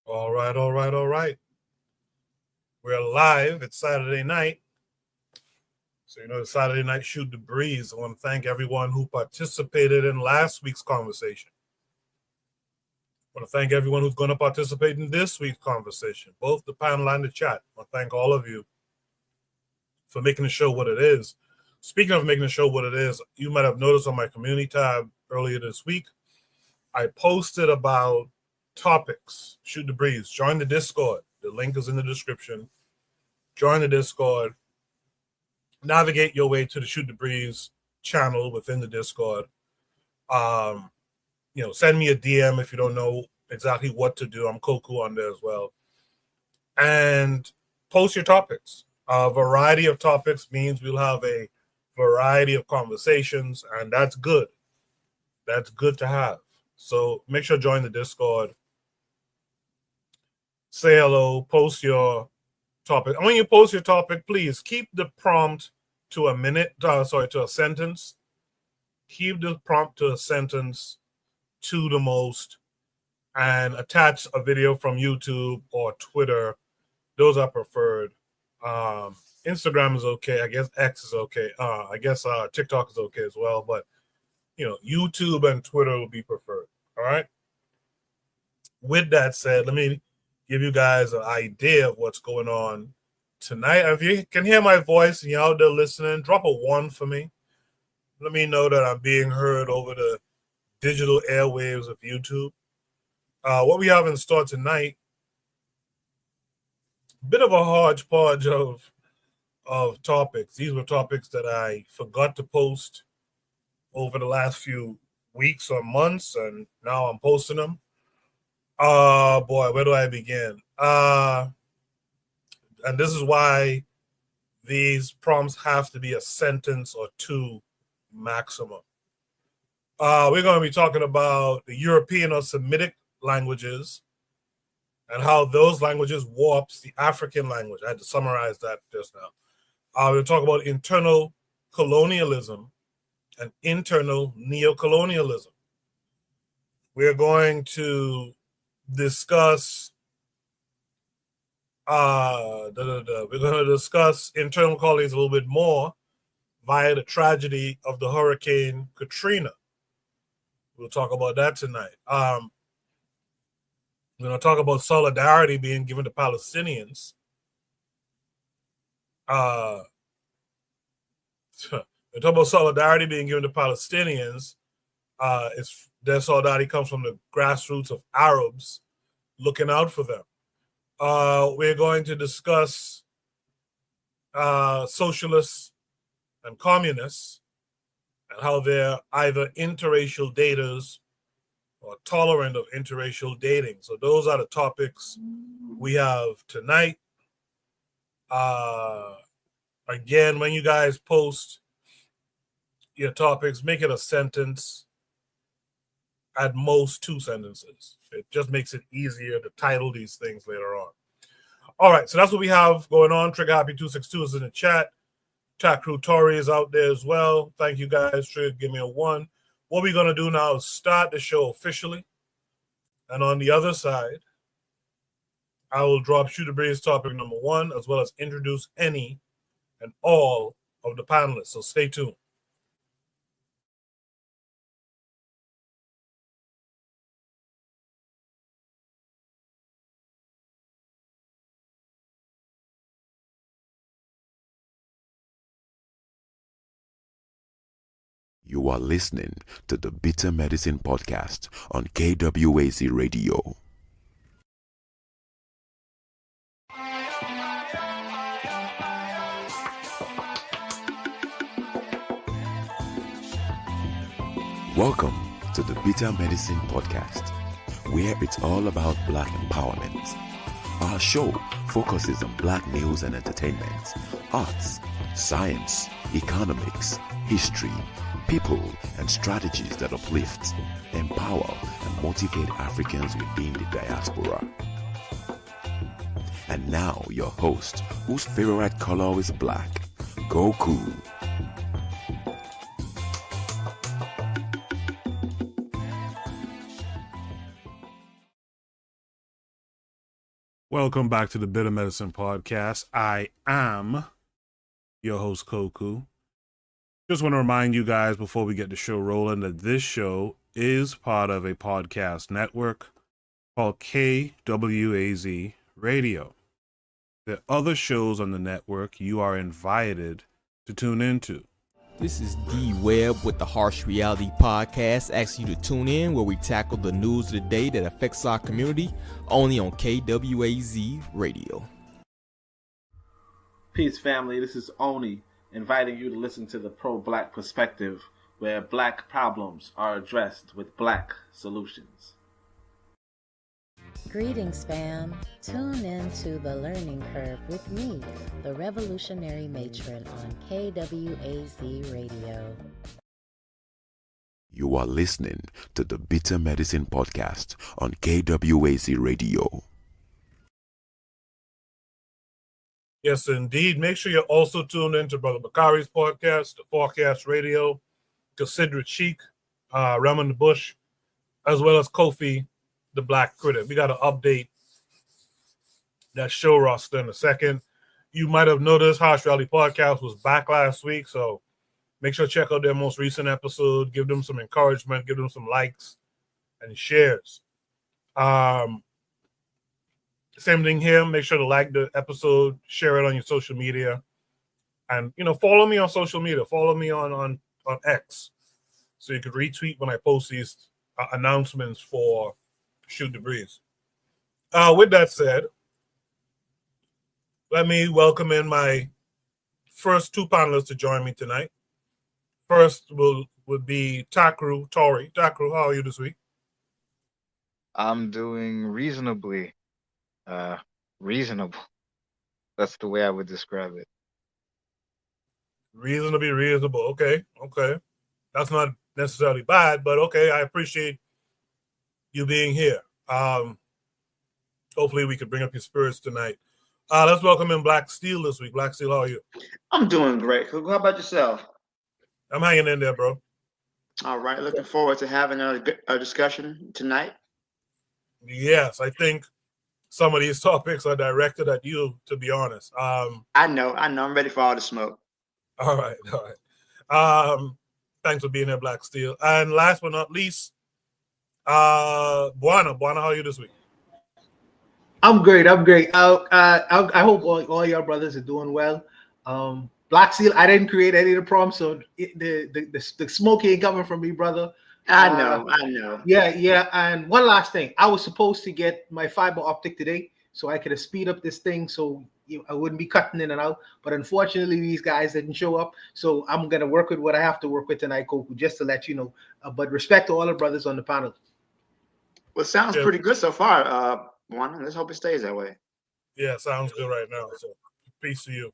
All right, all right, all right. We're live. It's Saturday night. So, it's Saturday night Shoot the Breeze. I want to thank everyone who participated in last week's conversation. I want to thank everyone who's going to participate in this week's conversation, both the panel and the chat. I want to thank all of you for making the show what it is. Speaking of making the show what it is, you might have noticed on my community tab earlier this week, I posted about topics. Shoot the Breeze. Join the Discord. The link is in the description. Join the Discord. Navigate your way to the Shoot the Breeze channel within the Discord. Send me a DM if you don't know exactly what to do. I'm Koku on there as well. And post your topics. A variety of topics means we'll have a variety of conversations, and that's good. That's good to have. So make sure to join the Discord. Say hello, post your topic. And when you post your topic, please keep the prompt to to a sentence. Keep the prompt to a sentence to the most, and attach a video from YouTube or Twitter. Those are preferred. Instagram is okay. I guess X is okay. I guess TikTok is okay as well. But, YouTube and Twitter will be preferred. All right. With that said, let me give you guys an idea of what's going on tonight. If you can hear my voice and you're out there listening, drop a 1 for me. Let me know that I'm being heard over the digital airwaves of YouTube. What we have in store tonight, a bit of a hodgepodge of topics. These were topics that I forgot to post over the last few weeks or months, and now I'm posting them. Boy, where do I begin? And this is why these prompts have to be a sentence or two maximum. We're going to be talking about the European or Semitic languages and how those languages warps the African language. I had to summarize that just now. We'll talk about internal colonialism and internal neocolonialism. We're going to discuss we're going to discuss internal colonialism a little bit more via the tragedy of the Hurricane Katrina. We'll talk about that tonight. We're going to talk about solidarity being given to Palestinians. We'll talk about solidarity being given to Palestinians. Their solidarity comes from the grassroots of Arabs looking out for them. We're going to discuss socialists and communists and how they're either interracial daters or tolerant of interracial dating. So those are the topics we have tonight. Again, when you guys post your topics, make it a sentence, at most 2 sentences. It just makes it easier to title these things later on. All right, so that's what we have going on. Trigger Happy 262 is in the chat. Chat Crew Tory is out there as well. Thank you guys. Trigger, give me a 1. What we're going to do now is start the show officially. And on the other side, I will drop Shoot the Breeze topic number 1, as well as introduce any and all of the panelists. So stay tuned. You are listening to the Bitter Medicine Podcast on KWAZ Radio. Welcome to the Bitter Medicine Podcast, where it's all about Black empowerment. Our show focuses on Black news and entertainment, arts, science, economics, history, people, and strategies that uplift, empower, and motivate Africans within the diaspora. And now your host, whose favorite color is black, Goku. Welcome back to the Bitter Medicine Podcast. I am your host, Koku. Just want to remind you guys before we get the show rolling that this show is part of a podcast network called KWAZ Radio. There are other shows on the network you are invited to tune into. This is D Webb with the Harsh Reality Podcast, asking you to tune in where we tackle the news of the day that affects our community, only on KWAZ Radio. Peace, family. This is Oni, inviting you to listen to the pro-black perspective, where black problems are addressed with black solutions. Greetings, fam. Tune in to The Learning Curve with me, the revolutionary matron on KWAZ Radio. You are listening to the Bitter Medicine Podcast on KWAZ Radio. Yes, indeed. Make sure you're also tuned into Brother Bakari's podcast, the Forecast Radio, Considerate Cheek, Raman the Bush, as well as Kofi, the Black Critic. We got to update that show roster in a second. You might have noticed Harsh Reality Podcast was back last week, so make sure to check out their most recent episode. Give them some encouragement, give them some likes and shares. Same thing here. Make sure to like the episode, share it on your social media, and follow me on social media. Follow me on X, so you can retweet when I post these announcements for Shoot the Breeze. With that said, let me welcome in my first two panelists to join me tonight. First would be Takru Tori. Takru, how are you this week? I'm doing reasonably. Reasonable. That's the way I would describe it. Reasonably reasonable. Okay. That's not necessarily bad, but okay. I appreciate you being here. Hopefully we could bring up your spirits tonight. Let's welcome in Black Steel this week. Black Steel, how are you? I'm doing great. How about yourself? I'm hanging in there, bro. All right. Looking forward to having a discussion tonight. Yes, I think some of these topics are directed at you, to be honest. I know. I'm ready for all the smoke. All right. Thanks for being here, Black Steel. And last but not least, Buana, how are you this week? I'm great. I hope all your brothers are doing well. Black Steel, I didn't create any of the problems, so the smoke ain't coming from me, brother. I know. Yeah. And one last thing, I was supposed to get my fiber optic today, so I could speed up this thing, so I wouldn't be cutting in and out. But unfortunately, these guys didn't show up, so I'm gonna work with what I have to work with tonight, Koku, just to let you know. But respect to all the brothers on the panel. Well, sounds pretty good so far. One, let's hope it stays that way. Yeah, sounds good right now. So peace to you.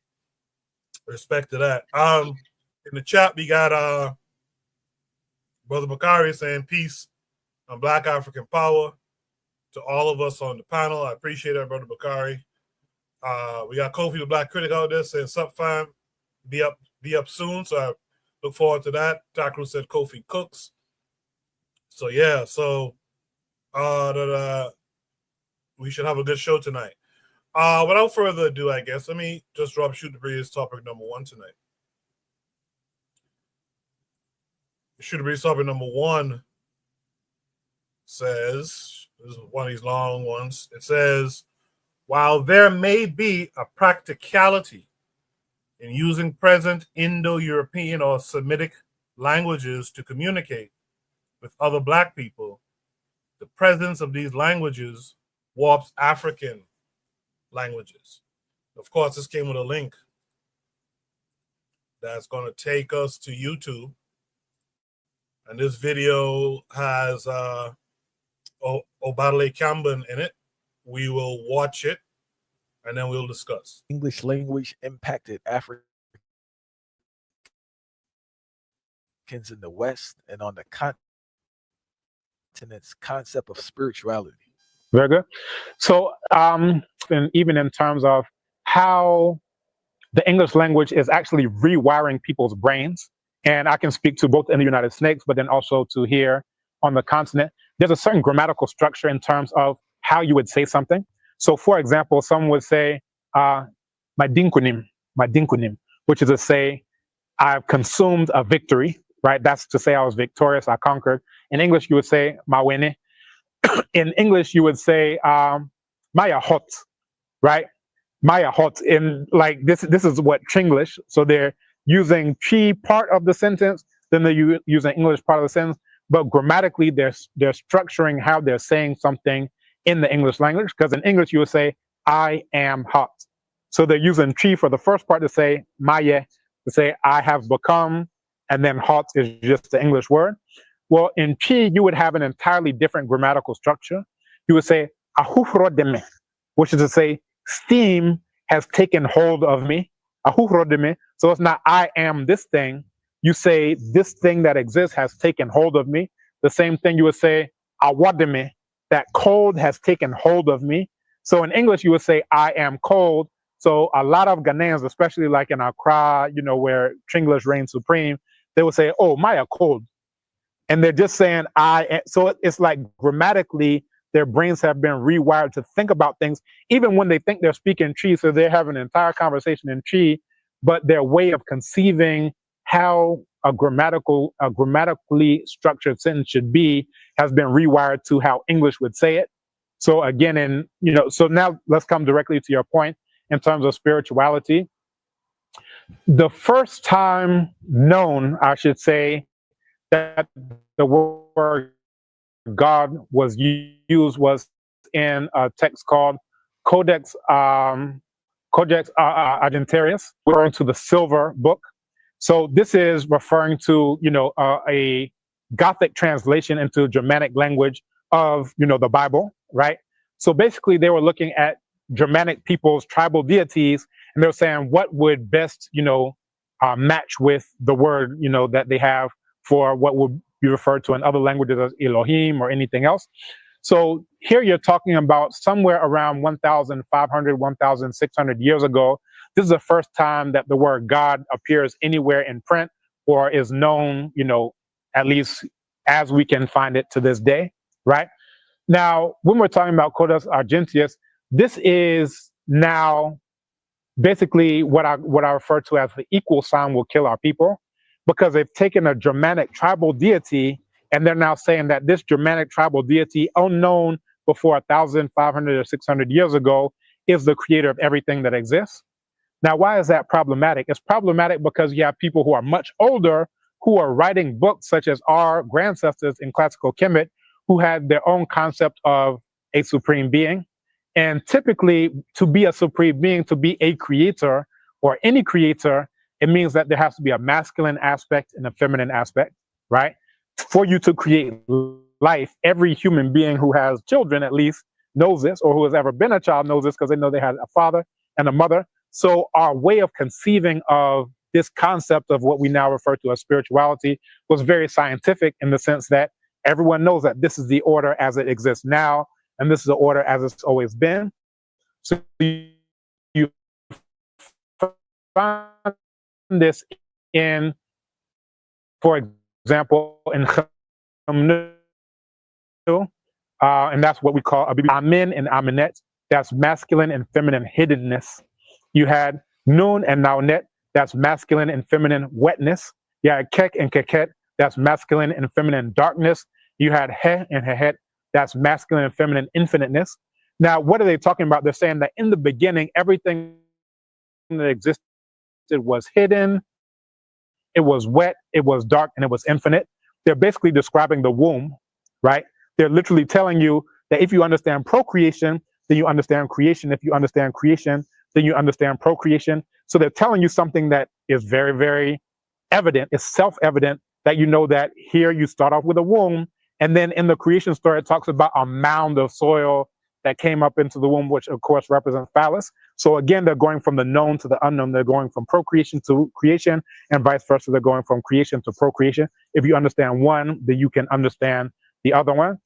Respect to that. In the chat, we got Brother Bakari saying peace on Black African power to all of us on the panel. I appreciate that, Brother Bakari. We got Kofi the Black Critic out there saying, "Sup, fam, be up soon." So I look forward to that. Takru said Kofi cooks. So yeah, we should have a good show tonight. Without further ado, I guess let me just drop Shoot the Breeze topic number one tonight. Shoot the Breeze topic number one says, this is one of these long ones. It says, while there may be a practicality in using present Indo-European or Semitic languages to communicate with other Black people, the presence of these languages warps African languages. Of course, this came with a link that's going to take us to YouTube. And this video has Obadale Kamban in it. We will watch it, and then we'll discuss. English language impacted Africans in the West and on the continent's concept of spirituality. Very good. So, and even in terms of how the English language is actually rewiring people's brains, and I can speak to both in the United States, but then also to here on the continent, there's a certain grammatical structure in terms of how you would say something. So, for example, someone would say, madinkunim, which is to say, I've consumed a victory, right? That's to say I was victorious, I conquered. In English, you would say, mawene. In English, you would say, maya hot, right? Maya hot. In like this is what Tringlish. So they're using chi part of the sentence, then they're using English part of the sentence. But grammatically, they're structuring how they're saying something in the English language. Because in English, you would say, I am hot. So they're using chi for the first part to say maya, to say I have become, and then hot is just the English word. Well, in chi, you would have an entirely different grammatical structure. You would say ahufrodeme, which is to say steam has taken hold of me. Ahufrodeme. So it's not I am this thing. You say this thing that exists has taken hold of me. The same thing you would say awademe, that cold has taken hold of me. So in English, you would say I am cold. So a lot of Ghanaians, especially like in Accra, where Tringlish reigns supreme, they would say, oh, Maya cold. And they're just saying so it's like grammatically, their brains have been rewired to think about things, even when they think they're speaking Chi. So they have an entire conversation in Chi, but their way of conceiving how a grammatically structured sentence should be has been rewired to how English would say it. So again, so now let's come directly to your point in terms of spirituality. The first time known, I should say, that the word God was used was in a text called Codex Argentarius, referring to the Silver Book. So this is referring to, a Gothic translation into Germanic language of, the Bible, right? So basically they were looking at Germanic people's tribal deities, and they were saying what would best, match with the word, that they have for what would be referred to in other languages as Elohim or anything else. So here you're talking about somewhere around 1,500, 1,600 years ago. This is the first time that the word God appears anywhere in print or is known, at least as we can find it to this day, right? Now, when we're talking about Codex Argentarius, this is now basically what I refer to as the equal sign will kill our people, because they've taken a Germanic tribal deity and they're now saying that this Germanic tribal deity, unknown before 1,500 or 600 years ago, is the creator of everything that exists. Now, why is that problematic? It's problematic because you have people who are much older who are writing books such as our ancestors in classical Kemet, who had their own concept of a supreme being. And typically, to be a supreme being, to be a creator or any creator, it means that there has to be a masculine aspect and a feminine aspect, right? For you to create life, every human being who has children at least knows this, or who has ever been a child knows this, because they know they had a father and a mother. So our way of conceiving of this concept of what we now refer to as spirituality was very scientific, in the sense that everyone knows that this is the order as it exists now, and this is the order as it's always been. So you find this in, for example, in and that's what we call Amin and Aminet. That's masculine and feminine hiddenness. You had Nun and Naunet. That's masculine and feminine wetness. You had Kek and Keket. That's masculine and feminine darkness. You had He and Hehet. That's masculine and feminine infiniteness. Now, what are they talking about? They're saying that in the beginning, everything that existed was hidden, it was wet, it was dark, and it was infinite. They're basically describing the womb, right? They're literally telling you that if you understand procreation, then you understand creation. If you understand creation, then you understand procreation. So they're telling you something that is very, very evident. It's self-evident that you know that here you start off with a womb, and then in the creation story, it talks about a mound of soil that came up into the womb, which of course represents phallus. So again, they're going from the known to the unknown. They're going from procreation to creation, and vice versa. They're going from creation to procreation. If you understand one, then you can understand the other one.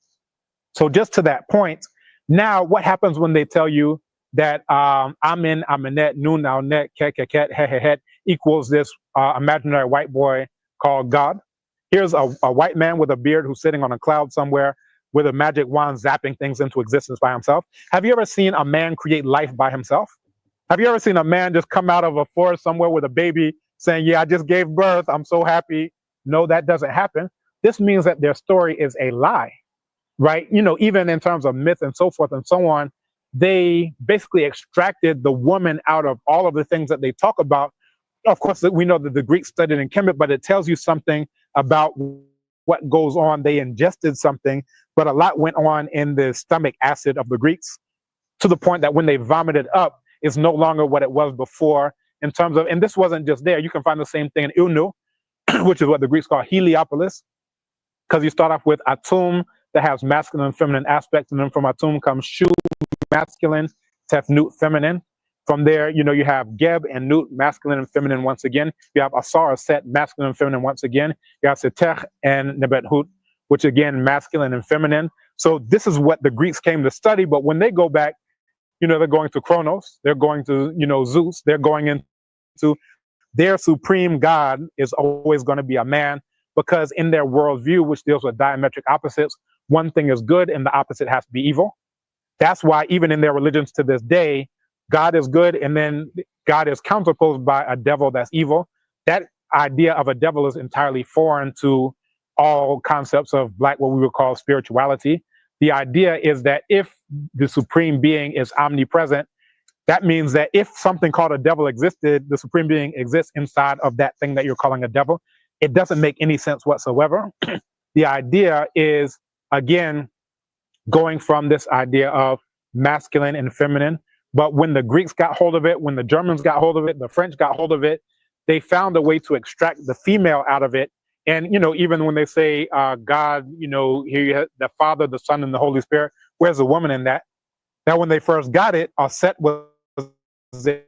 So just to that point, now what happens when they tell you that Amin, Aminet, Nun, Naunet, Ket, Keket, He, He, Het equals this imaginary white boy called God? Here's a white man with a beard who's sitting on a cloud somewhere. with a magic wand zapping things into existence by himself. Have you ever seen a man create life by himself? Have you ever seen a man just come out of a forest somewhere with a baby saying, yeah, I just gave birth, I'm so happy? No, that doesn't happen. This means that their story is a lie, right? You know, even in terms of myth and so forth and so on, they basically extracted the woman out of all of the things that they talk about. Of course, we know that the Greeks studied in Kemet, but it tells you something about what goes on. They ingested something, but a lot went on in the stomach acid of the Greeks, to the point that when they vomited up, it's no longer what it was before in terms of, and this wasn't just there. You can find the same thing in Ilnu, which is what the Greeks call Heliopolis, because you start off with Atum that has masculine and feminine aspects, and then from Atum comes Shu, masculine, Tef, Nut, feminine. From there, you know, you have Geb and Nut, masculine and feminine once again. You have Asar, Set, masculine and feminine once again. You have Setech and Nebet Hut, which again, masculine and feminine. So this is what the Greeks came to study, but when they go back, you know, they're going to Kronos, they're going to, you know, Zeus, they're going into their supreme God is always going to be a man, because in their worldview, which deals with diametric opposites, one thing is good and the opposite has to be evil. That's why even in their religions to this day, God is good and then God is counterposed by a devil that's evil. That idea of a devil is entirely foreign to all concepts of Black, what we would call spirituality. The idea is that if the supreme being is omnipresent, that means that if something called a devil existed, the supreme being exists inside of that thing that you're calling a devil. It doesn't make any sense whatsoever. The idea is, again, going from this idea of masculine and feminine. But when the Greeks got hold of it, when the Germans got hold of it, the French got hold of it, they found a way to extract the female out of it. And, you know, even when they say God, you know, here you have the Father, the Son, and the Holy Spirit, where's the woman in that? Now, when they first got it, Aset was there.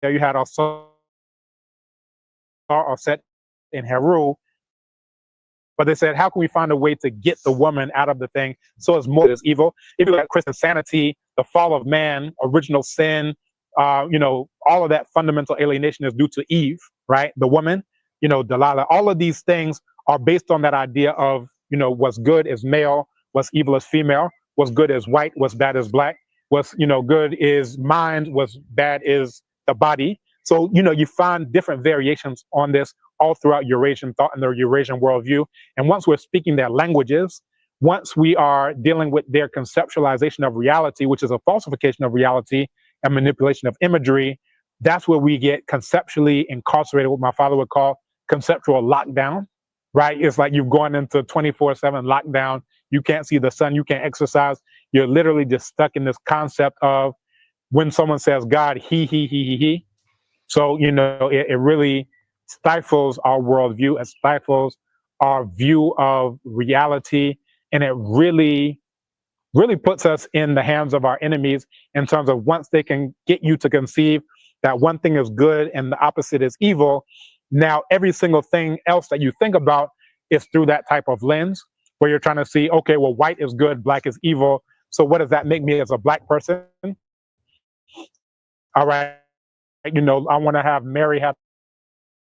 You had Aset and Heru. But they said, how can we find a way to get the woman out of the thing so it's more as evil? If you look at Christian sanity, the fall of man, original sin, you know, all of that fundamental alienation is due to Eve, right? The woman, you know, Delilah, all of these things are based on that idea of, you know, what's good is male, what's evil is female, what's good is white, what's bad is Black, what's, you know, good is mind, what's bad is the body. So, you know, you find different variations on this all throughout Eurasian thought and the Eurasian worldview. And once we're speaking their languages, once we are dealing with their conceptualization of reality, which is a falsification of reality and manipulation of imagery, that's where we get conceptually incarcerated, what my father would call conceptual lockdown, right? It's like you've gone into 24/7 lockdown. You can't see the sun. You can't exercise. You're literally just stuck in this concept of when someone says God, he. So, you know, it really stifles our worldview. It stifles our view of reality. And it really puts us in the hands of our enemies in terms of once they can get you to conceive that one thing is good and the opposite is evil, now every single thing else that you think about is through that type of lens where you're trying to see, okay, well, white is good, Black is evil. So what does that make me as a Black person? All right, you know, I want to have Mary have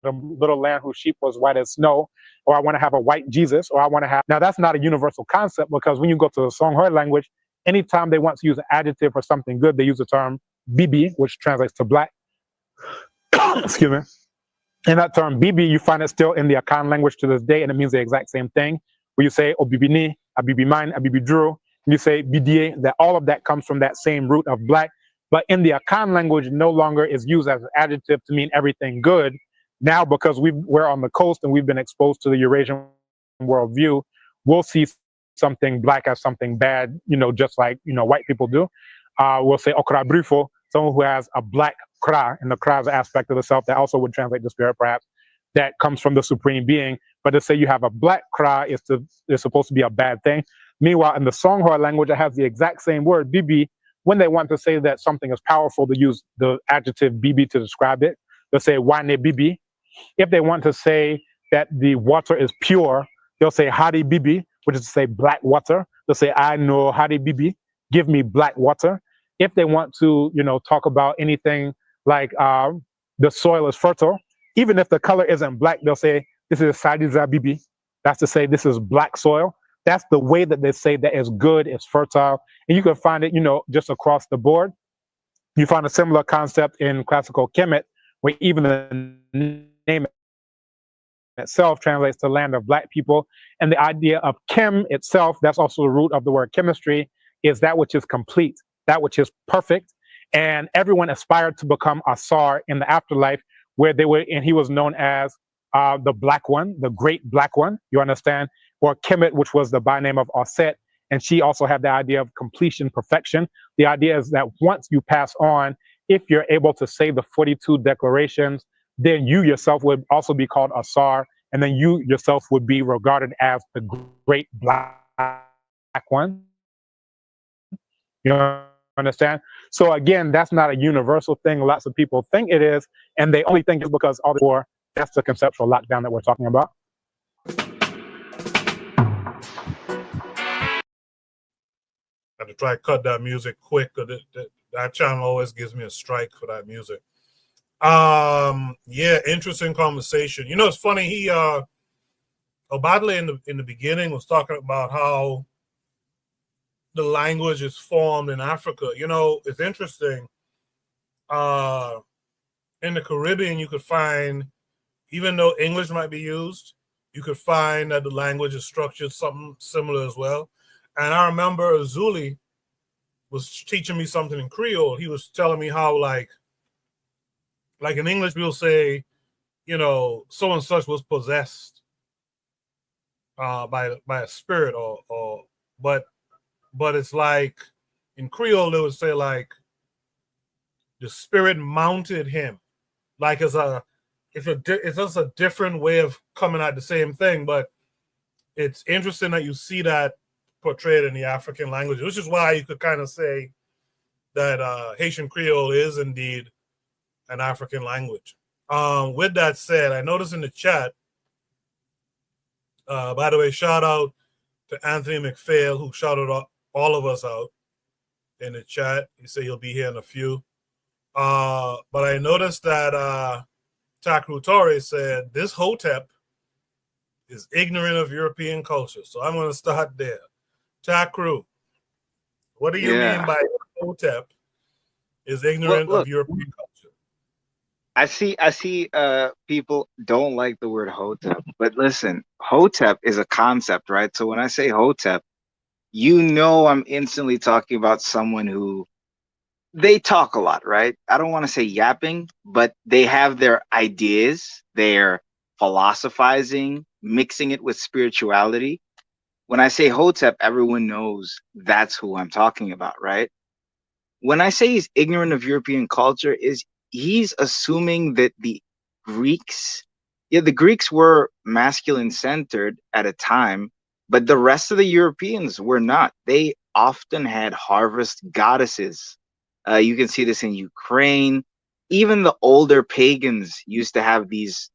a little lamb whose sheep was white as snow, or I want to have a white Jesus, or I want to have, now that's not a universal concept, because when you go to the Songhai language, anytime they want to use an adjective for something good, they use the term bibi, which translates to Black. Excuse me. And that term bibi, you find it still in the Akan language to this day, and it means the exact same thing. Where you say obibini, abibi mine, abibi drew, and you say bidie, that all of that comes from that same root of Black. But in the Akan language, no longer is used as an adjective to mean everything good. Now, because we're on the coast and we've been exposed to the Eurasian worldview, we'll see something Black as something bad, you know, just like, you know, white people do. We'll say okra brifo, someone who has a Black kra, and the kra is an aspect of the self that also would translate to spirit, perhaps, that comes from the supreme being. But to say you have a Black kra is supposed to be a bad thing. Meanwhile, in the Songhai language, it has the exact same word, bibi. When they want to say that something is powerful, they use the adjective bibi to describe it. They'll say wane bibi. If they want to say that the water is pure, they'll say hari bibi, which is to say Black water. They'll say I know hari bibi, give me Black water. If they want to, you know, talk about anything like the soil is fertile, even if the color isn't Black, they'll say this is sadiza bibi. That's to say this is Black soil. That's the way that they say that is good, is fertile. And you can find it, just across the board. You find a similar concept in classical Kemet, where even the name itself translates to land of black people. And the idea of chem itself, that's also the root of the word chemistry, is that which is complete, that which is perfect. And everyone aspired to become Asar in the afterlife, where they were, and he was known as the Black One, the Great Black One, you understand? Or Kemet, which was the byname of Aset. And she also had the idea of completion, perfection. The idea is that once you pass on, if you're able to say the 42 declarations, then you yourself would also be called Asar, and then you yourself would be regarded as the Great Black One. You understand? So again, that's not a universal thing. Lots of people think it is, and they only think it's because all the war. That's the conceptual lockdown that we're talking about. I have to try to cut that music quick, because that channel always gives me a strike for that music. Yeah, interesting conversation. It's funny. He Obadle in the beginning was talking about how the language is formed in Africa. It's interesting. In the Caribbean, you could find, even though English might be used, you could find that the language is structured something similar as well. And I remember Azuli was teaching me something in Creole. He was telling me how, like in English, we'll say, so and such was possessed by a spirit, but it's like in Creole they would say like the spirit mounted him, like it's just a different way of coming at the same thing. But it's interesting that you see that portrayed in the African language, which is why you could kind of say that Haitian Creole is indeed an African language. With that said, I noticed in the chat, by the way, shout out to Anthony McPhail, who shouted all of us out in the chat. He said he'll be here in a few. But I noticed that Takru Torre said this Hotep is ignorant of European culture. So I'm going to start there. Takru, what do you mean by Hotep is ignorant of European culture? I see people don't like the word Hotep, but listen, Hotep is a concept, right? So when I say Hotep, I'm instantly talking about someone who, they talk a lot, right? I don't want to say yapping, but they have their ideas, they're philosophizing, mixing it with spirituality. When I say Hotep, everyone knows that's who I'm talking about, right? When I say he's ignorant of European culture, he's assuming that the Greeks were masculine centered at a time, but the rest of the Europeans were not. They often had harvest goddesses. You can see this in Ukraine. Even the older pagans used to have these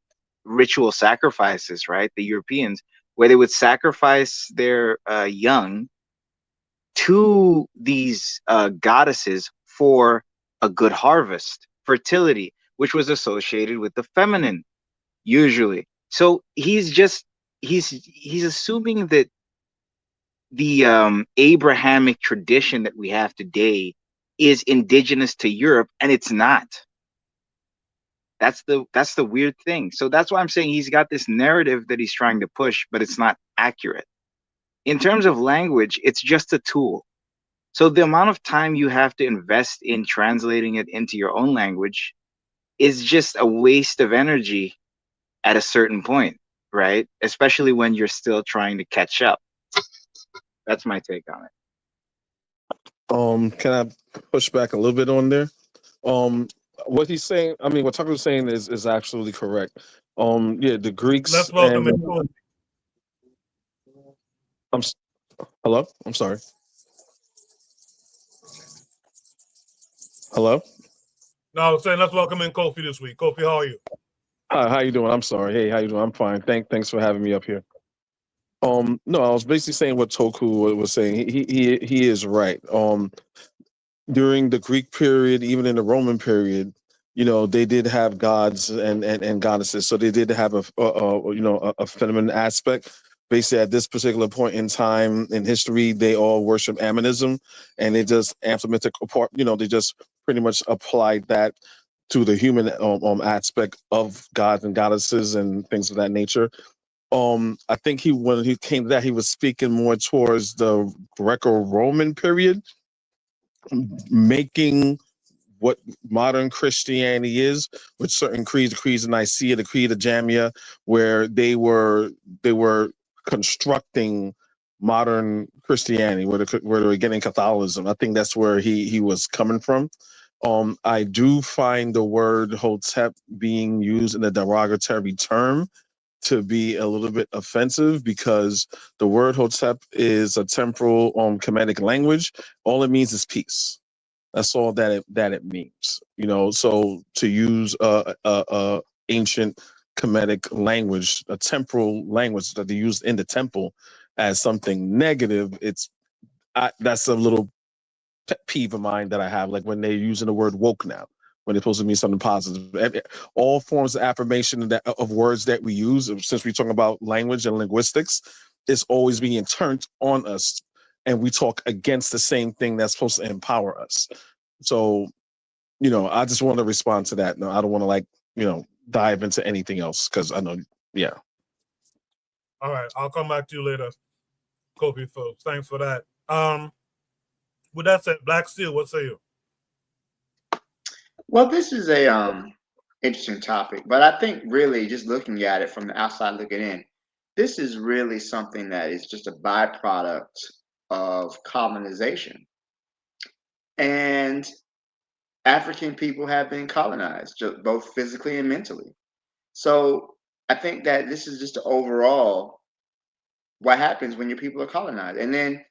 ritual sacrifices, right? The Europeans, where they would sacrifice their young to these goddesses for a good harvest, fertility, which was associated with the feminine, usually. So he's assuming that the Abrahamic tradition that we have today is indigenous to Europe, and it's not. That's the weird thing. So that's why I'm saying he's got this narrative that he's trying to push, but it's not accurate. In terms of language, it's just a tool. So the amount of time you have to invest in translating it into your own language is just a waste of energy at a certain point, right? Especially when you're still trying to catch up. That's my take on it. Can I push back a little bit on there? What he's saying, what Tucker was saying is absolutely correct. The Greeks. Let's welcome him. Hello? I'm sorry. Hello? No, I was saying let's welcome in Kofi this week. Kofi, how are you? Hi, how you doing? I'm sorry. Hey, how you doing? I'm fine. Thanks for having me up here. No, I was basically saying what Toku was saying. He is right. During the Greek period, even in the Roman period, they did have gods and goddesses, so they did have a feminine aspect. basically at this particular point in time in history, they all worship Aminism, and they just Semitic apart. They just pretty much applied that to the human aspect of gods and goddesses and things of that nature. I think when he came to that, he was speaking more towards the Greco-Roman period, making what modern Christianity is, with certain creeds, the creeds of Nicaea, the creed of Jamia, where they were constructing modern Christianity, where they were getting Catholicism. I think that's where he was coming from. I do find the word Hotep being used in a derogatory term to be a little bit offensive, because the word Hotep is a temporal Kemetic language. All it means is peace. That's all that it means. So to use a ancient Kemetic language, a temporal language that they used in the temple, as something negative, that's a little pet peeve of mine that I have. Like when they're using the word woke now, when it's supposed to mean something positive. All forms of affirmation of words that we use, since we're talking about language and linguistics, is always being turned on us, and we talk against the same thing that's supposed to empower us. So, I just want to respond to that. No, I don't want to dive into anything else, because I know, yeah. All right, I'll come back to you later, Kobe folks. Thanks for that. With that said, Black Steel, what say you? Well, this is a interesting topic, but I think really just looking at it from the outside looking in, this is really something that is just a byproduct of colonization. And African people have been colonized, both physically and mentally. So I think that this is just overall what happens when your people are colonized. And then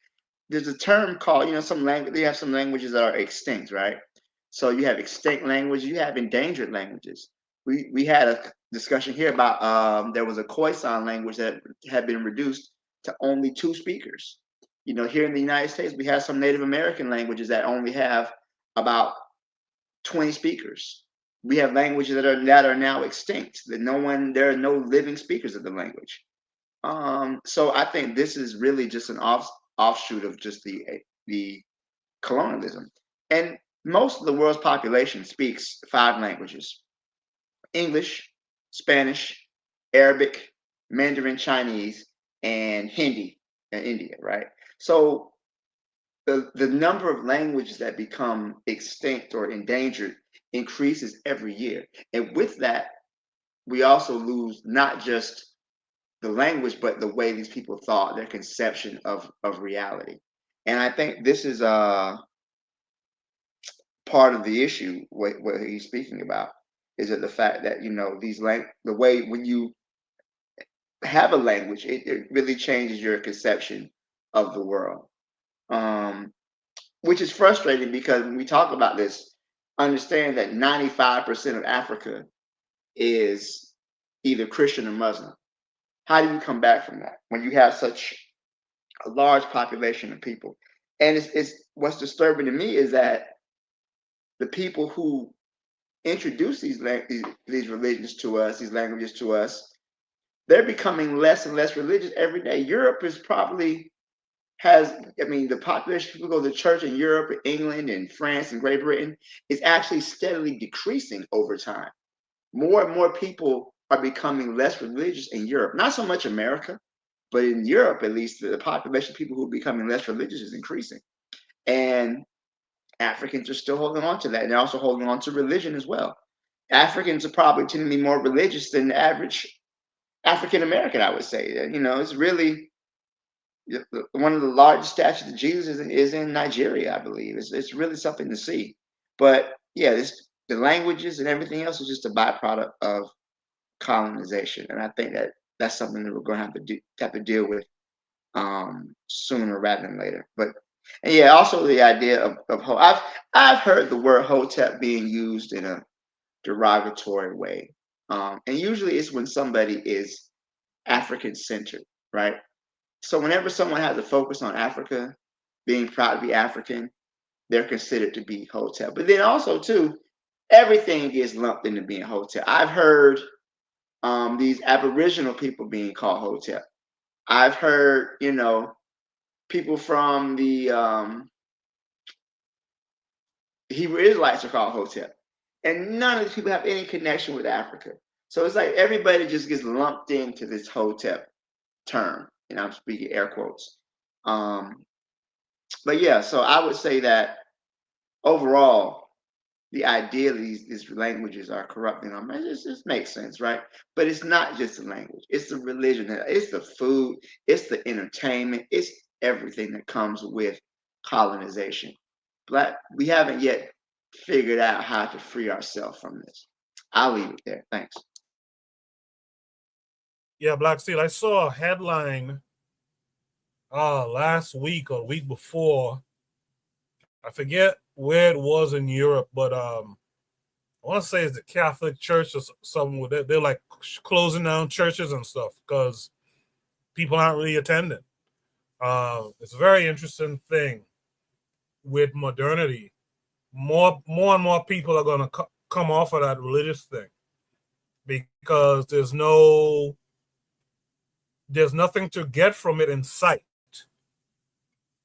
there's a term called, they have some languages that are extinct, right? So you have extinct languages, you have endangered languages. We had a discussion here about there was a Khoisan language that had been reduced to only 2 speakers. Here in the United States, we have some Native American languages that only have about 20 speakers. We have languages that are now extinct. There are no living speakers of the language. So I think this is really just an offshoot of just the colonialism. And most of the world's population speaks 5 languages: English, Spanish, Arabic, Mandarin Chinese, and Hindi in India, right? So the number of languages that become extinct or endangered increases every year. And with that, we also lose not just the language, but the way these people thought, their conception of reality. And I think this is part of the issue, what he's speaking about, is that the fact that, the way when you have a language, it really changes your conception of the world. Which is frustrating, because when we talk about this, understand that 95% of Africa is either Christian or Muslim. How do you come back from that when you have such a large population of people? And it's what's disturbing to me is that the people who introduce these religions to us, these languages to us, they're becoming less and less religious every day. Europe is probably the population, people go to church in Europe, England, and France, and Great Britain, is actually steadily decreasing over time. More and more people are becoming less religious in Europe. Not so much America, but in Europe, at least, the population of people who are becoming less religious is increasing. And Africans are still holding on to that. And they're also holding on to religion as well. Africans are probably tend to be more religious than the average African American, I would say. It's really one of the largest statues of Jesus is in Nigeria, I believe. It's really something to see. But yeah, the languages and everything else is just a byproduct of colonization, and I think that that's something that we're going to have to deal with sooner rather than later. And yeah, also the idea of I've heard the word Hotep being used in a derogatory way, and usually it's when somebody is African centered, right? So whenever someone has a focus on Africa, being proud to be African, they're considered to be Hotep. But then also too, everything gets lumped into being Hotep. I've heard these Aboriginal people being called Hotep. I've heard, people from the Hebrew Israelites are called Hotep. And none of these people have any connection with Africa. So it's like everybody just gets lumped into this Hotep term. And I'm speaking air quotes. But yeah, so I would say that overall, the idea that these languages are corrupting them, it just makes sense, right? But it's not just the language, it's the religion, it's the food, it's the entertainment, it's everything that comes with colonization. We haven't yet figured out how to free ourselves from this. I'll leave it there. Thanks. Yeah, Black Steel. I saw a headline last week or week before. I forget where it was in Europe, but I want to say it's the Catholic Church or something with it. They're like closing down churches and stuff because people aren't really attending. It's a very interesting thing with modernity. More and more people are going to come off of that religious thing because there's nothing to get from it in sight,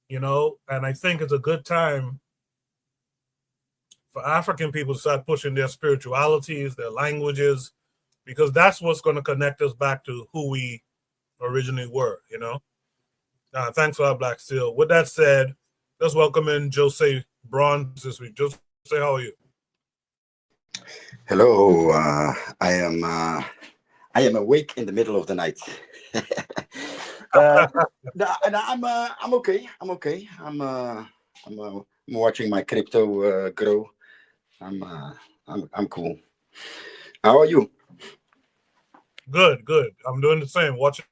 and I think it's a good time for African people to start pushing their spiritualities, their languages, because that's what's going to connect us back to who we originally were, Thanks for that, Black Steel. With that said, let's welcome in Jose Bronze this week. Jose, how are you? Hello. I am awake in the middle of the night. I'm okay. I'm watching my crypto grow. I'm cool. How are you? Good. I'm doing the same. Watching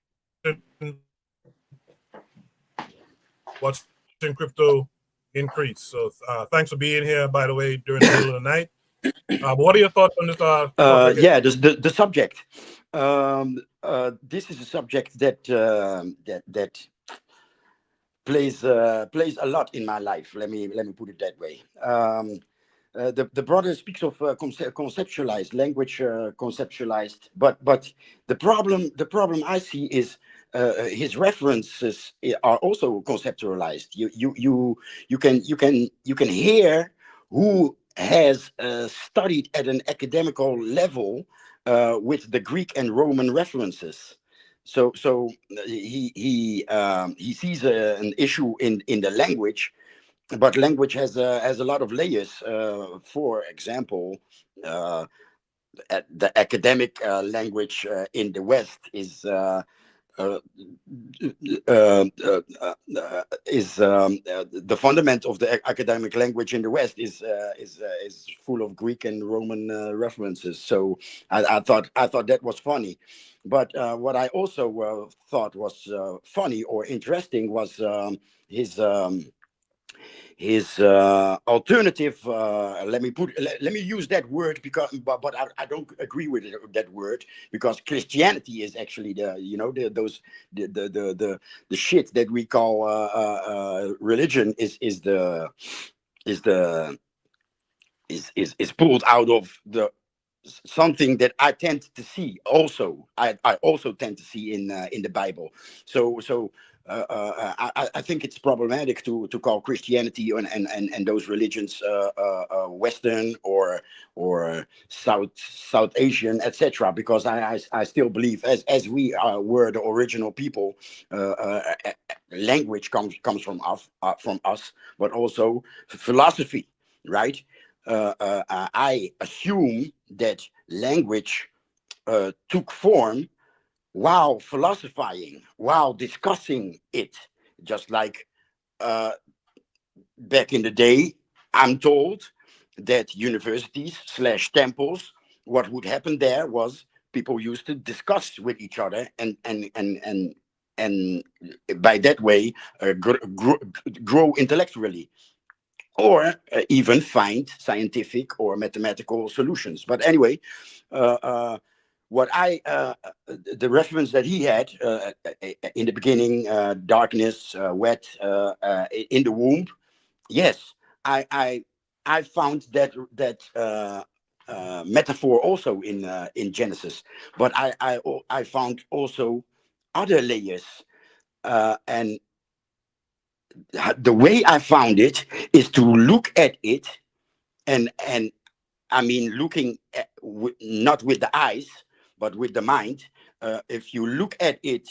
crypto increase. So thanks for being here, by the way, during the middle of the night. But what are your thoughts on this topic? Yeah, the subject. This is a subject that plays a lot in my life. Let me put it that way. The brother speaks of conceptualized language, conceptualized, but the problem I see is his references are also conceptualized. You can hear who has studied at an academical level with the Greek and Roman references. So he sees an issue in the language. But language has a lot of layers. For example, the academic language in the West is the fundament of the academic language in the West is full of Greek and Roman references. So I thought that was funny. But what I also thought was funny or interesting was his alternative, let me use that word but I don't agree with that word, because Christianity is actually the shit that we call religion is pulled out of the something that I tend to see also. I also tend to see in the Bible. So I think it's problematic to call Christianity and those religions Western or South Asian, etc. Because I still believe as we were the original people, language comes from us, but also philosophy, right? I assume that language took form while philosophizing, while discussing it, just like back in the day. I'm told that universities / temples, what would happen there was people used to discuss with each other and by that way grow intellectually, or even find scientific or mathematical solutions. But anyway, what the reference that he had in the beginning, darkness, wet, in the womb. Yes, I found that metaphor also in Genesis, but I found also other layers And the way I found it is to look at it, and I mean looking at, not with the eyes but with the mind. If you look at it,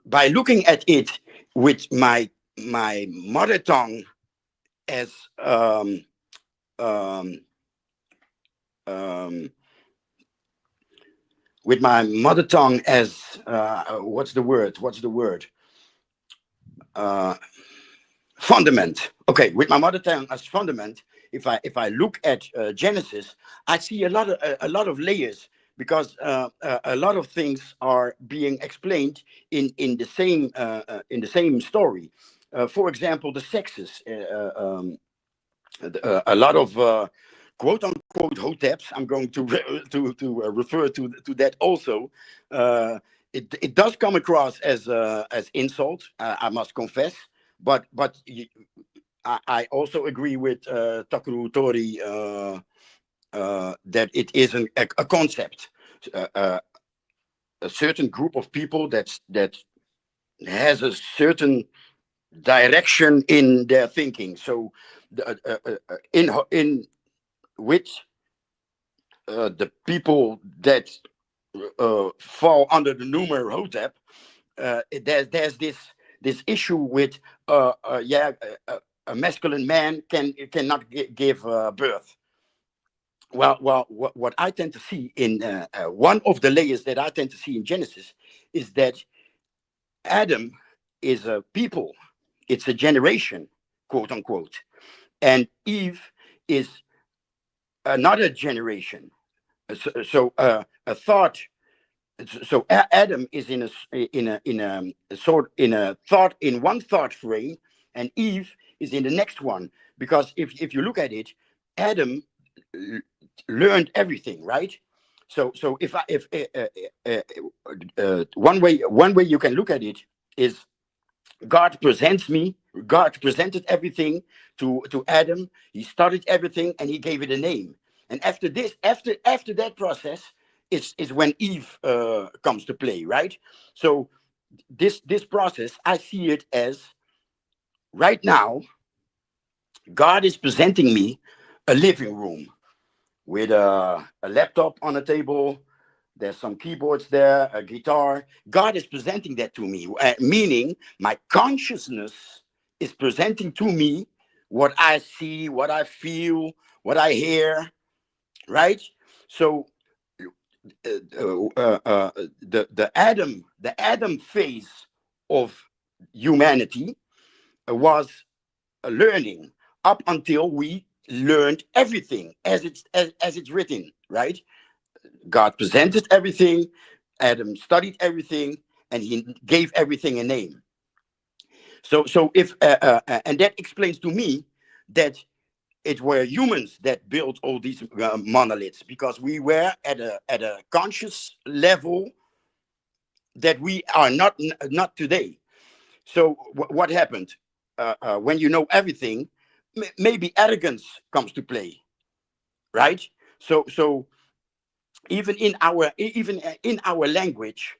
by looking at it with my mother tongue as with my mother tongue as what's the word fundament. Okay, with my mother tongue as fundament, if I look at Genesis, I see a lot of layers, because a lot of things are being explained in the same story. For example, the sexes. A lot of quote unquote hoteps. I'm going to refer to that also. It does come across as insult. I must confess, but I also agree with Takuru Tori that it is a concept. A certain group of people that has a certain direction in their thinking. So in which the people that fall under the numer hotep, there's this issue with a masculine man cannot give birth. Well, what I tend to see in one of the layers that I tend to see in Genesis is that Adam is a people, it's a generation, quote unquote, and Eve is another generation. So a thought. So Adam is in one thought frame, and Eve is in the next one. Because if you look at it, Adam learned everything, right? So if one way you can look at it is God presented everything to Adam. He studied everything and he gave it a name. And after that process is when Eve comes to play, right? So this process, I see it as right now, God is presenting me a living room with a laptop on a table. There's some keyboards there, a guitar. God is presenting that to me, meaning my consciousness is presenting to me what I see, what I feel, what I hear, right? So the Adam phase of humanity was learning up until we learned everything as it's written, right? God presented everything, Adam studied everything, and he gave everything a name. So if and that explains to me that it were humans that built all these monoliths, because we were at a conscious level that we are not today. So what happened when you know everything? Maybe arrogance comes to play, right? So even in our language,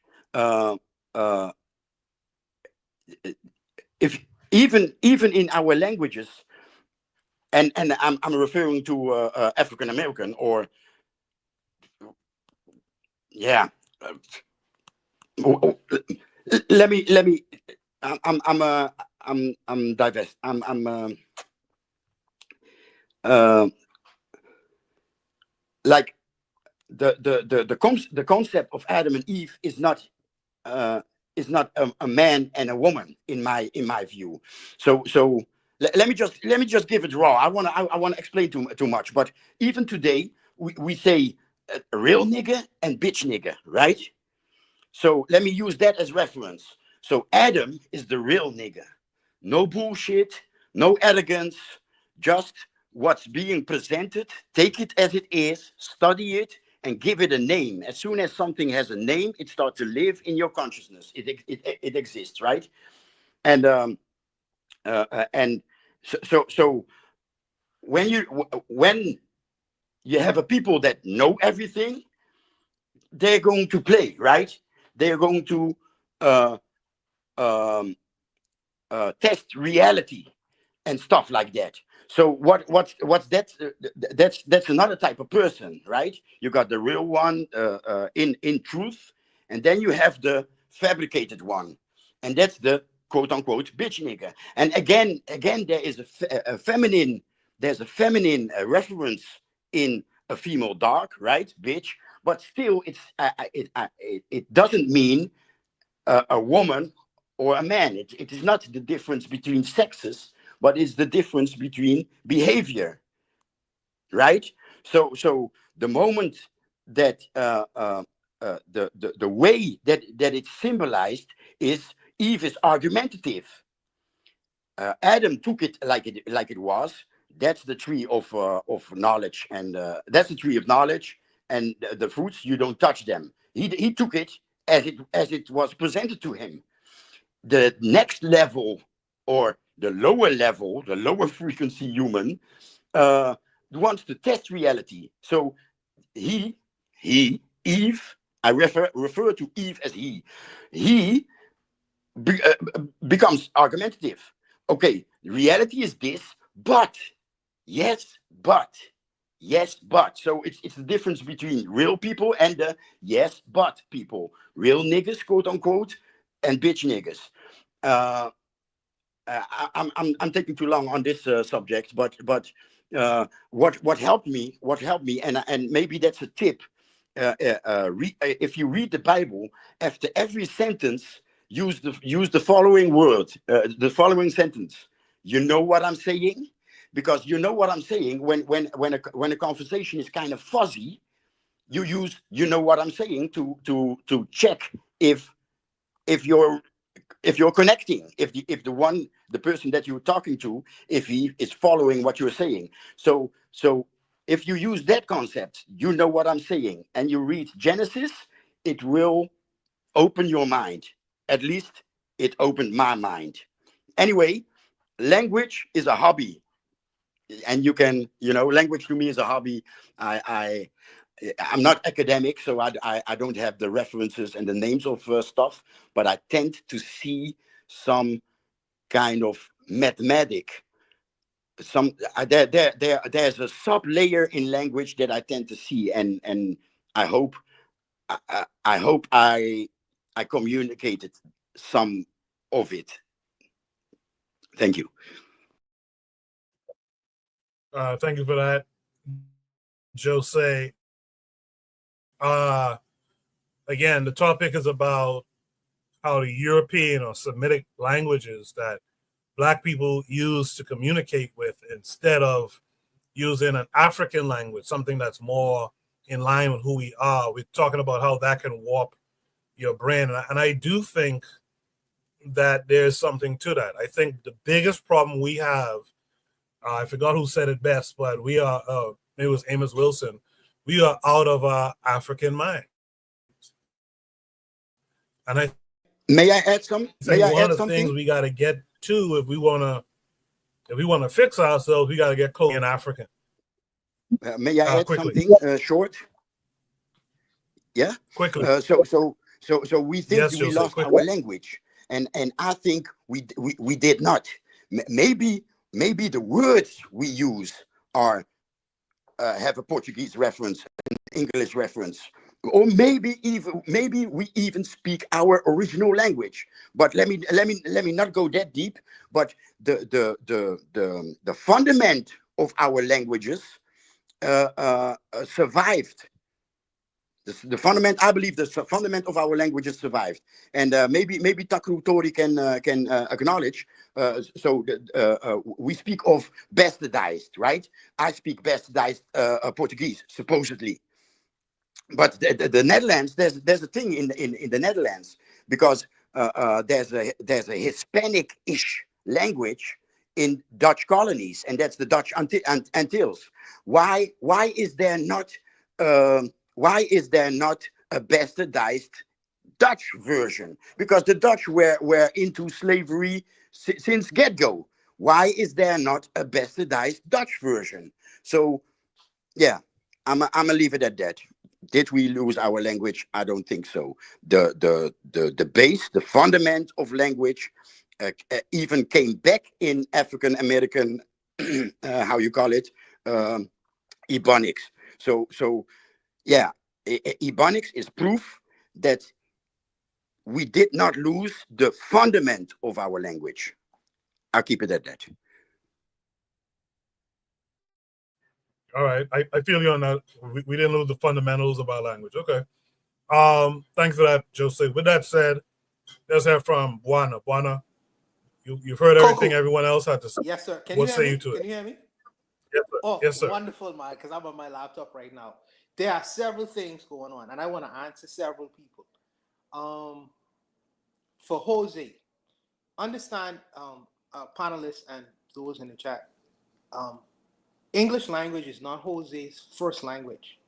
if even in our languages, and I'm referring to African American, or yeah. Let me. I'm divest. Like the concept of Adam and Eve is not a man and a woman in my view. So let me just give it raw. I want to explain too much, but even today we say real nigga and bitch nigga, right? So let me use that as reference. So Adam is the real nigga. No bullshit, no arrogance, just what's being presented. Take it as it is, study it, and give it a name. As soon as something has a name, it starts to live in your consciousness. It exists, right? And so when you have a people that know everything, they're going to play, right? They're going to um, test reality and stuff like that. So what's that? That's another type of person, right? You got the real one in truth, and then you have the fabricated one, and that's the quote unquote bitch nigger. And again, there is a feminine. There's a feminine reference in a female dark, right, bitch. But still, it doesn't mean a woman or a man. It is not the difference between sexes, but it's the difference between behavior, right? So the moment that the way that it's symbolized is Eve is argumentative. Adam took it like it was. That's the tree of knowledge, and that's the tree of knowledge. And the fruits, you don't touch them. He took it as it was presented to him. The next level, or the lower frequency human, wants to test reality. So Eve, I refer to Eve as he becomes argumentative. Okay, reality is this, but yes, but. So it's the difference between real people and the yes, but people. Real niggas, quote unquote, and bitch niggas. I'm taking too long on this subject, but what helped me, and maybe that's a tip. If you read the Bible, after every sentence, use the following word, the following sentence. You know what I'm saying? Because you know what I'm saying when a conversation is kind of fuzzy, you use you know what I'm saying to check if you're connecting, if the person that you're talking to, if he is following what you're saying. So if you use that concept, you know what I'm saying, and you read Genesis, it will open your mind. At least it opened my mind. Anyway, language is a hobby, and language to me is a hobby. I'm not academic, so I don't have the references and the names of stuff, but I tend to see some kind of mathematic. There's a sub layer in language that I tend to see, and I hope I communicated some of it. Thank you. Thank you for that, Jose. Again, the topic is about how the European or Semitic languages that Black people use to communicate with, instead of using an African language, something that's more in line with who we are. We're talking about how that can warp your brain. And I do think that there's something to that. I think the biggest problem we have, I forgot who said it best, but we are, maybe it was Amos Wilson, we are out of our African mind. And I May I add some? think one of the things we got to get to, if we want to fix ourselves, we got to get close in African. May I add quickly. something short? Yeah. Quickly. So we think Yes, we Jose, lost quickly. our language, and I think we did not. Maybe the words we use are have a Portuguese reference, an English reference, or maybe we even speak our original language. But let me not go that deep. But the fundament of our languages survived. The fundament, I believe, the fundament of our languages survived, and maybe Takru Tori can acknowledge. We speak of bastardized, right? I speak bastardized Portuguese, supposedly, but the Netherlands, there's a thing in the Netherlands, because there's a Hispanic-ish language in Dutch colonies, and that's the Dutch Antilles. Why is there not a bastardized Dutch version? Because the Dutch were into slavery since get-go. Why is there not a bastardized Dutch version? So, yeah, I'm gonna leave it at that. Did we lose our language? I don't think so. The base, the fundament of language, even came back in African American, how you call it, Ebonics. So yeah, Ebonics is proof that we did not lose the fundament of our language. I'll keep it at that. All right, I feel you on that. We didn't lose the fundamentals of our language. Okay. Thanks for that, Jose. With that said, let's hear from Buana. Buana, you've heard everything everyone else had to say. Yes, sir. What say you to it? Can you hear me? Yes, sir. Oh, yes, sir. Wonderful, Mike, because I'm on my laptop right now. There are several things going on, and I want to answer several people. For Jose, understand, panelists and those in the chat, English language is not Jose's first language.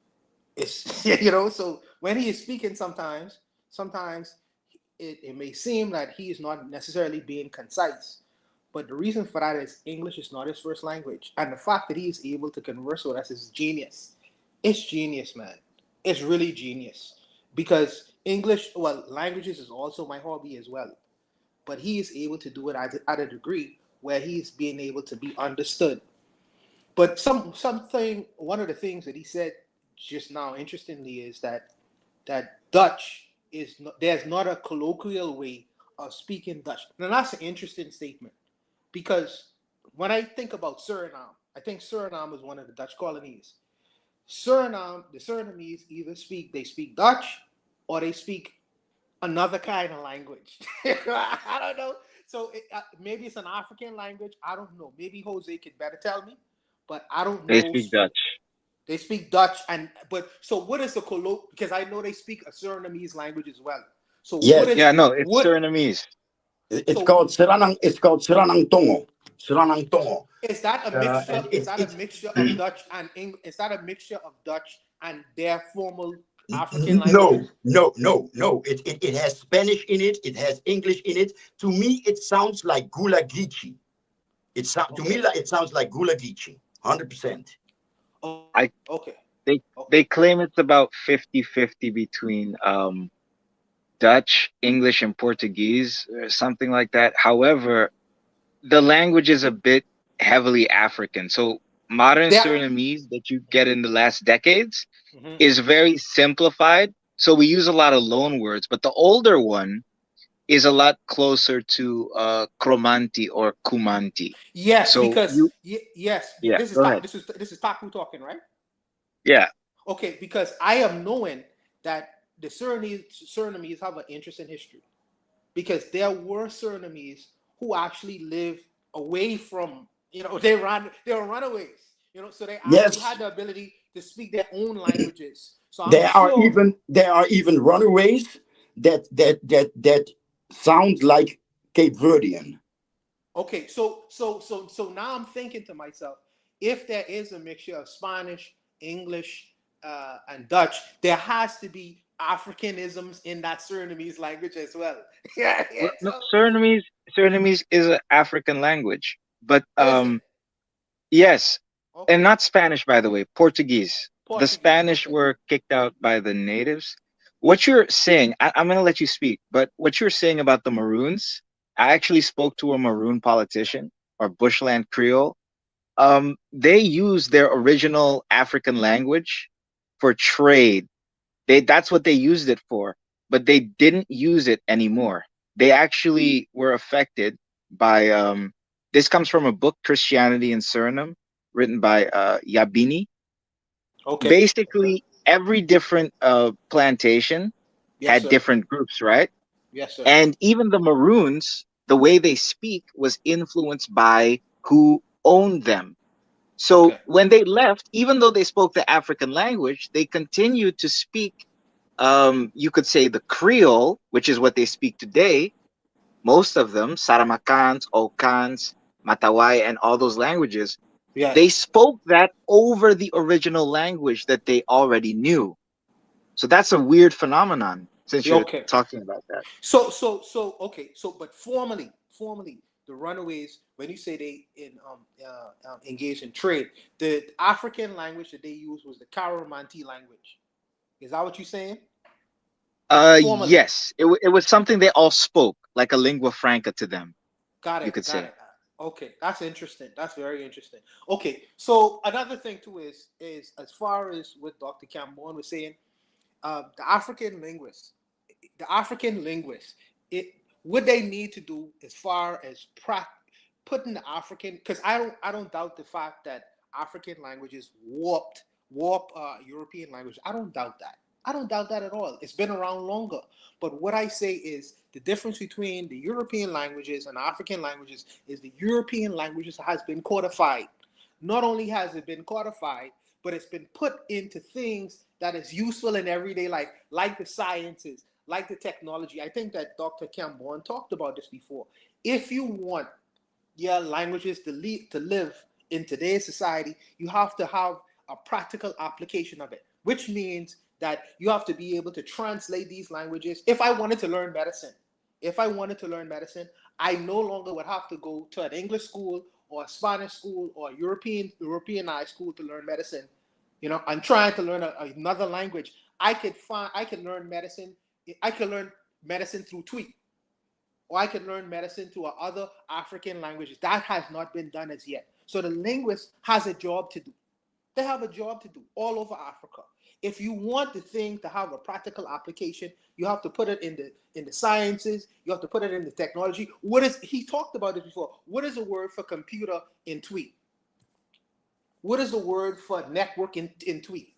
It's, you know, so when he is speaking, sometimes it may seem that he is not necessarily being concise. But the reason for that is English is not his first language. And the fact that he is able to converse with us is genius. It's genius, man. It's really genius. Because English, well, languages is also my hobby as well. But he is able to do it at a degree where he's being able to be understood. But one of the things that he said just now, interestingly, is that Dutch is not, there's not a colloquial way of speaking Dutch. Now that's an interesting statement, because when I think about Suriname, I think Suriname is one of the Dutch colonies. Suriname, the Surinamese either speak Dutch or they speak another kind of language. I don't know. So maybe it's an African language. I don't know. Maybe Jose could better tell me, but I don't know. They speak Dutch. They speak Dutch, so what is the colloquial? Because I know they speak a Surinamese language as well. So yes, it's Surinamese. It's called Suriname. It's called Suriname Tongo. Suriname Tongo. Is that a mixture? Is that a mixture of Dutch and English? Is that a mixture of Dutch and their formal African language? No. It has Spanish in it. It has English in it. To me, it sounds like Gula Geechee. To me, it sounds like Gula Geechee. 100%. They claim it's about 50-50 between Dutch, English, and Portuguese, or something like that. However, the language is a bit heavily African. So modern Surinamese that you get in the last decades is very simplified. So we use a lot of loan words, but the older one is a lot closer to Cromanti or Kumanti. Yes, so because yes, yeah, this is Taku talking, right? Yeah. Okay, because I am knowing that the Surinamese have an interesting history, because there were Surinamese who actually lived away from, they were runaways, so they actually had the ability to speak their own languages. So there are even runaways that sound like Cape Verdean. Okay, so now I'm thinking to myself, if there is a mixture of Spanish, English, and Dutch, there has to be Africanisms in that Surinamese language as well. No, Surinamese is an African language, but yes, and not Spanish, by the way. Portuguese. The Spanish were kicked out by the natives. What you're saying, I'm going to let you speak, but what you're saying about the Maroons, I actually spoke to a Maroon politician, or Bushland Creole. They use their original African language for trade. That's what they used it for, but they didn't use it anymore. They actually were affected by, this comes from a book, Christianity in Suriname, written by Yabini. Okay. Basically, every different plantation had different groups, right? Yes, sir. And even the Maroons, the way they speak was influenced by who owned them. So when they left, even though they spoke the African language, they continued to speak, you could say, the Creole, which is what they speak today. Most of them, Saramakans, Okans, Matawai, and all those languages, they spoke that over the original language that they already knew. So that's a weird phenomenon, since you're talking about that. But formally, the runaways, when you say they engaged in trade, the African language that they used was the Karamanti language. Is that what you're saying? Formally. Yes, it was something they all spoke, like a lingua franca to them. Got it. You could Got say. it. Okay, that's interesting. That's very interesting. Okay, so another thing too is as far as what Dr. Cameron was saying, the African linguists, what they need to do as far as putting the African, because I don't doubt the fact that African languages warp European language. I don't doubt that. I don't doubt that at all. It's been around longer. But what I say is the difference between the European languages and African languages is the European languages has been codified. Not only has it been codified, but it's been put into things that is useful in everyday life, like the sciences, like the technology. I think that Dr. Cameron talked about this before. If you want your languages to live in today's society, you have to have a practical application of it, which means that you have to be able to translate these languages. If I wanted to learn medicine, I no longer would have to go to an English school or a Spanish school or a Europeanized school to learn medicine. You know, I'm trying to learn another language. I could learn medicine. I could learn medicine through Tweet, or I could learn medicine through other African languages. That has not been done as yet. So the linguist has a job to do. They have a job to do all over Africa. If you want the thing to have a practical application, you have to put it in the sciences. You have to put it in the technology. He talked about it before. What is the word for computer in Tweet? What is the word for network in Tweet?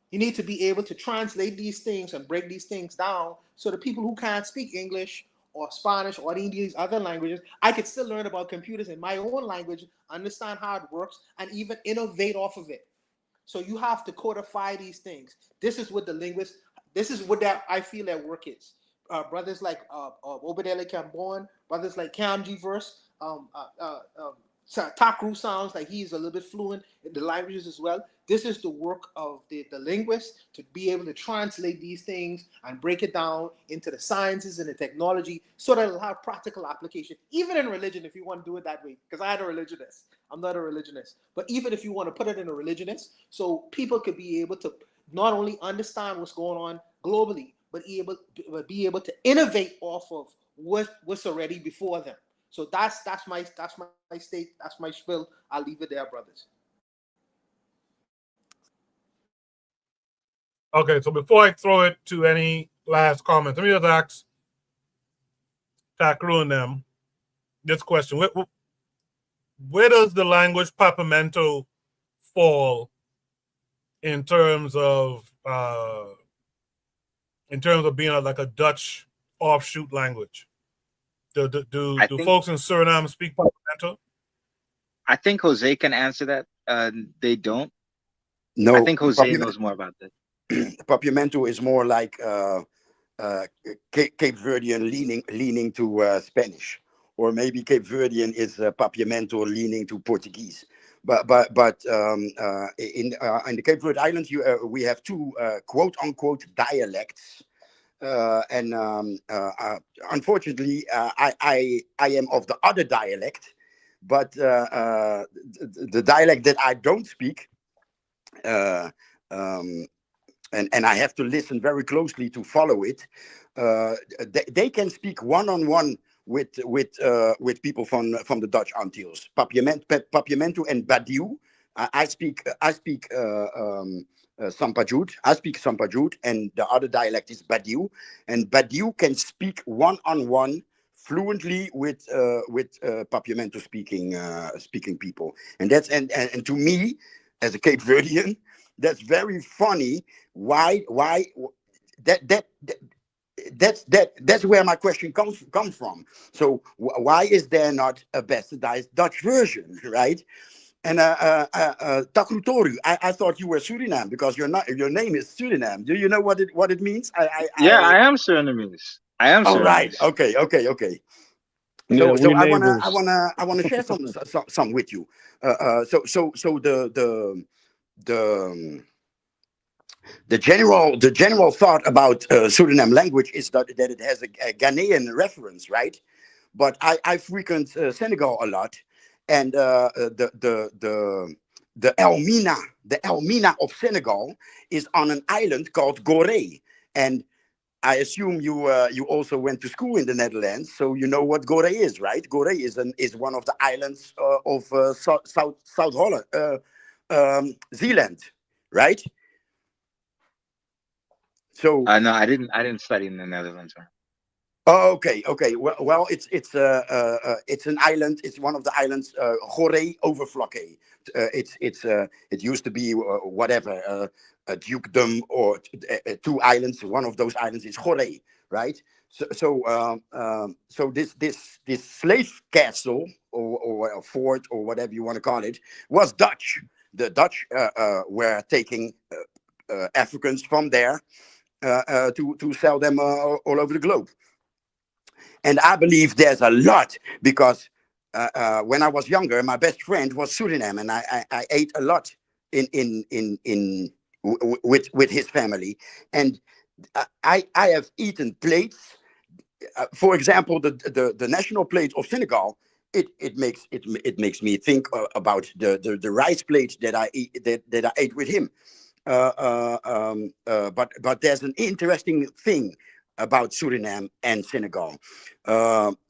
You need to be able to translate these things and break these things down so the people who can't speak English or Spanish or any of these other languages, I could still learn about computers in my own language, understand how it works, and even innovate off of it. So you have to codify these things. This is what I feel that work is. Brothers like Obadele Cambon, brothers like Kamji Verse, Takru sounds like he's a little bit fluent in the languages as well. This is the work of the linguists to be able to translate these things and break it down into the sciences and the technology so that it'll have practical application, even in religion, if you want to do it that way. Because I'm not a religionist. But even if you want to put it in a religionist, so people could be able to not only understand what's going on globally, but be able to innovate off of what's already before them. So that's my state, that's my spiel. I'll leave it there, brothers. Okay, so before I throw it to any last comments, let me just ask Takru and them this question. Where does the language Papiamento fall in terms of being like a Dutch offshoot language? Do folks in Suriname speak Papiamento? I think Jose can answer that. They don't. No, I think Jose knows more about that. Papiamento is more like Cape Verdean leaning to Spanish, or maybe Cape Verdean is Papiamento leaning to Portuguese. But in the Cape Verde Islands, we have two quote unquote dialects. And unfortunately, I am of the other dialect, but the dialect that I don't speak, and I have to listen very closely to follow it. They can speak one-on-one with people from the Dutch Antilles. Papiamento and Badiou. I speak Sampajout. I speak Sampajout, and the other dialect is Badiou. And Badiou can speak one-on-one fluently with Papiamento speaking people. And that's and to me, as a Cape Verdean, that's very funny. Why that's where my question comes from. So why is there not a bastardized Dutch version, right? And Takrutoru, I thought you were Suriname because your name is Suriname. Do you know what it means? I am Surinamese. I am. All right. Okay. Yeah, So I neighbors. wanna share some with you. So the general thought about Suriname language is that it has a Ghanaian reference, right? But I frequent Senegal a lot, and the Elmina the Elmina of Senegal is on an island called Gorée. And I assume you also went to school in the Netherlands, so you know what Gorée is, right? Gorée is one of the islands of South Holland, Zealand, right? So No, I didn't study in the Netherlands. oh, okay. Well, it's an island. It's one of the islands, Gorée Overflakkee. It used to be whatever a dukedom or two islands. One of those islands is Gorée, right? So this slave castle or a fort or whatever you want to call it was Dutch. The Dutch were taking Africans from there to sell them all over the globe. And I believe there's a lot because when I was younger, my best friend was Suriname, and I ate a lot with his family, and I have eaten plates. For example, the national plate of Senegal. It makes me think about the rice plate that I ate with him. But there's an interesting thing about Suriname and Senegal.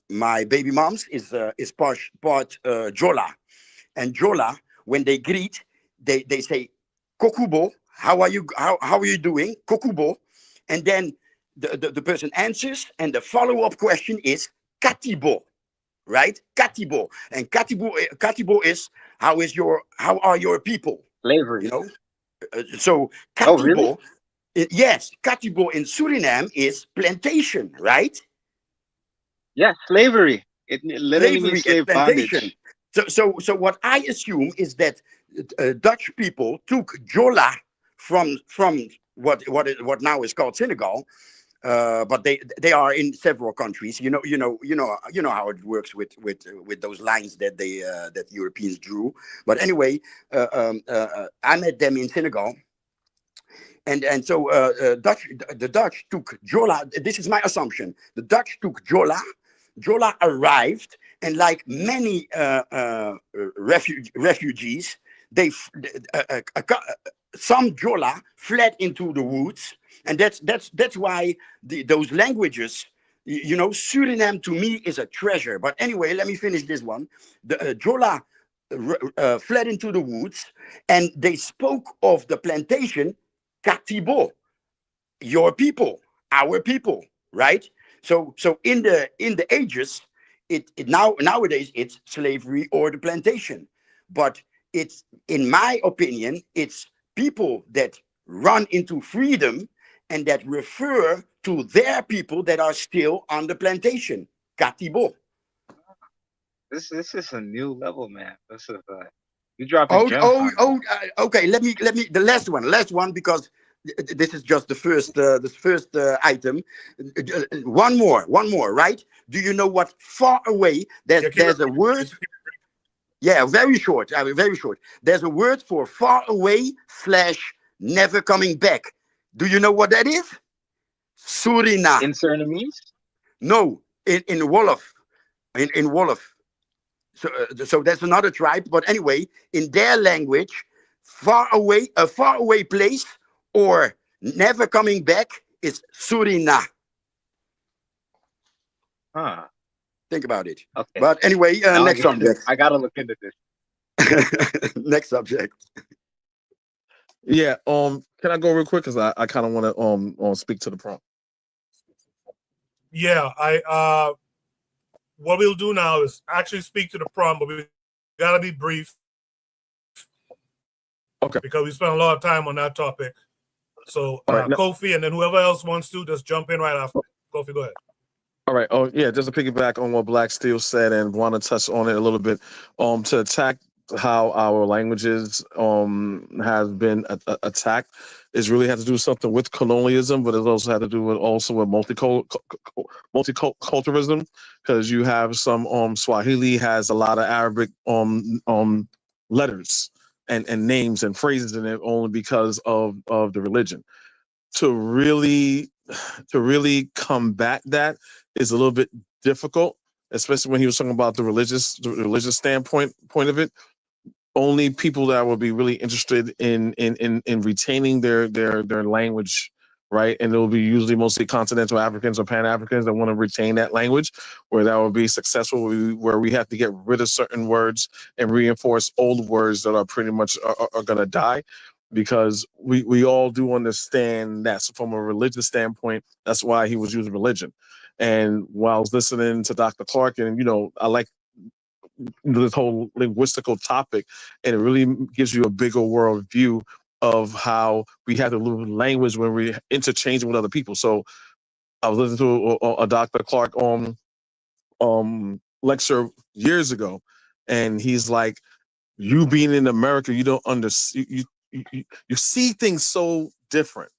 My baby moms is part Jola, and Jola, when they greet, they say Kokubo, how are you doing, Kokubo, and then the person answers, and the follow-up question is Katibo, right? Katibo, and Katibo is how are your people? Slavery. You know, so Katibo. Oh, really? Yes, Katibo in Suriname is plantation, right? Yeah, slavery. It literally Slavery means and slave plantation. bondage. So what I assume is that Dutch people took Jola from what now is called Senegal, but they are in several countries. You know how it works with those lines that that Europeans drew. But anyway, I met them in Senegal. And so the Dutch took Jola. This is my assumption. The Dutch took Jola. Jola arrived, and like many refugees, some Jola fled into the woods, and that's why those languages. You know, Suriname to me is a treasure. But anyway, let me finish this one. The Jola fled into the woods, and they spoke of the plantation. Katibo, your people, our people, right? So in the ages, nowadays it's slavery or the plantation, but it's, in my opinion, it's people that run into freedom and that refer to their people that are still on the plantation. Katibo. This is a new level, man. This is you dropping gems on me. Okay. Let me the last one because this is just the first item. One more, right? Do you know what far away? There's a word. Yeah, very short. Very short. There's a word for far away / never coming back. Do you know what that is? Surina. In Surinamese? No, in Wolof. In Wolof. So that's another tribe. But anyway, in their language, a far away place or never coming back is Surina. Huh. Think about it. Okay. But anyway, next subject. I gotta look into this. Next subject. Yeah. Can I go real quick? Because I kind of want to speak to the prompt. Yeah. What we'll do now is actually speak to the prompt, but we gotta be brief. Okay. Because we spent a lot of time on that topic. So right, Kofi, and then whoever else wants to just jump in right after. Kofi, go ahead. All right. Oh, yeah. Just to piggyback on what Black Steel said and want to touch on it a little bit. To attack how our languages has been attacked is really had to do something with colonialism, but it also had to do with multiculturalism, because you have some Swahili has a lot of Arabic letters and names and phrases in it only because of the religion. To really combat that is a little bit difficult, especially when he was talking about the religious standpoint of it. only people that would be really interested in retaining their language, right? And it will be usually mostly continental Africans or Pan Africans that want to retain that language, where that will be successful. Where we have to get rid of certain words and reinforce old words that are pretty much are going to die, because we all do understand that. So from a religious standpoint, that's why he was using religion. And while I was listening to Dr. Clark, and I like this whole linguistical topic, and it really gives you a bigger world view of how we have to live language when we're interchanging with other people. So I was listening to a Dr. Clark lecture years ago, and he's like, you being in America, you don't understand, you see things so different.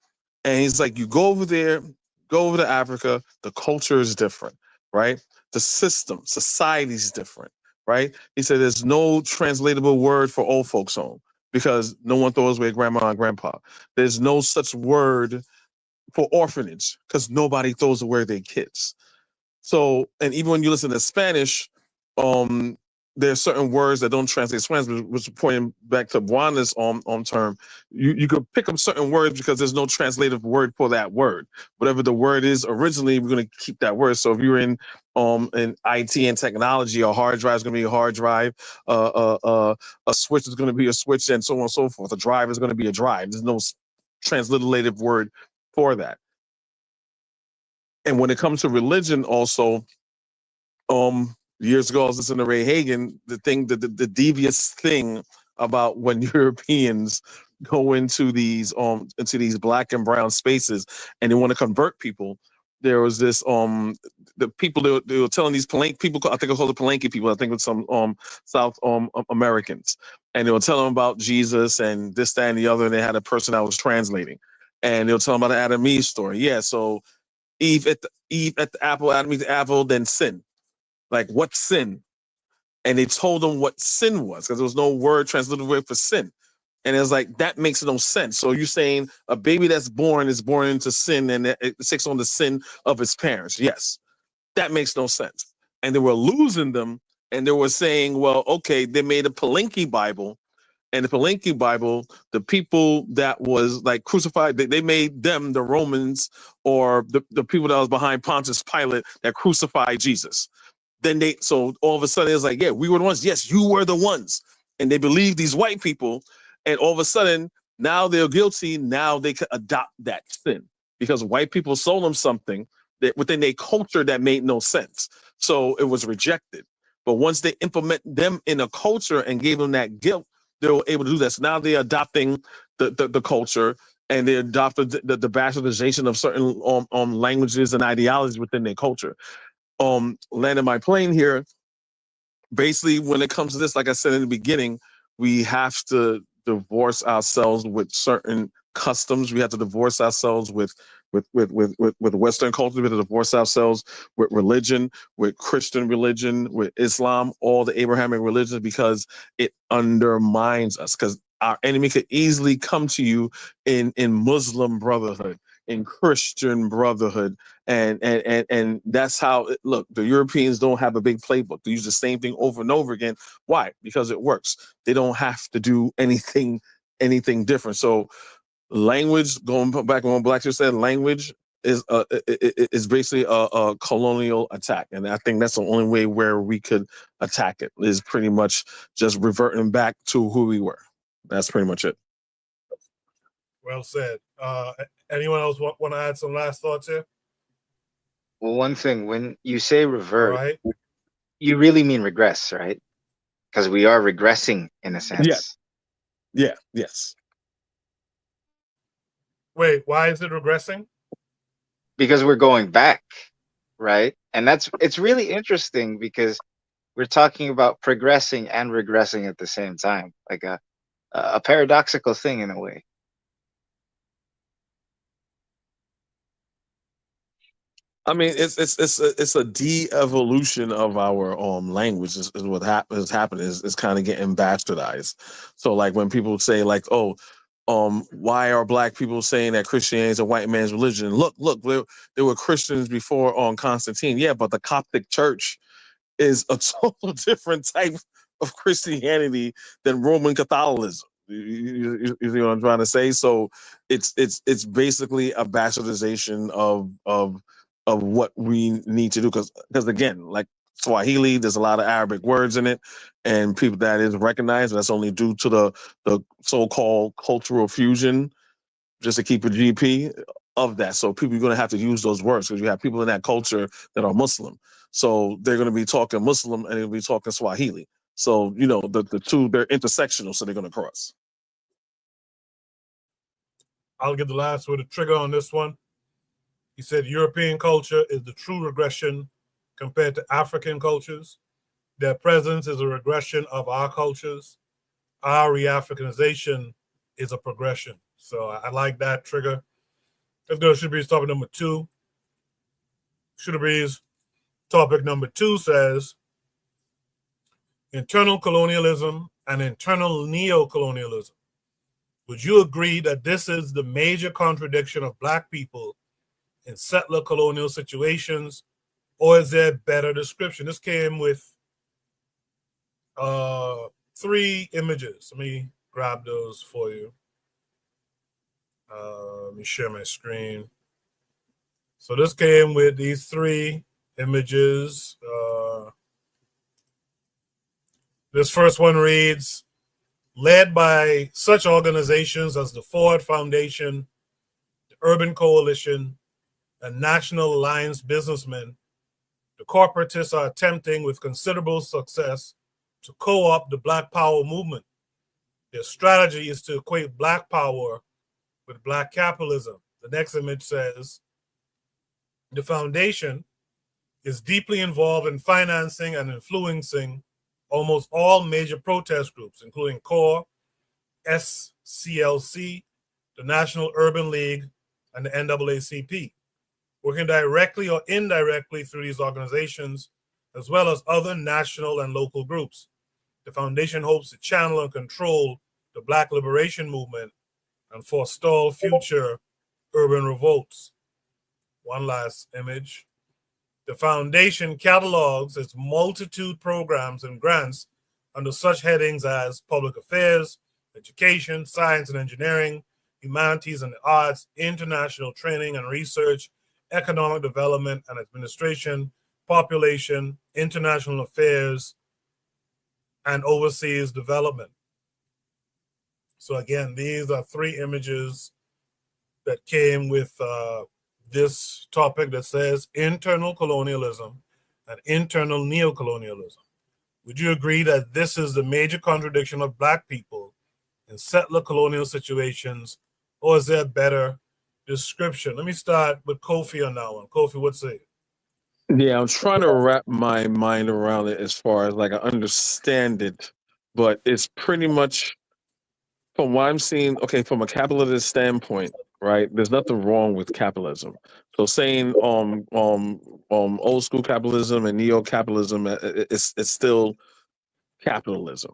And he's like, you go over there, go over to Africa, the culture is different, right? The system, society is different, right? He said there's no translatable word for old folks home because no one throws away grandma and grandpa. There's no such word for orphanage because nobody throws away their kids. So, and even when you listen to Spanish, there's certain words that don't translate Spanish, which pointing back to Buana's term. You could pick up certain words because there's no translative word for that word. Whatever the word is originally, we're going to keep that word. So if you're in IT and technology, a hard drive is going to be a hard drive, a switch is going to be a switch, and so on and so forth. A drive is going to be a drive. There's no transliterative word for that. And when it comes to religion, also, years ago, I was listening to Ray Hagan. The devious thing about when Europeans go into these black and brown spaces and they want to convert people. There was this the people they were telling these Palenque people, I think I called the Palenque people, I think it was some South Americans, and they were telling them about Jesus and this, that, and the other, and they had a person that was translating, and they were telling them about the Adam Eve story. Yeah, so Eve at the apple, Adam eats the apple, then sin. Like, what's sin? And they told them what sin was because there was no word translated word for sin. And it's like, that makes no sense. So you're saying a baby that's born is born into sin and it takes on the sin of its parents. Yes, that makes no sense. And they were losing them. And they were saying, well, okay, they made a Palenque Bible. And the Palenque Bible, the people that was like crucified, they made them the Romans or the people that was behind Pontius Pilate that crucified Jesus. So all of a sudden it's like, yeah, we were the ones. Yes, you were the ones. And they believe these white people. And all of a sudden, now they're guilty. Now they can adopt that sin because white people sold them something that within their culture that made no sense. So it was rejected. But once they implement them in a culture and gave them that guilt, they were able to do that. So now they're adopting the culture, and they adopted the bastardization of certain languages and ideologies within their culture. Landing my plane here. Basically, when it comes to this, like I said in the beginning, we have to divorce ourselves with certain customs. We have to divorce ourselves with Western culture. We have to divorce ourselves with religion, with Christian religion, with Islam, all the Abrahamic religions, because it undermines us. Because our enemy could easily come to you in Muslim brotherhood, in Christian brotherhood, and that's how look. The Europeans don't have a big playbook. They use the same thing over and over again. Why? Because it works. They don't have to do anything different. So language, going back to what Black said, language is basically a colonial attack, and I think that's the only way where we could attack it is pretty much just reverting back to who we were. That's pretty much it. Well said. Anyone else want to add some last thoughts here? Well, one thing, when you say revert, Right. you really mean regress, right? Because we are regressing in a sense. Yeah. Yes. Wait, why is it regressing? Because we're going back, right? And it's really interesting because we're talking about progressing and regressing at the same time, like a paradoxical thing in a way. I mean, it's a de-evolution of our language is what is happening. Is kind of getting bastardized. So like when people say like, oh, why are Black people saying that Christianity is a white man's religion? Look, there were Christians before Constantine. Yeah, but the Coptic Church is a total different type of Christianity than Roman Catholicism. You see what I'm trying to say? So it's basically a bastardization of what we need to do, because again, like Swahili, there's a lot of Arabic words in it, and people that is recognized. That's only due to the so-called cultural fusion, just to keep a GP of that. So people are going to have to use those words, because you have people in that culture that are Muslim. So they're going to be talking Muslim and they'll be talking Swahili. So, the two, they're intersectional, so they're going to cross. I'll get the last word of trigger on this one. He said European culture is the true regression compared to African cultures. Their presence is a regression of our cultures. Our re-Africanization is a progression. So I like that trigger. Let's go to Should Breeze topic number 2. Should Breeze topic number 2 says internal colonialism and internal neo-colonialism. Would you agree that this is the major contradiction of Black people in settler colonial situations, or is there a better description? This came with 3 images. Let me grab those for you. Let me share my screen. So this came with these 3 images. This first one reads, led by such organizations as the Ford Foundation, the Urban Coalition, and National Alliance Businessmen, the corporatists are attempting with considerable success to co-opt the Black Power movement. Their strategy is to equate Black power with Black capitalism. The next image says, the foundation is deeply involved in financing and influencing almost all major protest groups, including CORE, SCLC, the National Urban League, and the NAACP, working directly or indirectly through these organizations, as well as other national and local groups. The foundation hopes to channel and control the Black liberation movement and forestall future urban revolts. One last image. The foundation catalogs its multitude programs and grants under such headings as public affairs, education, science and engineering, humanities and the arts, international training and research, economic development and administration, population, international affairs, and overseas development. So again, these are 3 images that came with this topic that says internal colonialism and internal neocolonialism. Would you agree that this is the major contradiction of Black people in settler colonial situations, or is there a better description? Let me start with Kofi on that one. Kofi, what say you? Yeah, I'm trying to wrap my mind around it as far as like I understand it, but it's pretty much from what I'm seeing, okay, from a capitalist standpoint, right? There's nothing wrong with capitalism. So saying old school capitalism and neo capitalism, it's still capitalism.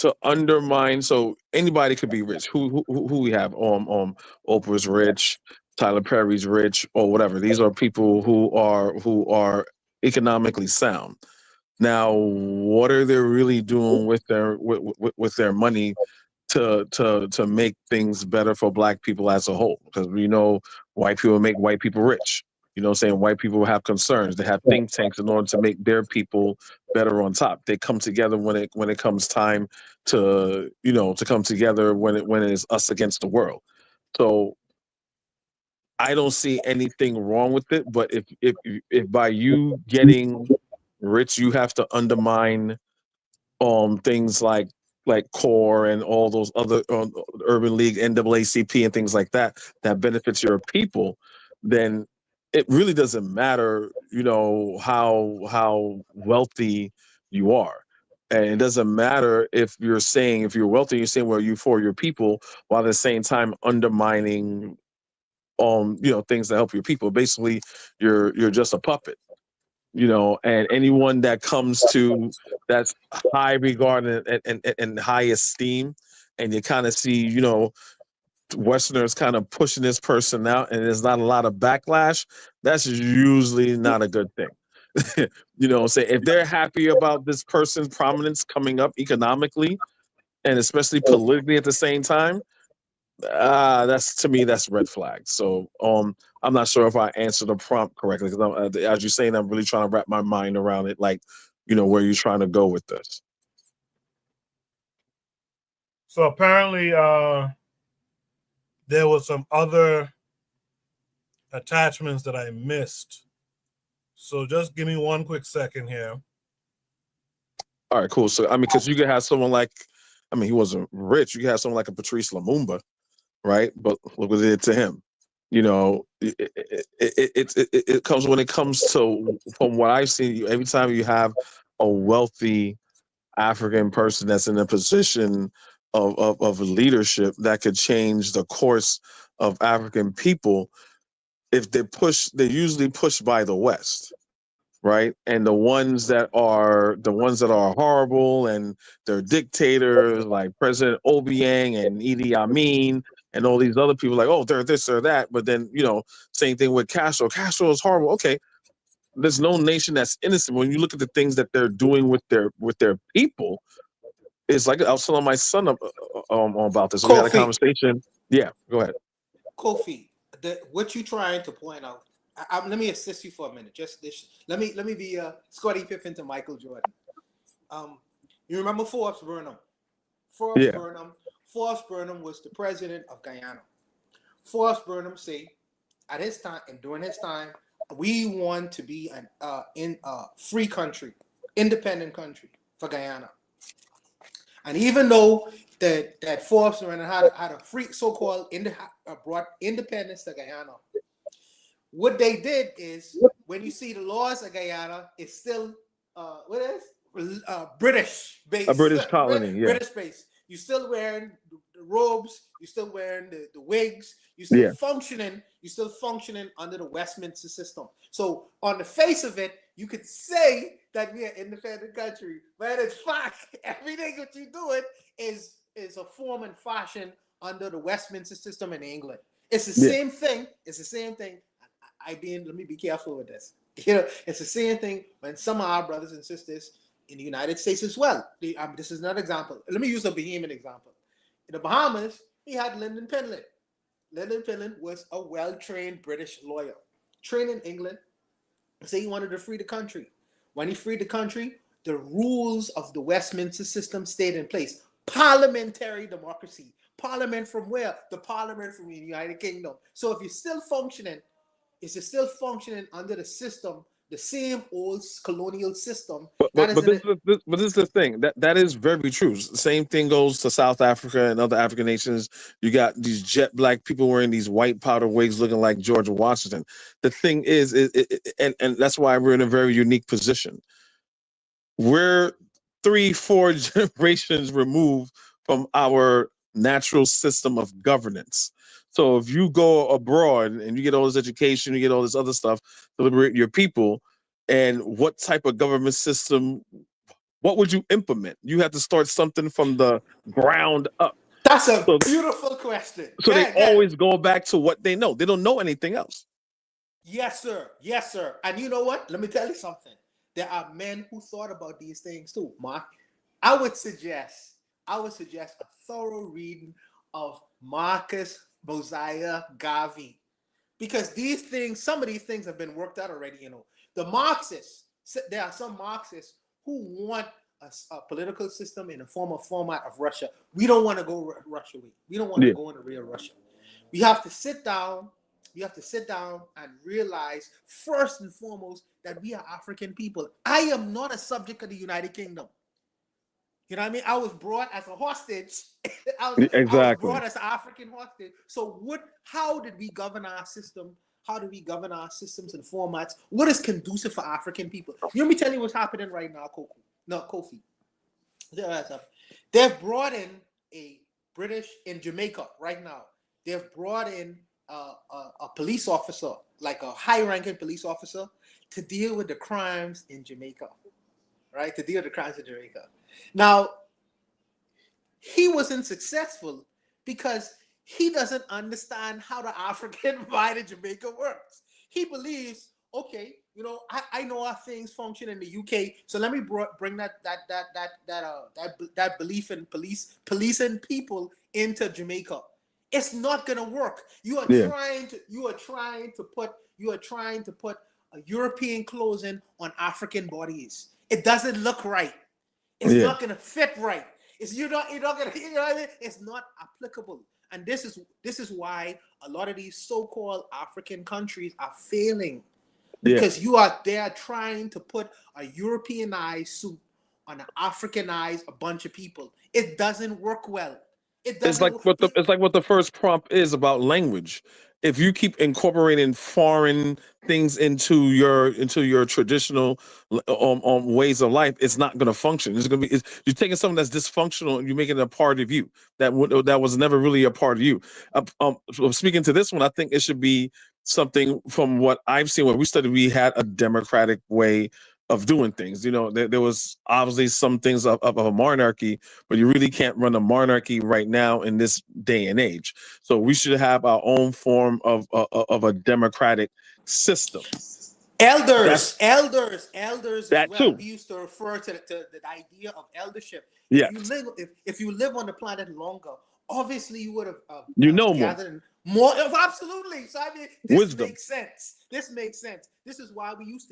To undermine, so anybody could be rich. Who we have? Oprah's rich, Tyler Perry's rich, or whatever. These are people who are economically sound. Now, what are they really doing with their money to make things better for Black people as a whole? Because we know white people make white people rich. You know what I'm saying? White people have concerns. They have think tanks in order to make their people better on top. They come together when it comes time to come together when it is us against the world. So I don't see anything wrong with it. But if by you getting rich, you have to undermine things like CORE and all those other Urban League, NAACP, and things like that benefits your people, then it really doesn't matter, how wealthy you are. And it doesn't matter if you're wealthy, you're saying, well, you for your people, while at the same time undermining, things that help your people. Basically, you're just a puppet. And anyone that comes to that's high regard and high esteem, and you kind of see, Westerners kind of pushing this person out, and there's not a lot of backlash, that's usually not a good thing. Say if they're happy about this person's prominence coming up economically and especially politically at the same time, that's to me that's red flag. So I'm not sure if I answered the prompt correctly because as you're saying, I'm really trying to wrap my mind around it, like where you're trying to go with this. So apparently, there was some other attachments that I missed. So just give me one quick second here. All right, cool. So I mean, because you could have someone like, he wasn't rich. You could have someone like a Patrice Lumumba, right? But look what it did to him. It comes when it comes to, from what I've seen, every time you have a wealthy African person that's in a position of leadership that could change the course of African people, if they're usually pushed by the West, right? And the ones that are horrible and they're dictators like President Obiang and Idi Amin and all these other people, like, oh, they're this or that. But then, same thing with Castro. Castro is horrible. Okay, there's no nation that's innocent. When you look at the things that they're doing with their people, it's like I was telling my son about this. We had a conversation. Yeah, go ahead. Kofi, what you trying to point out? Let me assist you for a minute. Let me be Scottie Pippen to Michael Jordan. You remember Forbes Burnham? Forbes Burnham was the president of Guyana. Forbes Burnham said at his time and during his time, we want to be in a free country, independent country for Guyana. And even though that Forbes Burnham had a free so-called brought independence to Guyana, what they did is when you see the laws of Guyana, it's still British based. A British colony, yeah. British based. You're still wearing the robes. You're still wearing the wigs. You're still functioning. You're still functioning under the Westminster system. So on the face of it, you could say that we're an independent country, but in fact, everything that you're doing is a form and fashion under the Westminster system in England. It's the same thing. It's the same thing. Let me be careful with this. It's the same thing when some of our brothers and sisters in the United States as well. This is another example. Let me use a Bahamian example. In the Bahamas, he had Lyndon Pinland. Lyndon Pinland was a well-trained British lawyer, trained in England. Say he wanted to free the country. When he freed the country, the rules of the Westminster system stayed in place. Parliamentary democracy. Parliament from where? The parliament from the United Kingdom. So if you're still functioning, under the system, the same old colonial system. But this is the thing. That is very true. Same thing goes to South Africa and other African nations. You got these jet black people wearing these white powder wigs looking like George Washington. The thing is, and that's why we're in a very unique position. We're 3-4 generations removed from our natural system of governance. So if you go abroad and you get all this education, you get all this other stuff to liberate your people, and what type of government system, what would you implement? You have to start something from the ground up. That's a beautiful question. So they always go back to what they know. They don't know anything else. Yes, sir. Yes, sir. And you know what? Let me tell you something. There are men who thought about these things too, Mark. I would suggest a thorough reading of Marcus Mosiah Garvey, because some of these things have been worked out already. The Marxists, there are some Marxists who want a political system in the format of Russia. We don't want to go Russia way. We don't want to go into real Russia. We have to sit down. We have to sit down and realize first and foremost that we are African people. I am not a subject of the United Kingdom. You know what I mean? I was brought as a hostage. I was brought as an African hostage. So how did we govern our system? How do we govern our systems and formats? What is conducive for African people? Let me tell you what's happening right now, Kofi. They've brought in a British in Jamaica right now. They've brought in a police officer, like a high-ranking police officer, to deal with the crimes in Jamaica, right? To deal with the crimes in Jamaica. Now, he wasn't successful because he doesn't understand how the African mind in Jamaica works. He believes, okay, You know, I know how things function in the UK. So let me bring that belief in policing people into Jamaica. It's not gonna work. You are trying to put a European clothing on African bodies. It doesn't look right. It's not gonna fit right. You're not gonna, you know what I mean? It's not applicable. And this is why a lot of these so-called African countries are failing. Because they are trying to put a Europeanized suit on an Africanized a bunch of people. It doesn't work well. It's like what the first prompt is about language. If you keep incorporating foreign things into your traditional ways of life, it's not going to function. It's going to be you're taking something that's dysfunctional and you're making it a part of you that was never really a part of you. Speaking to this one, I think it should be something from what I've seen. When we studied, we had a democratic way of doing things. You know, there was obviously some things of a monarchy, but you really can't run a monarchy right now in this day and age. So we should have our own form of a democratic system. Elders that as well. too. We used to refer to the idea of eldership. Yes. If you live on the planet longer, obviously you would have gathered more. Absolutely. So I mean, this wisdom makes sense. This is why we used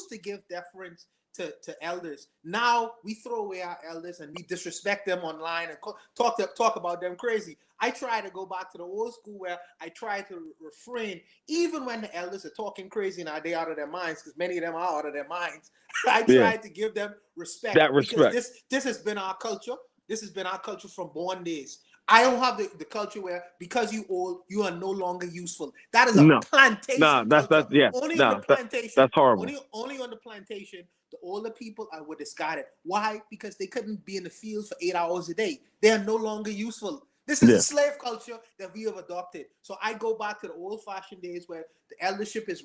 to give deference to elders. Now we throw away our elders and we disrespect them online and talk about them crazy. I try to go back to the old school where I try to refrain, even when the elders are talking crazy now, they out of their minds, because many of them are out of their minds. I try to give them respect. That respect. Because this has been our culture. This has been our culture from born days. I don't have the culture where because you old, you are no longer useful. That is a plantation culture. Only on the plantation. That's horrible. Only on the plantation, the older people were discarded. Why? Because they couldn't be in the field for 8 hours a day. They are no longer useful. This is a slave culture that we have adopted. So I go back to the old-fashioned days where the eldership is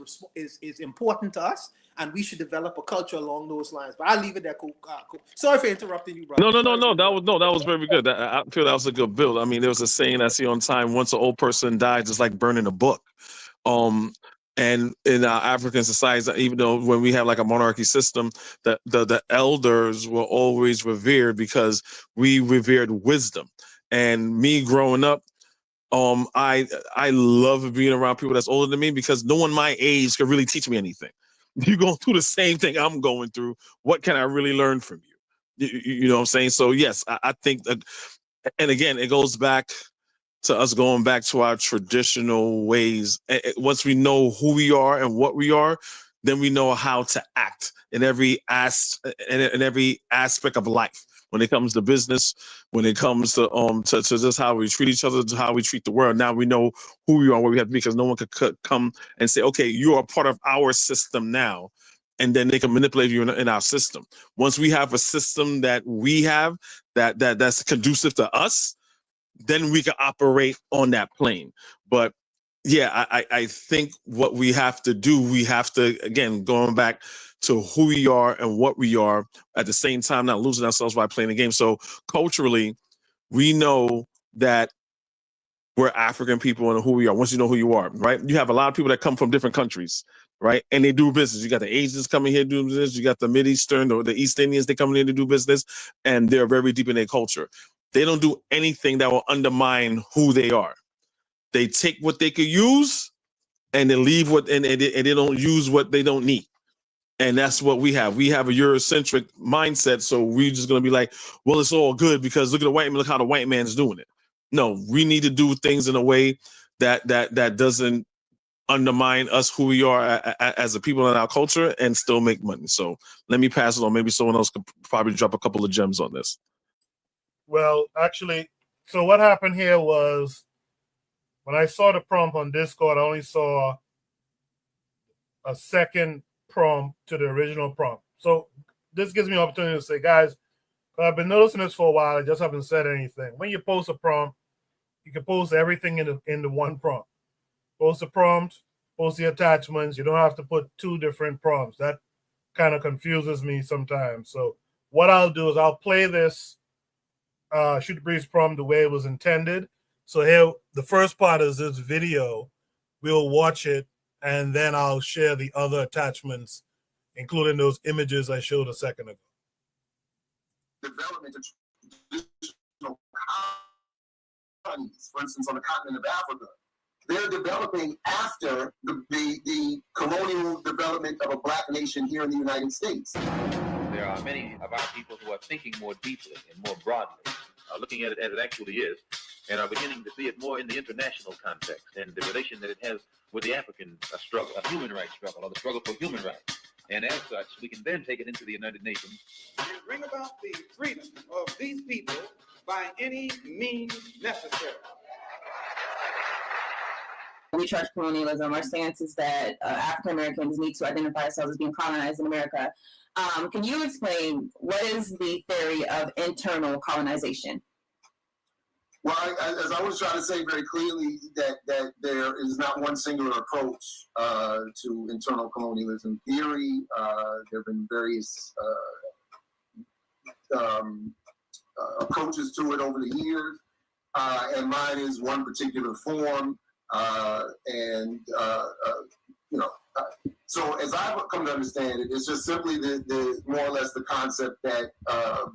important to us, and we should develop a culture along those lines. But I'll leave it there. Cool. Sorry for interrupting you, brother. No. That was very good. I feel that was a good build. I mean, there was a saying I see on time: once an old person dies, it's like burning a book. And in our African societies, even though when we have like a monarchy system, the elders were always revered because we revered wisdom. And me growing up, I love being around people that's older than me because no one my age can really teach me anything. You're going through the same thing I'm going through. What can I really learn from you? You know what I'm saying? So yes, I think that, and again, it goes back to us going back to our traditional ways. Once we know who we are and what we are, then we know how to act in every aspect of life. When it comes to business, when it comes to just how we treat each other, to how we treat the world. Now we know who we are, what we have to be, because no one could come and say, okay, you are part of our system now, and then they can manipulate you in our system. Once we have a system that we have that's conducive to us, then we can operate on that plane. But yeah, I think what we have to do, we have to, again, going back to who we are and what we are, at the same time not losing ourselves by playing the game. So culturally, we know that we're African people and who we are. Once you know who you are, right? You have a lot of people that come from different countries, right? And they do business. You got the Asians coming here doing business. You got the Mideastern or the East Indians, they come in to do business, and they're very deep in their culture. They don't do anything that will undermine who they are. They take what they could use and they leave and they don't use what they don't need. And that's what we have. We have a Eurocentric mindset. So we're just going to be like, well, it's all good because look at the white man. Look how the white man's doing it. No, we need to do things in a way that doesn't undermine us, who we are as a people in our culture, and still make money. So let me pass it on. Maybe someone else could probably drop a couple of gems on this. Well, actually, so what happened here was when I saw the prompt on Discord, I only saw a second prompt to the original prompt. So this gives me an opportunity to say, guys, I've been noticing this for a while. I just haven't said anything. When you post a prompt, you can post everything in the one prompt. Post the prompt, post the attachments. You don't have to put two different prompts. That kind of confuses me sometimes. So what I'll do is I'll play this Shoot the Breeze prompt the way it was intended. So here, the first part is this video. We'll watch it and then I'll share the other attachments, including those images I showed a second ago. Development of traditional colonies, for instance, on the continent of Africa, they're developing after the colonial development of a black nation here in the United States. There are many of our people who are thinking more deeply and more broadly, looking at it as it actually is, and are beginning to see it more in the international context and the relation that it has with the African struggle, a human rights struggle, or the struggle for human rights. And as such, we can then take it into the United Nations. And bring about the freedom of these people by any means necessary. We charge colonialism. Our stance is that African Americans need to identify ourselves as being colonized in America. Can you explain what is the theory of internal colonization? Well, as I was trying to say very clearly, that there is not one singular approach to internal colonialism theory. There have been various approaches to it over the years, and mine is one particular form. So as I've come to understand it, it's just simply the more or less the concept that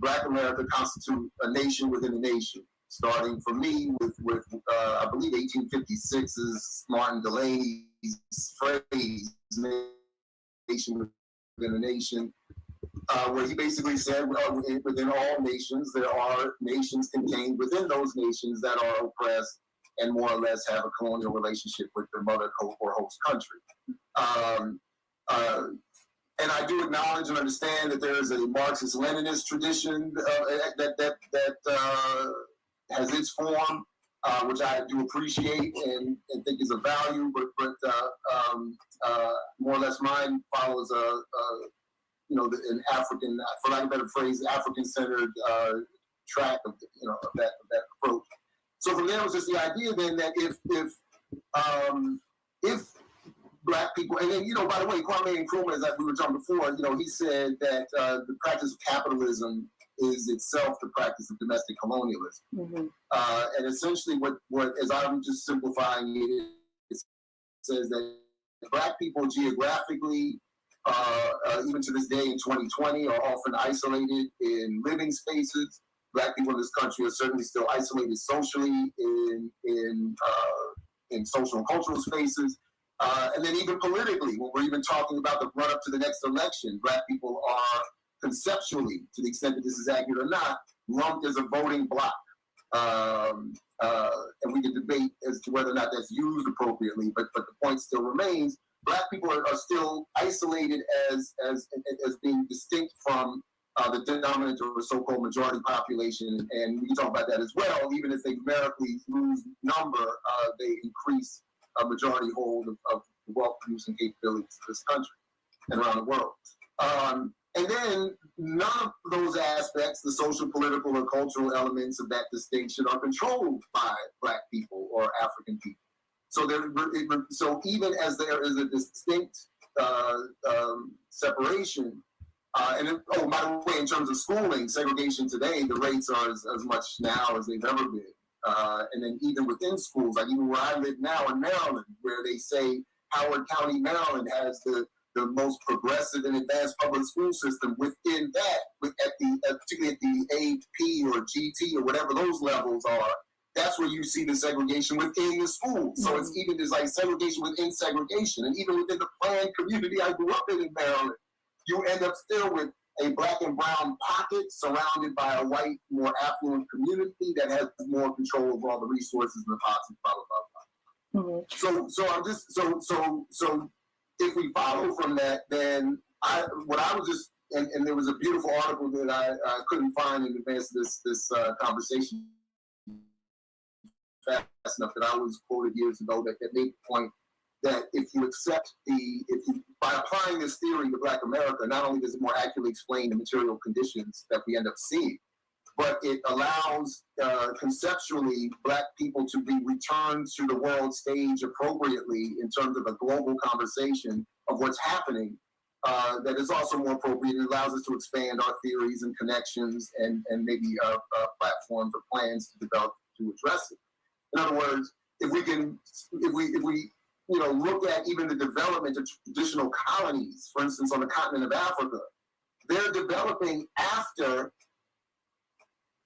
Black America constitutes a nation within a nation. Starting for me with I believe 1856's Martin Delaney's phrase, nation within a nation, where he basically said within all nations, there are nations contained within those nations that are oppressed and more or less have a colonial relationship with their mother or host country. And I do acknowledge and understand that there is a Marxist-Leninist tradition that has its form, which I do appreciate and think is of value, but more or less mine follows an African, for lack of a better phrase, African-centered track of that approach. So from there it was just the idea then that if Black people, and then by the way, Kwame Nkrumah, as we were talking before, he said that the practice of capitalism is itself the practice of domestic colonialism. Mm-hmm. And essentially what as I'm just simplifying it says that Black people geographically, even to this day in 2020, are often isolated in living spaces. Black people in this country are certainly still isolated socially in social and cultural spaces. And then even politically, when we're even talking about the run up to the next election, Black people are conceptually, to the extent that this is accurate or not, lumped as a voting bloc. And we can debate as to whether or not that's used appropriately, but the point still remains. Black people are still isolated as being distinct from the dominant or so-called majority population, and we can talk about that as well. Even if they numerically lose number, they increase a majority hold of the wealth-producing capabilities of this country and around the world. And then none of those aspects, the social, political, or cultural elements of that distinction, are controlled by Black people or African people. So even as there is a distinct separation, by the way, in terms of schooling, segregation today, the rates are as much now as they've ever been. And then even within schools, like even where I live now in Maryland, where they say Howard County, Maryland has the most progressive and advanced public school system. Within that, particularly at the AP or GT or whatever those levels are, that's where you see the segregation within the school. So it's even just like segregation within segregation. And even within the planned community I grew up in Maryland, you end up still with a Black and brown pocket surrounded by a white, more affluent community that has more control over all the resources and the policies, blah, blah, blah, blah. So I'm just, so if we follow from that, then and there was a beautiful article that I couldn't find in advance of this conversation fast enough that I was quoted years ago that made the point that if you by applying this theory to Black America, not only does it more accurately explain the material conditions that we end up seeing, but it allows conceptually Black people to be returned to the world stage appropriately in terms of a global conversation of what's happening. That is also more appropriate. It allows us to expand our theories and connections and maybe platforms or plans to develop to address it. In other words, if we look at even the development of traditional colonies, for instance, on the continent of Africa, they're developing after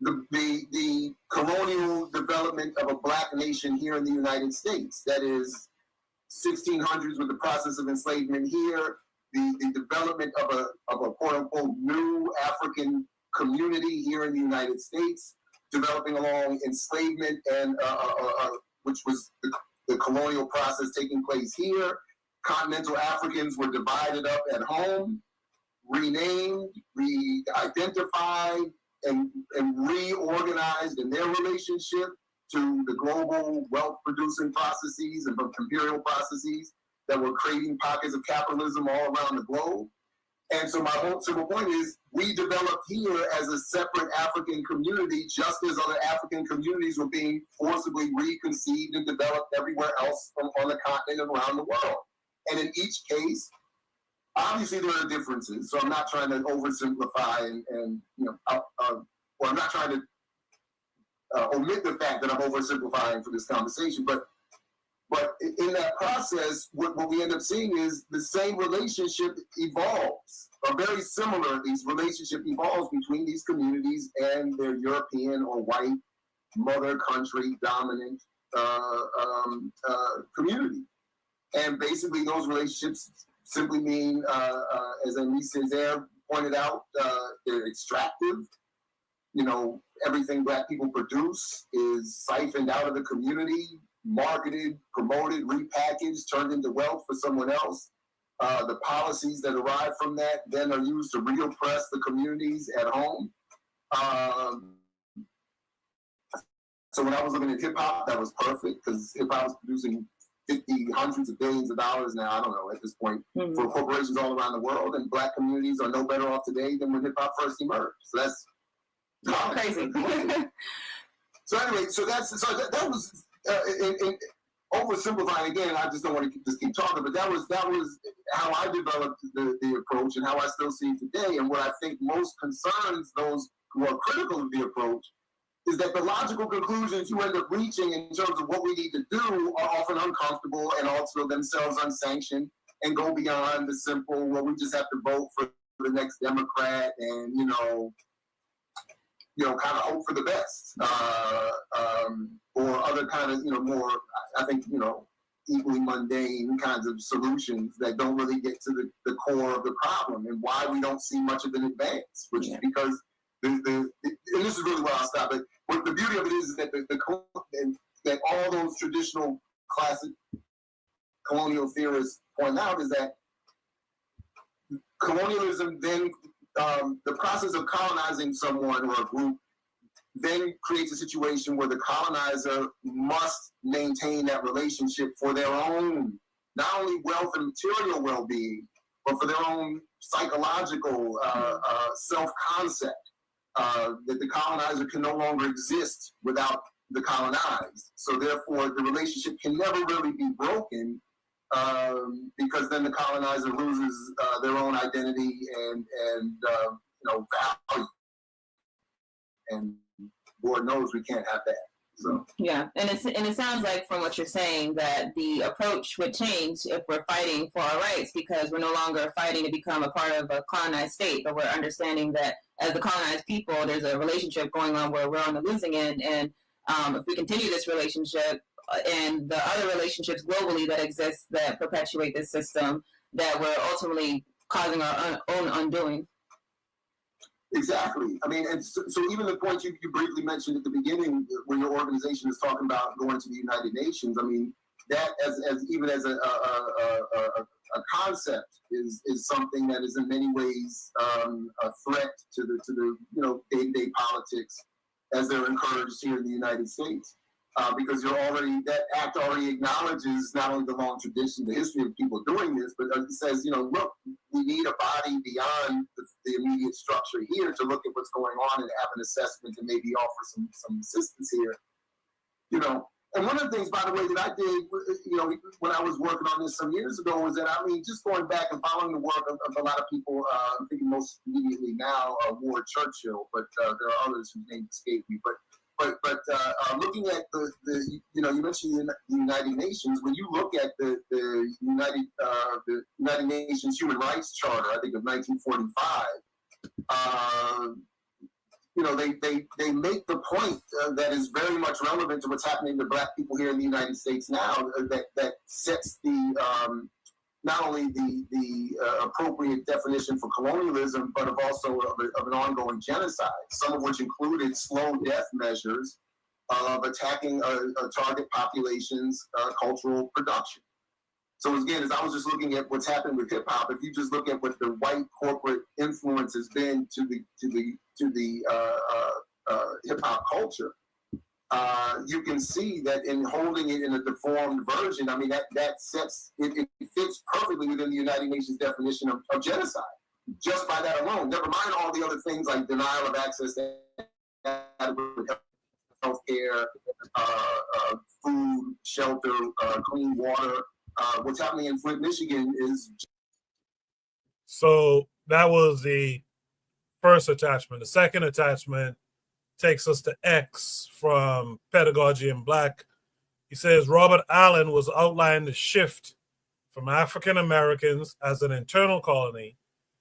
the colonial development of a black nation here in the United States. That is 1600s with the process of enslavement here, the development of a quote unquote new African community here in the United States, developing along enslavement and which was the colonial process taking place here. Continental Africans were divided up at home, renamed, re-identified, and reorganized in their relationship to the global wealth-producing processes and imperial processes that were creating pockets of capitalism all around the globe. And so my whole simple point is, we developed here as a separate African community, just as other African communities were being forcibly reconceived and developed everywhere else on the continent and around the world. And in each case, obviously there are differences. So I'm not trying to oversimplify or I'm not trying to omit the fact that I'm oversimplifying for this conversation, but in that process, what we end up seeing is the same relationship evolves, or very similar, these relationship evolves between these communities and their European or white mother country dominant community. And basically those relationships simply mean, as Annie Césaire pointed out, they're extractive. Everything Black people produce is siphoned out of the community, marketed, promoted, repackaged, turned into wealth for someone else. The policies that arrive from that then are used to reoppress the communities at home. So when I was looking at hip hop, that was perfect, because hip hop is producing hundreds of billions of dollars now, I don't know, at this point, for corporations all around the world, and Black communities are no better off today than when hip hop first emerged. So that's crazy. So anyway, that was oversimplifying again. I just don't want to just keep talking, but that was how I developed the approach and how I still see it today. And what I think most concerns those who are critical of the approach is that the logical conclusions you end up reaching in terms of what we need to do are often uncomfortable and also themselves unsanctioned and go beyond the simple, well, we just have to vote for the next Democrat and, kind of hope for the best, or other kind of, more, I think, equally mundane kinds of solutions that don't really get to the core of the problem and why we don't see much of an advance, which is because and this is really where I'll stop it. But the beauty of it is that that all those traditional classic colonial theorists point out is that colonialism then, the process of colonizing someone or a group then creates a situation where the colonizer must maintain that relationship for their own, not only wealth and material well-being, but for their own psychological self-concept. That the colonizer can no longer exist without the colonized. So therefore, the relationship can never really be broken, because then the colonizer loses their own identity and value. And Lord knows we can't have that. So yeah, and it sounds like from what you're saying that the approach would change if we're fighting for our rights, because we're no longer fighting to become a part of a colonized state, but we're understanding that as the colonized people, there's a relationship going on where we're on the losing end, and if we continue this relationship and the other relationships globally that exist that perpetuate this system, that we're ultimately causing our own undoing. Exactly. I mean, and so even the point you briefly mentioned at the beginning, when your organization is talking about going to the United Nations, I mean, that as a concept is something that is in many ways a threat to the day-to-day politics as they're encouraged here in the United States. Because that act already acknowledges not only the long tradition, the history of people doing this, but it says, look, we need a body beyond the immediate structure here to look at what's going on and have an assessment and maybe offer some assistance here. And one of the things, by the way, that I did, when I was working on this some years ago, was that, just going back and following the work of a lot of people, I'm thinking most immediately now, Ward Churchill, but there are others whose names escape me. But But looking at the you mentioned the United Nations. When you look at the United Nations Human Rights Charter, I think of 1945. They make the point that is very much relevant to what's happening to Black people here in the United States now. That sets the not only the appropriate definition for colonialism, but also of an ongoing genocide. Some of which included slow death measures of attacking target populations' cultural production. So again, as I was just looking at what's happened with hip hop, if you just look at what the white corporate influence has been to the hip hop culture, you can see that in holding it in a deformed version, I mean that sets it fits perfectly within the United Nations definition of genocide. Just by that alone, never mind all the other things like denial of access to adequate health care, food, shelter, clean water. What's happening in Flint, Michigan is... So that was the first attachment. The second attachment takes us to X from Pedagogy in Black. He says Robert Allen was outlining the shift from African Americans as an internal colony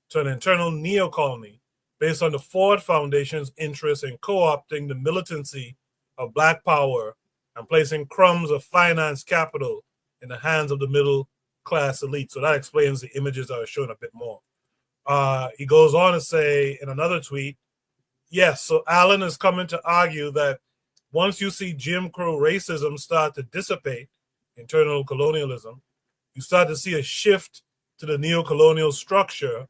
to an internal neo-colony based on the Ford Foundation's interest in co-opting the militancy of Black power and placing crumbs of finance capital in the hands of the middle class elite. So that explains the images that are shown a bit more. He goes on to say in another tweet, yes, so Allen is coming to argue that once you see Jim Crow racism start to dissipate, internal colonialism, you start to see a shift to the neo-colonial structure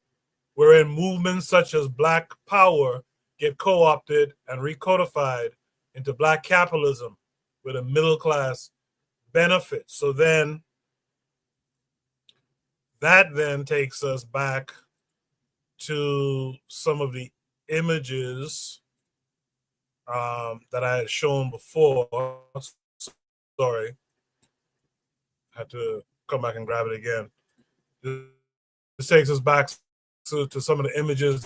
wherein movements such as Black power get co-opted and recodified into Black capitalism with a middle class benefit. So then that then takes us back to some of the images that I had shown before. Sorry, I had to come back and grab it again. This takes us back to some of the images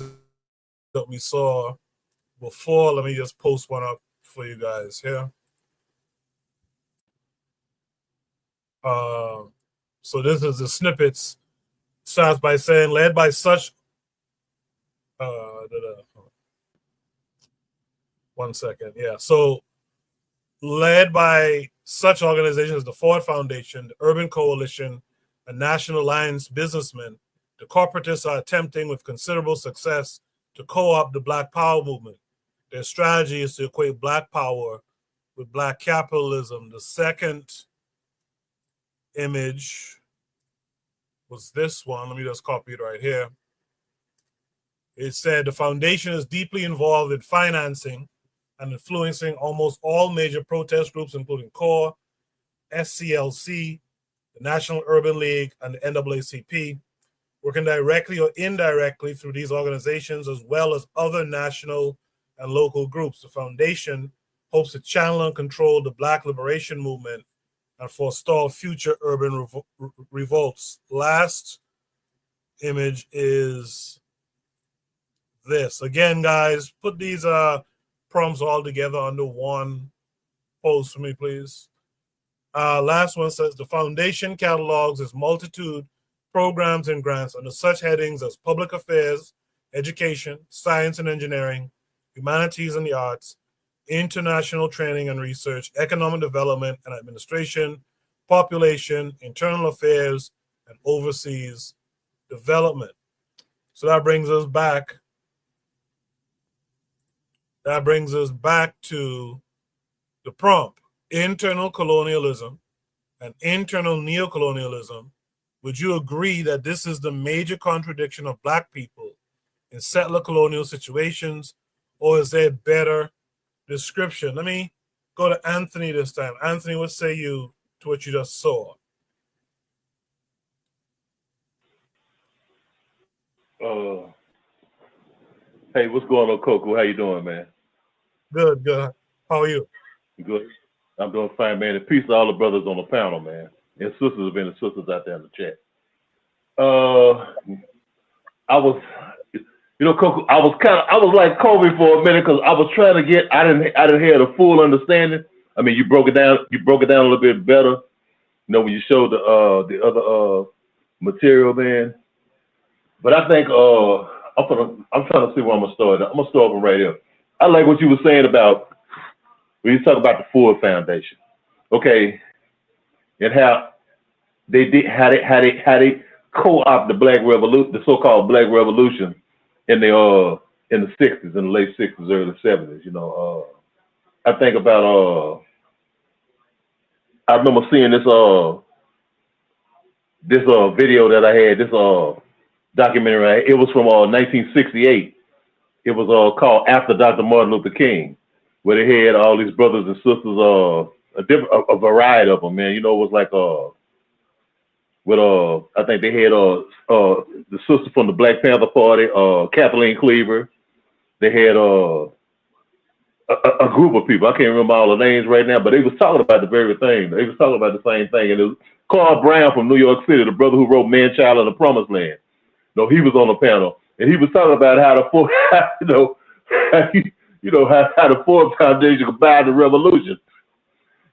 that we saw before. Let me just post one up for you guys here. So this is the snippets. Starts by saying, led by such. One second. Yeah. So led by such organizations as the Ford Foundation, the Urban Coalition, and National Alliance Businessmen, the corporatists are attempting with considerable success to co-opt the Black Power movement. Their strategy is to equate Black power with Black capitalism. The second image was this one. Let me just copy it right here. It said the foundation is deeply involved in financing and influencing almost all major protest groups, including CORE, SCLC, the National Urban League, and the NAACP, working directly or indirectly through these organizations as well as other national and local groups. The foundation hopes to channel and control the Black liberation movement and forestall future urban revolts. Last image is this. Again, guys, put these prompts all together under one post for me, please. Last one says the foundation catalogs its multitude programs and grants under such headings as public affairs, education, science and engineering, humanities and the arts, international training and research, economic development and administration, population, internal affairs, and overseas development. So that brings us back. That brings us back to the prompt, internal colonialism and internal neocolonialism. Would you agree that this is the major contradiction of Black people in settler colonial situations, or is there a better description? Let me go to Anthony this time. Anthony, what say you to what you just saw? Hey, what's going on, Coco? How you doing, man? Good, good. How are you? Good. I'm doing fine, man. And peace to all the brothers on the panel, man. And sisters have been the sisters out there in the chat. You know, Coco, I was like Kobe for a minute because I was trying to get. I didn't have the full understanding. I mean, you broke it down. You broke it down a little bit better. You know, when you showed the other material, man. But I think I'm trying to see where I'm gonna start. I'm gonna start from right here. I like what you were saying about when you talk about the Ford Foundation, okay, and how they did how they co-opt the Black Revolution, the so-called Black Revolution, in the 60s, in the late 60s, early 70s. You know, I think about I remember seeing this video that I had, this documentary. It was from 1968. It was called After Dr. Martin Luther King, where they had all these brothers and sisters, a variety of them, man. You know, it was like I think they had the sister from the Black Panther Party, Kathleen Cleaver. They had a group of people. I can't remember all the names right now, but they was talking about the very thing. They was talking about the same thing. And it was Carl Brown from New York City, the brother who wrote Man, Child, and the Promised Land. No, he was on the panel, and he was talking about how the Ford, how the Ford Foundation could buy the revolution.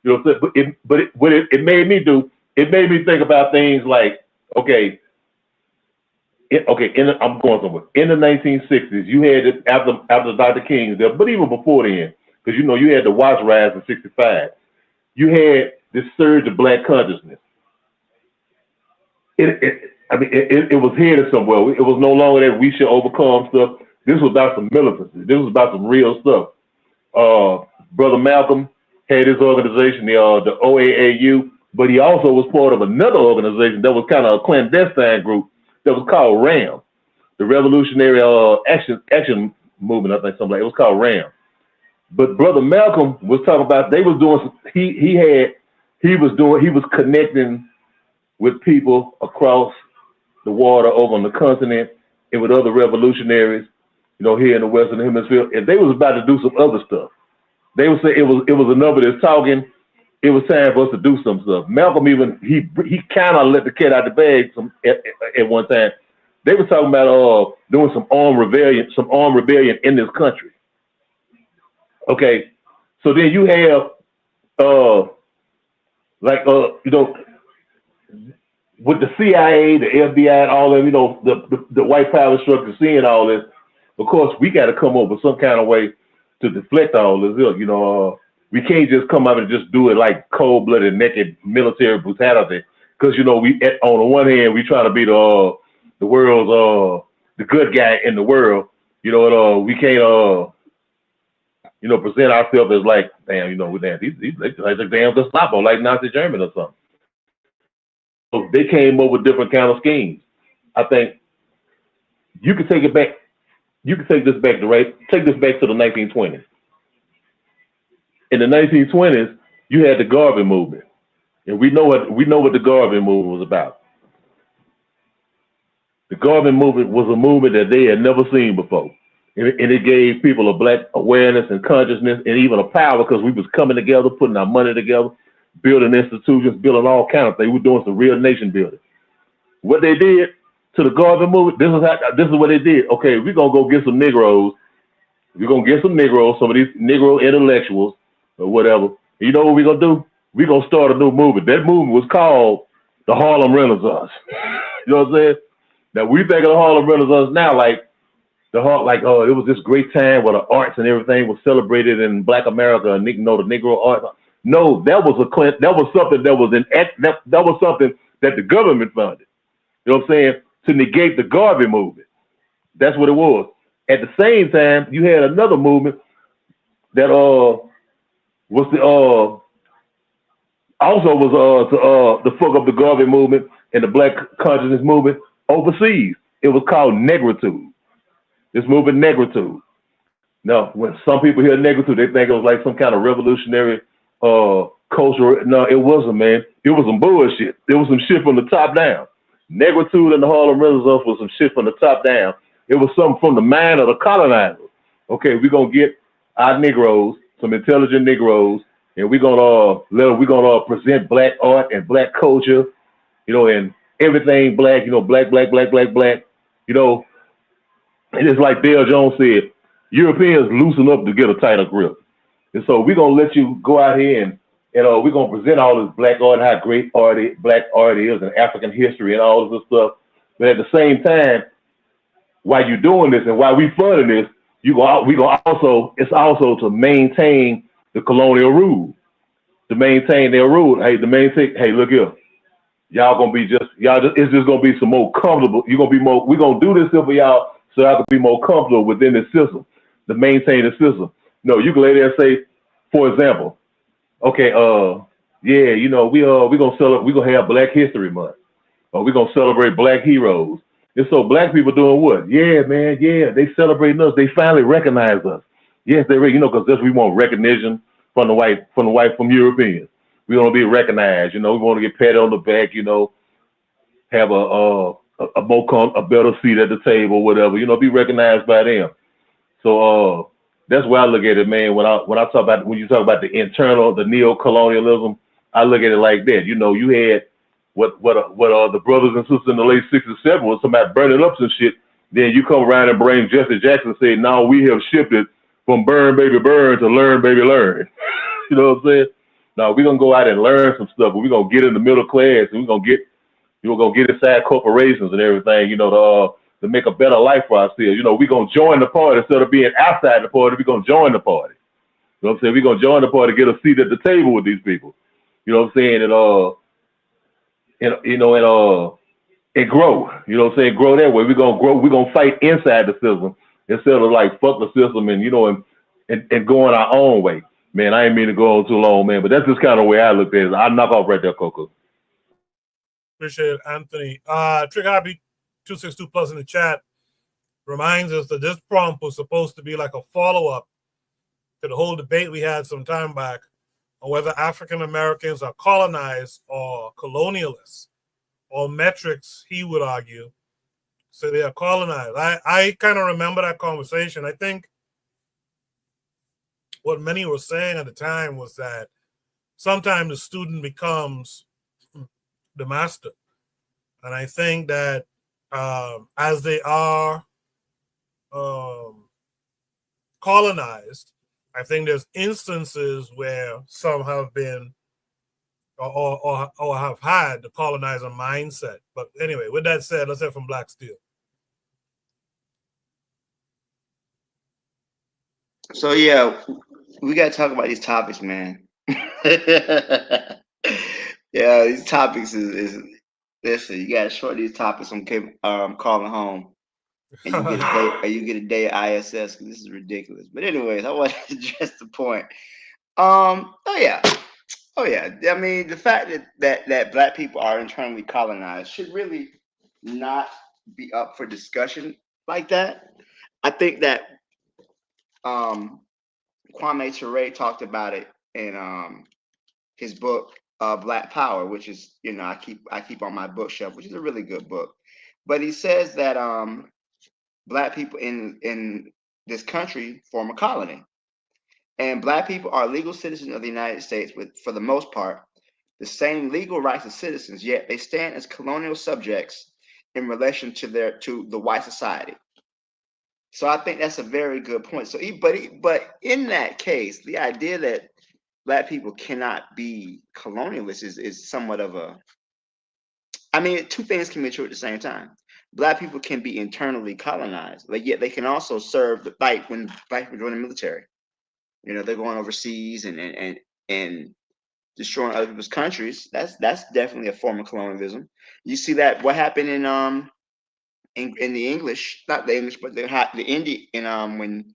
You know what I'm saying? But it made me do. It made me think about things like, I'm going somewhere. In the 1960s, you had it after Dr. King's death, but even before then, because you had the Watts rise in '65. You had this surge of Black consciousness. It was headed somewhere. It was no longer that we should overcome stuff. This was about some militancy. This was about some real stuff. Brother Malcolm had his organization, the OAAU, but he also was part of another organization that was kind of a clandestine group that was called RAM, the Revolutionary Action Movement. I think something like it was called RAM. But Brother Malcolm was talking about they was doing. He was connecting with people across the water over on the continent and with other revolutionaries, here in the Western Hemisphere, and they was about to do some other stuff. They would say it was enough of this talking. It was time for us to do some stuff. Malcolm even he kind of let the cat out the bag at one time. They were talking about doing some armed rebellion in this country. Okay, so then you have with the CIA, the FBI, all of them, the white power structure seeing all this. Of course, we got to come up with some kind of way to deflect all this. We can't just come out and just do it like cold-blooded, naked military brutality. Because we on the one hand we try to be the world's the good guy in the world. We can't present ourselves as like we're damn these like damn Gestapo, like Nazi Germany or something. So they came up with different kind of schemes. I think you can take it back. You can take this back to the 1920s. In the 1920s, you had the Garvey movement, and we know what the Garvey movement was about. The Garvey movement was a movement that they had never seen before, and it gave people a Black awareness and consciousness, and even a power because we was coming together, putting our money together, building institutions, building all kinds of things. We were doing some real nation building. What they did to the Garvey movement, this is what they did. Okay, we're gonna go get some Negroes. We're gonna get some Negroes, some of these Negro intellectuals or whatever. You know what we're gonna do? We're gonna start a new movement. That movement was called the Harlem Renaissance. You know what I'm saying? Now we think of the Harlem Renaissance now like it was this great time where the arts and everything was celebrated in Black America and the Negro arts. No, that was something that the government funded. You know what I'm saying? To negate the Garvey movement. That's what it was. At the same time, you had another movement that was to fuck up the Garvey movement and the Black consciousness movement overseas. It was called negritude. This movement, negritude. Now, when some people hear negritude, they think it was like some kind of revolutionary culture. No, it wasn't, man. It was some bullshit. It was some shit from the top down. Negritude and the Harlem Renaissance was some shit from the top down. It was something from the mind of the colonizer. Okay, we're gonna get our Negroes, some intelligent Negroes, and we're gonna present Black art and Black culture, and everything Black, Black. And it's like Dale Jones said, Europeans loosen up to get a tighter grip. And so we're gonna let you go out here and we're gonna present all this black art, how great black art is, and African history and all of this stuff. But at the same time, while you're doing this and while we funding this, it's also to maintain the colonial rule, to maintain their rule. Hey, look here, it's just gonna be some more comfortable. We're gonna do this for y'all so y'all can be more comfortable within the system, to maintain the system. No, you can lay there and say, for example, okay, we're gonna have Black History Month, or we're gonna celebrate Black heroes. And so Black people doing what? Yeah, man, yeah, they celebrating us. They finally recognize us. Yes, because we want recognition from Europeans. We want to be recognized. We want to get patted on the back. Have a better seat at the table, whatever. Be recognized by them. So that's where I look at it, man. When you talk about the internal, the neo-colonialism, I look at it like that. You had what the brothers and sisters in the late 60s and 70s was talking about burning up some shit. Then you come around and bring Jesse Jackson and say, now we have shifted from burn baby burn to learn baby learn. You know what I'm saying? Now we're gonna go out and learn some stuff, but we're gonna get in the middle class and we're gonna get inside corporations and everything, to make a better life for ourselves. We're gonna join the party instead of being outside the party. We're gonna join the party. You know what I'm saying? We're gonna join the party, get a seat at the table with these people. You know what I'm saying? And grow. You know what I'm saying? Grow that way. We're gonna grow. We're gonna fight inside the system instead of like fuck the system and going our own way. Man, I ain't mean to go on too long, man, but that's just kind of the way I look at it. I'll knock off right there, Coco. Appreciate it, Anthony. Trigger Happy 262 Plus in the chat reminds us that this prompt was supposed to be like a follow-up to the whole debate we had some time back on whether African Americans are colonized or colonialists. Or metrics, he would argue, so they are colonized. I kind of remember that conversation. I think what many were saying at the time was that sometimes the student becomes the master. And I think that as they are colonized, I think there's instances where some have been or have had the colonizer mindset. But anyway, with that said, let's hear from Black Steel. So yeah, we gotta talk about these topics, man. Yeah, these topics is listen, you gotta short these topics on calling home. And you get a day of ISS, because this is ridiculous. But anyways, I want to address the point. Oh yeah. I mean, the fact that Black people are internally colonized should really not be up for discussion like that. I think that Kwame Ture talked about it in his book Black Power, which is I keep on my bookshelf, which is a really good book. But he says that Black people in this country form a colony. And Black people are legal citizens of the United States with, for the most part, the same legal rights as citizens, yet they stand as colonial subjects in relation to the white society. So I think that's a very good point. So, but in that case, the idea that Black people cannot be colonialists is somewhat of a. I mean, two things can be true at the same time. Black people can be internally colonized, but yet they can also serve the fight when Black people join the military. They're going overseas and destroying other people's countries. That's definitely a form of colonialism. You see that what happened in the English, not the English, but the Indian when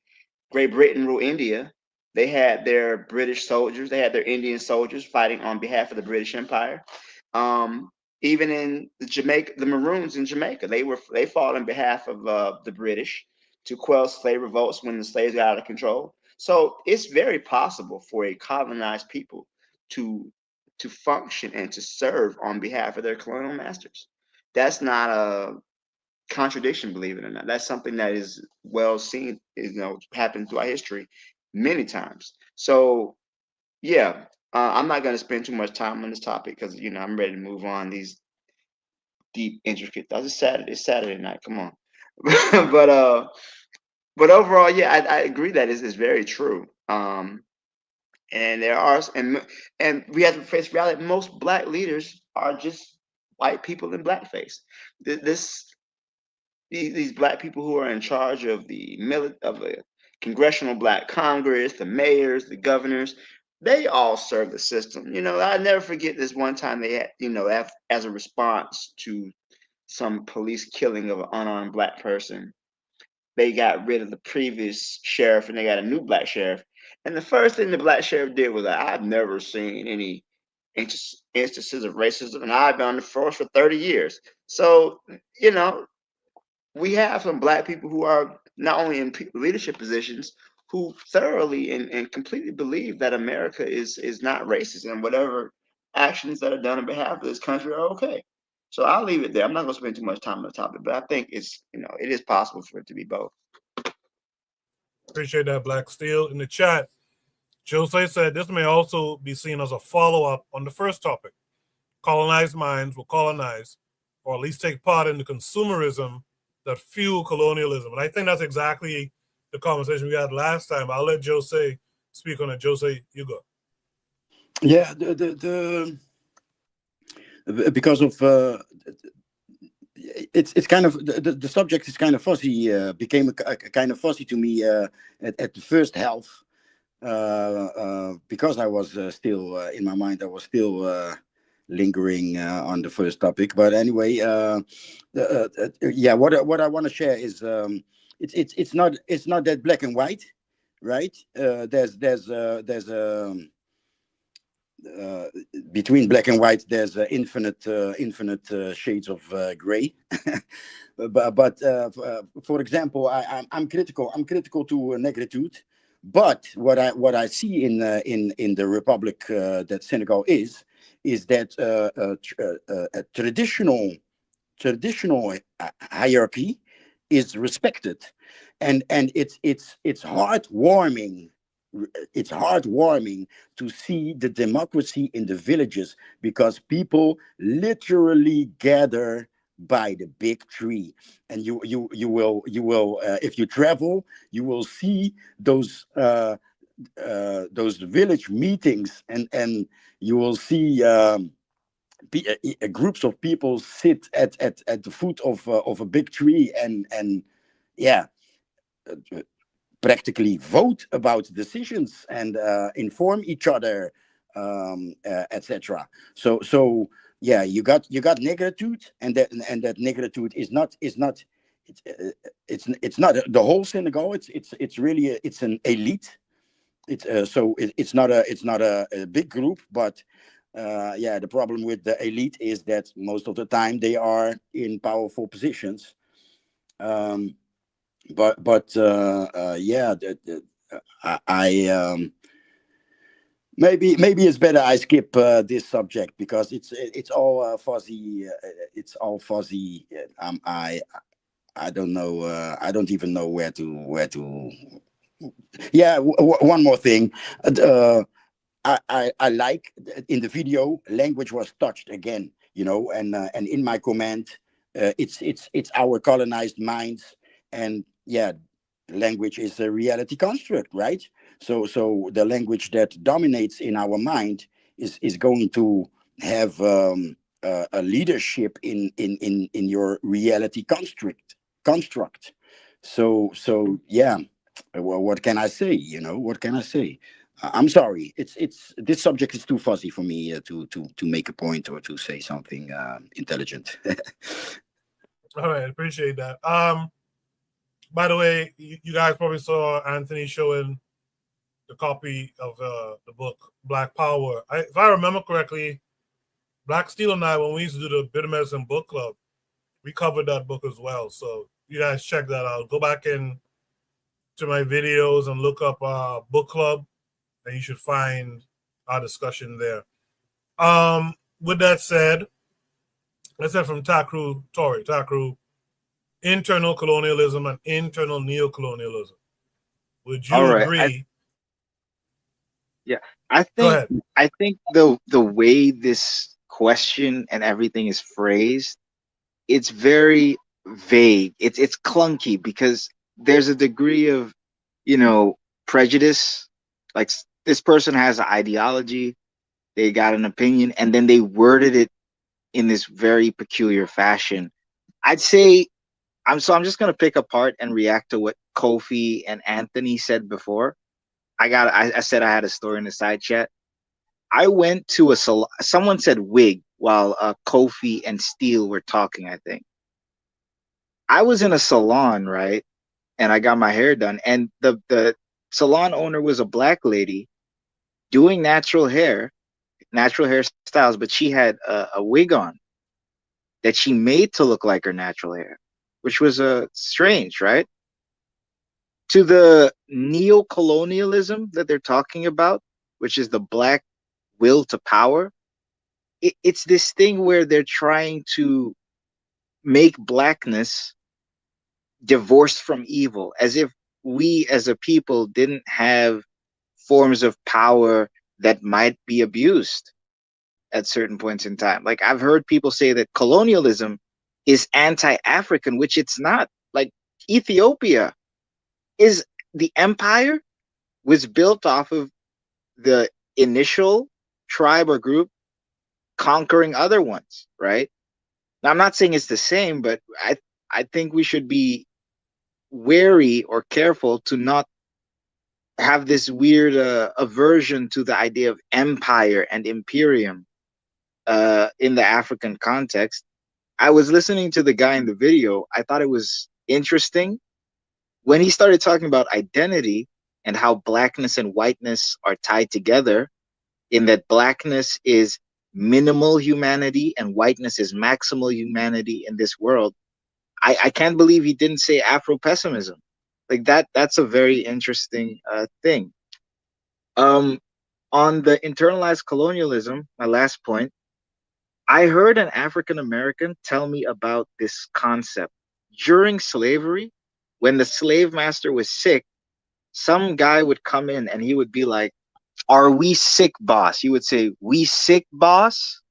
Great Britain ruled India, they had their British soldiers, they had their Indian soldiers fighting on behalf of the British Empire. Even in the Maroons in Jamaica, they fought on behalf of the British to quell slave revolts when the slaves got out of control. So it's very possible for a colonized people to function and to serve on behalf of their colonial masters. That's not a contradiction, believe it or not. That's something that is well seen, happened throughout history many times. So yeah, I'm not going to spend too much time on this topic because I'm ready to move on. These deep, intricate thoughts. It's Saturday night. Come on. But overall, yeah, I agree that is very true. And there are and we have to face reality. Most black leaders are just white people in blackface. This these black people who are in charge of the congressional black Congress, the mayors, the governors, they all serve the system. I never forget this one time they had, as a response to some police killing of an unarmed black person, they got rid of the previous sheriff and they got a new black sheriff. And the first thing the black sheriff did was, I've never seen any instances of racism, and I've been on the force for 30 years. So, we have some black people who are not only in leadership positions who thoroughly and completely believe that America is not racist, and whatever actions that are done on behalf of this country are okay. So I'll leave it there. I'm not going to spend too much time on the topic, but I think it is possible for it to be both. Appreciate that, Black Steel. In the chat, Jose said this may also be seen as a follow-up on the first topic. Colonized minds will colonize, or at least take part in the consumerism that fuel colonialism. And I think that's exactly the conversation we had last time. I'll let Jose speak on it. Jose, you go. Yeah, because of it's kind of the subject is kind of fuzzy. Became a kind of fuzzy to me at the first half because I was still in my mind. I was still lingering on the first topic. But anyway, yeah, what I want to share is it's not that black and white, right? There's between black and white, there's infinite shades of gray. but for example, I'm critical to negritude. But what I see in the republic that Senegal is that a traditional hierarchy is respected, and it's heartwarming. It's heartwarming to see the democracy in the villages, because people literally gather by the big tree, and you will if you travel, you will see those village meetings, and you will see groups of people sit at the foot of a big tree, and yeah, practically vote about decisions and inform each other, etc. So yeah, you got negritude, and that negritude is not it's not the whole Senegal. It's really it's an elite. It's not a big group, but yeah, the problem with the elite is that most of the time they are in powerful positions. But yeah, I maybe it's better I skip this subject, because it's all fuzzy. It's all fuzzy. I don't know. I don't even know where to. Yeah, one more thing. I like in the video, language was touched again, and in my comment, it's our colonized minds, and yeah, language is a reality construct, right? So the language that dominates in our mind is going to have a leadership in your reality construct. So yeah, well, what can I say? What can I say? I'm sorry. It's this subject is too fuzzy for me to make a point or to say something intelligent. All right, appreciate that. By the way, you guys probably saw Anthony showing the copy of the book Black Power. If I remember correctly, Black Steel and I, when we used to do the Bitter Medicine Book Club, we covered that book as well. So you guys check that out. Go back in to my videos and look up book club, and you should find our discussion there. With that said, let's hear from Takru Tori. Takru, internal colonialism and internal neocolonialism. Would you agree? I think the way this question and everything is phrased, it's very vague. It's clunky because there's a degree of, prejudice. Like this person has an ideology, they got an opinion, and then they worded it in this very peculiar fashion. I'd say I'm just gonna pick apart and react to what Kofi and Anthony said before. I said I had a story in the side chat. I went to a salon. Someone said wig while Kofi and Steele were talking, I think. I was in a salon, right? And I got my hair done. And the salon owner was a black lady doing natural hairstyles, but she had a wig on that she made to look like her natural hair, which was strange, right? To the neo-colonialism that they're talking about, which is the black will to power, it's this thing where they're trying to make blackness divorced from evil, as if we as a people didn't have forms of power that might be abused at certain points in time. Like I've heard people say that colonialism is anti-African, which it's not. Like Ethiopia is the empire was built off of the initial tribe or group conquering other ones, right? Now I'm not saying it's the same, but I think we should be wary or careful to not have this weird aversion to the idea of empire and imperium in the African context. I was listening to the guy in the video. I thought it was interesting when he started talking about identity and how blackness and whiteness are tied together, in that blackness is minimal humanity and whiteness is maximal humanity in this world. I can't believe he didn't say Afro-pessimism. Like that's a very interesting thing. On the internalized colonialism, my last point, I heard an African American tell me about this concept. During slavery, when the slave master was sick, some guy would come in and he would be like, "Are we sick, boss?" He would say, "We sick, boss?"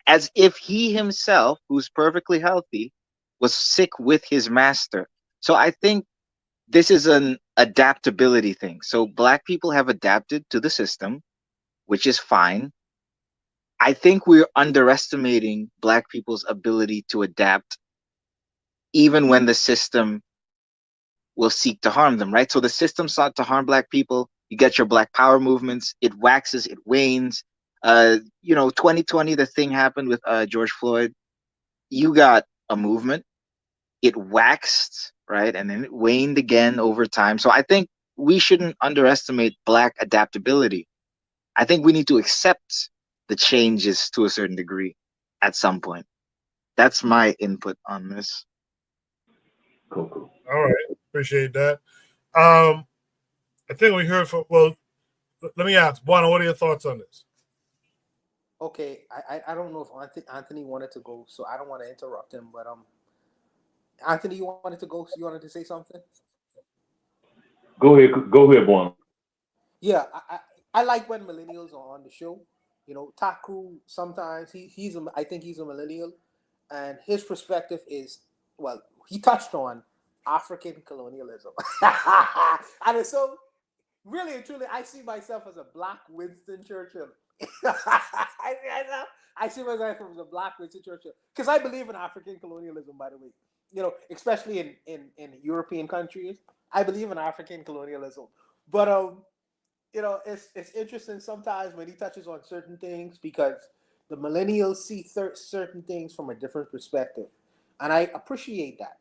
As if he himself, who's perfectly healthy, was sick with his master. So I think this is an adaptability thing. So black people have adapted to the system, which is fine. I think we're underestimating black people's ability to adapt even when the system will seek to harm them, right? So the system sought to harm black people. You get your black power movements, it waxes, it wanes. 2020, the thing happened with George Floyd. You got a movement, it waxed, right? And then it waned again over time. So I think we shouldn't underestimate black adaptability. I think we need to accept the changes to a certain degree at some point. That's my input on this. Cool. All right, appreciate that. I think we heard from. Well, let me ask, Buana, what are your thoughts on this? Okay, I don't know if Anthony wanted to go, so I don't want to interrupt him. But Anthony, you wanted to go? So you wanted to say something? Go ahead, Buana. Yeah, I like when millennials are on the show. Taku sometimes I think he's a millennial, and his perspective is, well, he touched on African colonialism, and so really and truly, I see myself as a black Winston Churchill. I see myself as a black Winston Churchill because I believe in African colonialism. By the way, especially in European countries, I believe in African colonialism. But it's interesting sometimes when he touches on certain things because the millennials see certain things from a different perspective, and I appreciate that.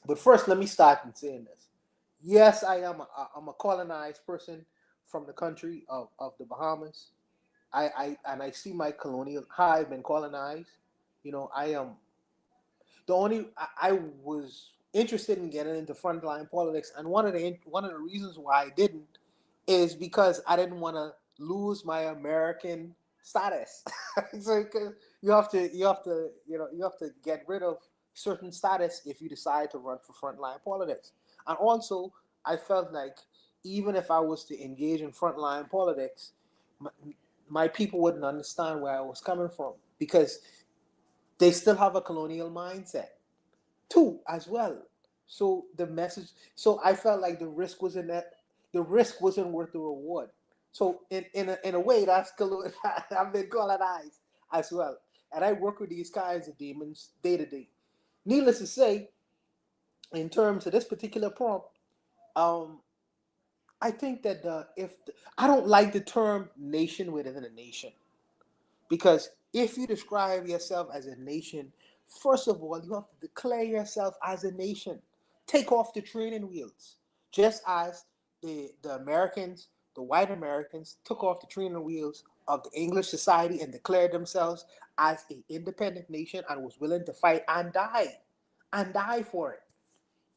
But first, let me start in saying this. Yes, I'm a colonized person from the country of the Bahamas. I see my colonial how I've been colonized. I am I was interested in getting into frontline politics, and one of the reasons why I didn't is because I didn't want to lose my American status. So you have to get rid of certain status if you decide to run for frontline politics. And also, I felt like even if I was to engage in frontline politics, my people wouldn't understand where I was coming from because they still have a colonial mindset. too as well. So the message, so I felt like the risk was in that the risk wasn't worth the reward. So in a way, that's I've been colonized as well, and I work with these kinds of demons day to day. Needless to say, in terms of this particular prompt, I think that I don't like the term nation within a nation, because if you describe yourself as a nation, first of all, you have to declare yourself as a nation. Take off the training wheels, just as the Americans, the white Americans, took off the training wheels of the English society and declared themselves as an independent nation and was willing to fight and die for it.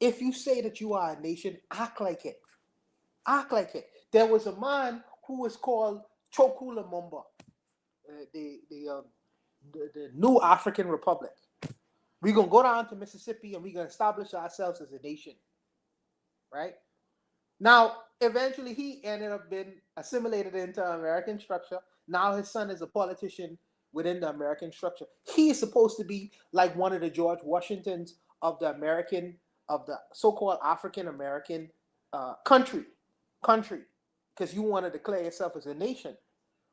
If you say that you are a nation, act like it. Act like it. There was a man who was called Chokula Mumba, the new African Republic. We're going to go down to Mississippi and we're going to establish ourselves as a nation, right? Now, eventually he ended up being assimilated into American structure. Now his son is a politician within the American structure. He is supposed to be like one of the George Washingtons of the so-called African American country, because you want to declare yourself as a nation.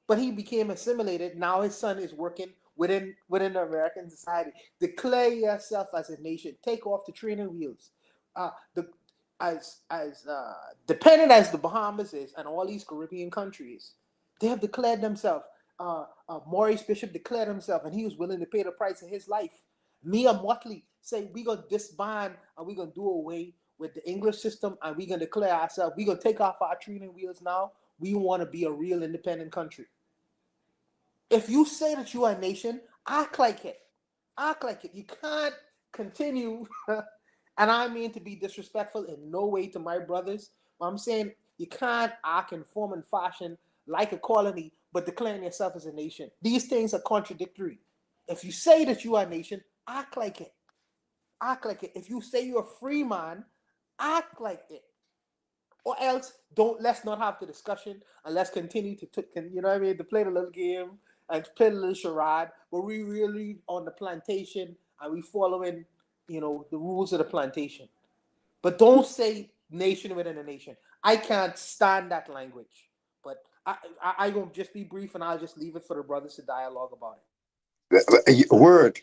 But he became assimilated. Now his son is working within the American society. Declare yourself as a nation. Take off the training wheels. Dependent as the Bahamas is and all these Caribbean countries, they have declared themselves. Maurice Bishop declared himself, and he was willing to pay the price of his life. Mia Motley say we're gonna disband and we're gonna do away with the English system, and we're gonna declare ourselves. We're gonna take off our training wheels now. We want to be a real independent country. If you say that you are a nation, act like it. Act like it. You can't continue, and I mean to be disrespectful in no way to my brothers. I'm saying you can't act in form and fashion like a colony, but declaring yourself as a nation. These things are contradictory. If you say that you are a nation, act like it. Act like it. If you say you're a free man, act like it. Or else, let's not have the discussion, and let's continue to play the little game and play the little charade, but we really on the plantation and we following, the rules of the plantation. But don't say nation within a nation. I can't stand that language. But I gonna just be brief, and I'll just leave it for the brothers to dialogue about it. Word.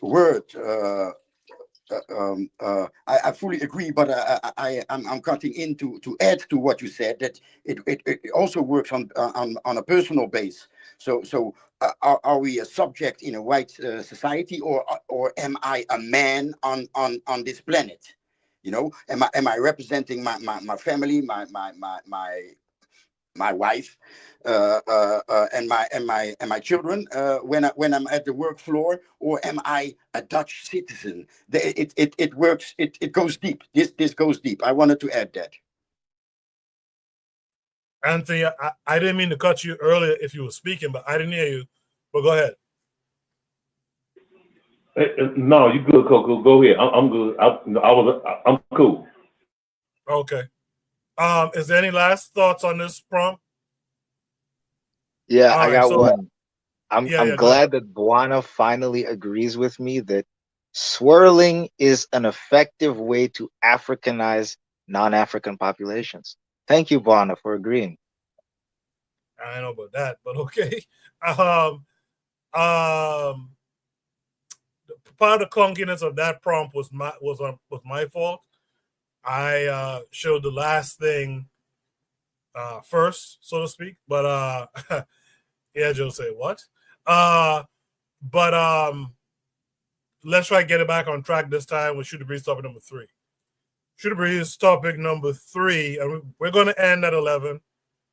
I fully agree, but I'm cutting in to add to what you said, that it also works on a personal base. So are we a subject in a white society, or am I a man on this planet? Am I representing my family, my wife, and my children when I'm at the work floor, or am I a Dutch citizen? It works. It goes deep. This goes deep. I wanted to add that. Anthony, I didn't mean to cut you earlier if you were speaking, but I didn't hear you. But go ahead. No, you good, Coco. Go ahead. I'm good. I'm cool. Okay. Is there any last thoughts on this prompt? Yeah, I got one. I'm glad that Buana finally agrees with me that swirling is an effective way to Africanize non-African populations. Thank you, Buana, for agreeing. I don't know about that, but okay. Part of the clunkiness of that prompt was my fault. I showed the last thing first, so to speak. But yeah, Joe say what? But let's try to get it back on track this time with Shooter Breeze topic number 3. Shooter Breeze topic number 3, and we're going to end at 11.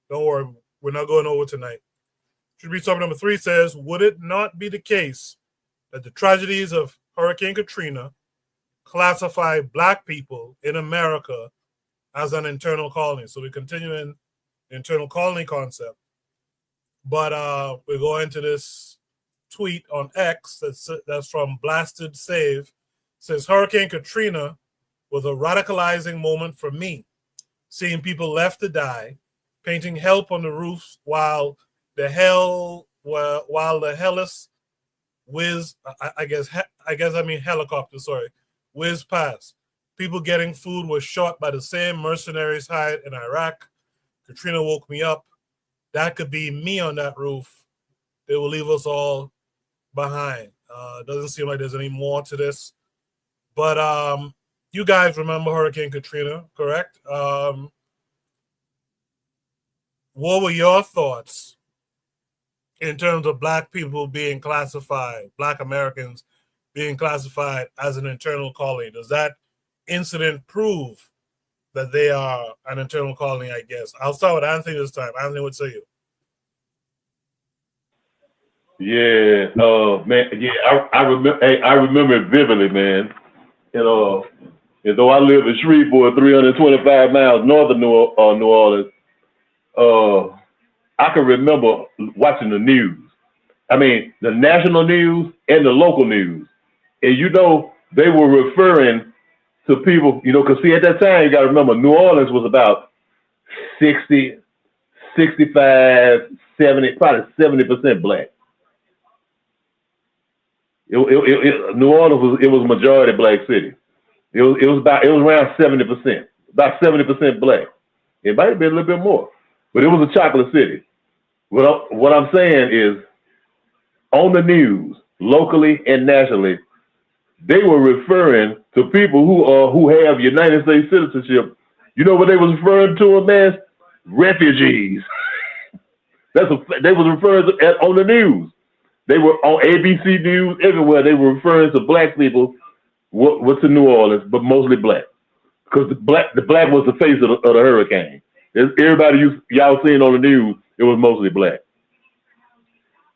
Don't worry, we're not going over tonight. Shooter Breeze topic number 3 says, would it not be the case that the tragedies of Hurricane Katrina classify Black people in America as an internal colony? So we continue in the internal colony concept. But we're going to this tweet on X that's from Blasted Save. It says, Hurricane Katrina was a radicalizing moment for me, seeing people left to die, painting help on the roofs while the hellish whiz, I guess I mean helicopter, sorry, whiz past. People getting food were shot by the same mercenaries hired in Iraq. Katrina woke me up. That could be me on that roof. They will leave us all behind. Doesn't seem like there's any more to this. But you guys remember Hurricane Katrina, correct? What were your thoughts in terms of Black people being classified, Black Americans being classified as an internal colony? Does that incident prove that they are an internal colony, I guess? I'll start with Anthony this time. Anthony, what say you? Yeah, man. Yeah, I remember. Hey, I remember it vividly, man. And though I live in Shreveport, 325 miles north of New Orleans, I can remember watching the news. I mean, the national news and the local news, and they were referring to people. Because see, at that time, you got to remember, New Orleans was about 60, 65, 70, probably 70% Black. New Orleans was a majority Black city. It was around 70%, about 70% Black. It might have been a little bit more, but it was a chocolate city. What I'm saying is, on the news, locally and nationally, they were referring to people who have United States citizenship. You know what they was referring to them as? Refugees. They was referring to on the news. They were on ABC News, everywhere. They were referring to Black people, what's in New Orleans, but mostly Black. Because the black was the face of the hurricane. Everybody y'all seen on the news, it was mostly Black.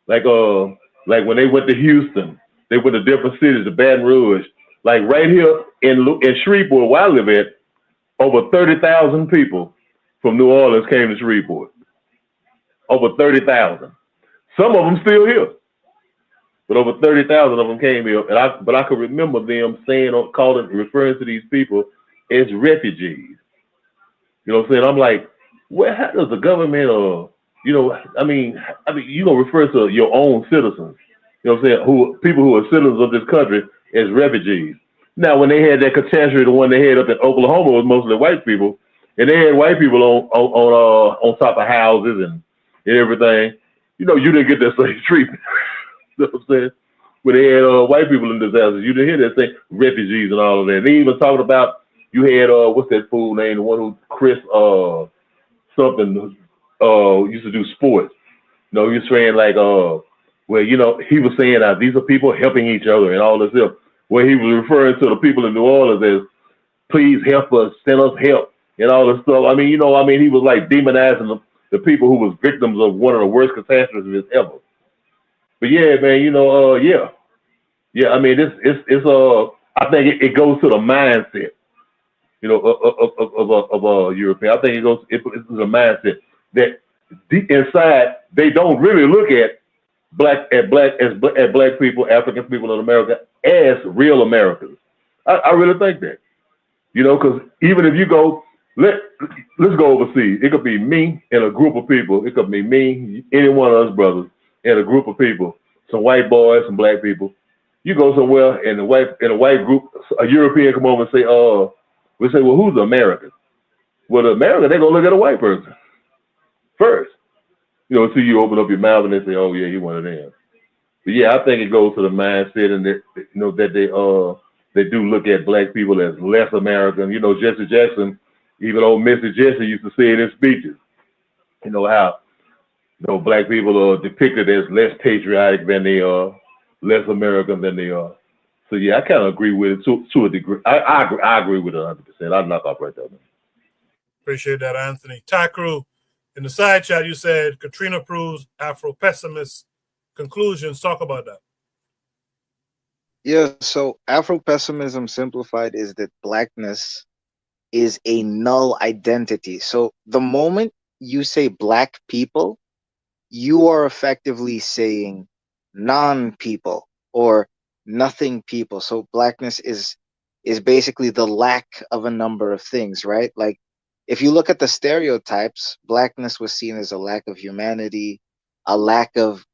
Like when they went to Houston, they went to different cities, to Baton Rouge. Like right here in Shreveport, where I live at, over 30,000 people from New Orleans came to Shreveport. Over 30,000. Some of them still here. But over 30,000 of them came here, but I could remember them referring to these people as refugees. You know what I'm saying? I'm like, well, how does the government, you gonna refer to your own citizens? You know what I'm saying? People who are citizens of this country as refugees. Now, when they had that catastrophe, the one they had up in Oklahoma was mostly white people, and they had white people on top of houses and everything. You didn't get that same treatment. You know what I'm saying? When they had white people in disasters, you didn't hear that thing, refugees and all of that. They even talking about, you had, what's that fool name, the one who, Chris something, used to do sports. He was saying like, he was saying these are people helping each other and all this stuff. Where he was referring to the people in New Orleans as, please help us, send us help, and all this stuff. He was like demonizing the people who was victims of one of the worst catastrophes ever. But yeah, man, yeah. I mean, it's I think it goes to the mindset, of a European. I think it's a mindset that deep inside they don't really look at black people, African people in America as real Americans. I really think that, because even if you go, let's go overseas. It could be me and a group of people. It could be me, any one of us brothers, and a group of people, some white boys, some Black people. You go somewhere in a white group, a European come over and say, we say, well, who's the American? Well, the American, they're gonna look at a white person first. Until you open up your mouth and they say, oh yeah, you're one of them. But yeah, I think it goes to the mindset and that that they do look at Black people as less American. Jesse Jackson, even old Mr. Jesse used to say it in speeches. How Black people are depicted as less patriotic than they are, less American than they are. So yeah, I kind of agree with it to a degree. I agree with it 100%. I'd knock off right there, man. Appreciate that, Anthony. Takru, in the side chat, you said Katrina proves Afro-pessimist conclusions. Talk about that. Yeah, so Afro-pessimism simplified is that Blackness is a null identity. So the moment you say Black people, you are effectively saying non-people or nothing people. So Blackness is basically the lack of a number of things, right? Like if you look at the stereotypes, Blackness was seen as a lack of humanity, a lack of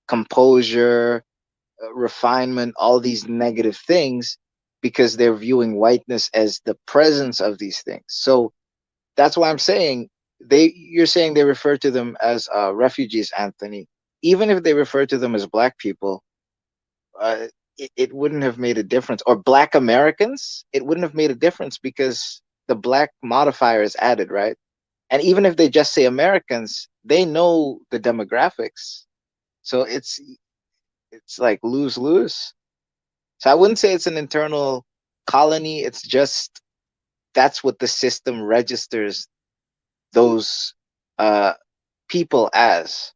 composure, refinement, all these negative things. because they're viewing whiteness as the presence of these things. So that's why I'm saying you're saying they refer to them as refugees, Anthony. Even if they refer to them as black people, it wouldn't have made a difference. Or black Americans, it wouldn't have made a difference because the black modifier is added, right? And even if they just say Americans, they know the demographics. So it's like lose-lose. So I wouldn't say it's an internal colony. It's just that's what the system registers those people as.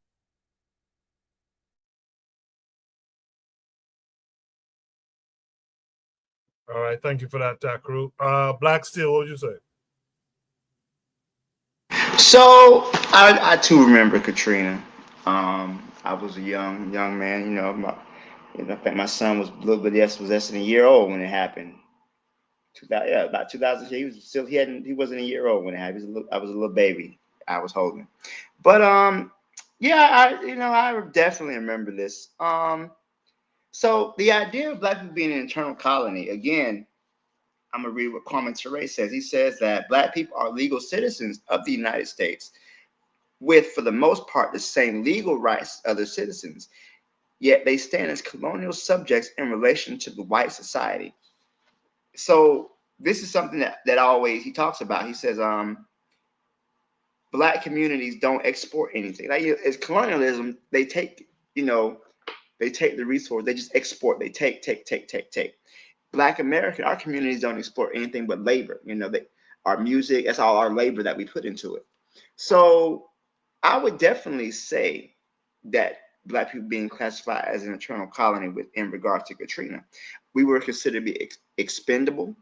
All right, thank you for that, Takru. Black Steel, what would you say? So I too remember Katrina. I was a young man. I think my son was a little bit less than a year old when it happened. 2000, yeah, about 2000. He wasn't a year old when it happened. I was a little baby. I was holding. But yeah, I definitely remember this. So the idea of black people being an internal colony, again, I'm gonna read what Kwame Ture says. He says that black people are legal citizens of the United States, with, for the most part, the same legal rights as other citizens, yet they stand as colonial subjects in relation to the white society. So this is something that always he talks about. He says, black communities don't export anything. Like, it's colonialism. They take, they take the resource. They just export. They take. Black American, our communities don't export anything but labor. Our music, that's all our labor that we put into it. So I would definitely say that black people being classified as an internal colony in regard to Katrina, we were considered to be expendable.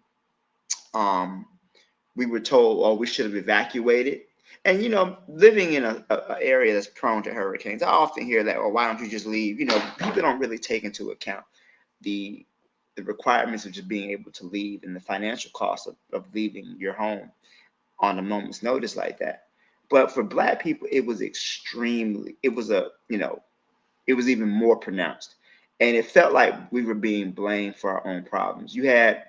We were told, oh, we should have evacuated. And, living in an area that's prone to hurricanes, I often hear that, well, why don't you just leave? People don't really take into account the requirements of just being able to leave and the financial cost of leaving your home on a moment's notice like that. But for black people, it was even more pronounced. And it felt like we were being blamed for our own problems. You had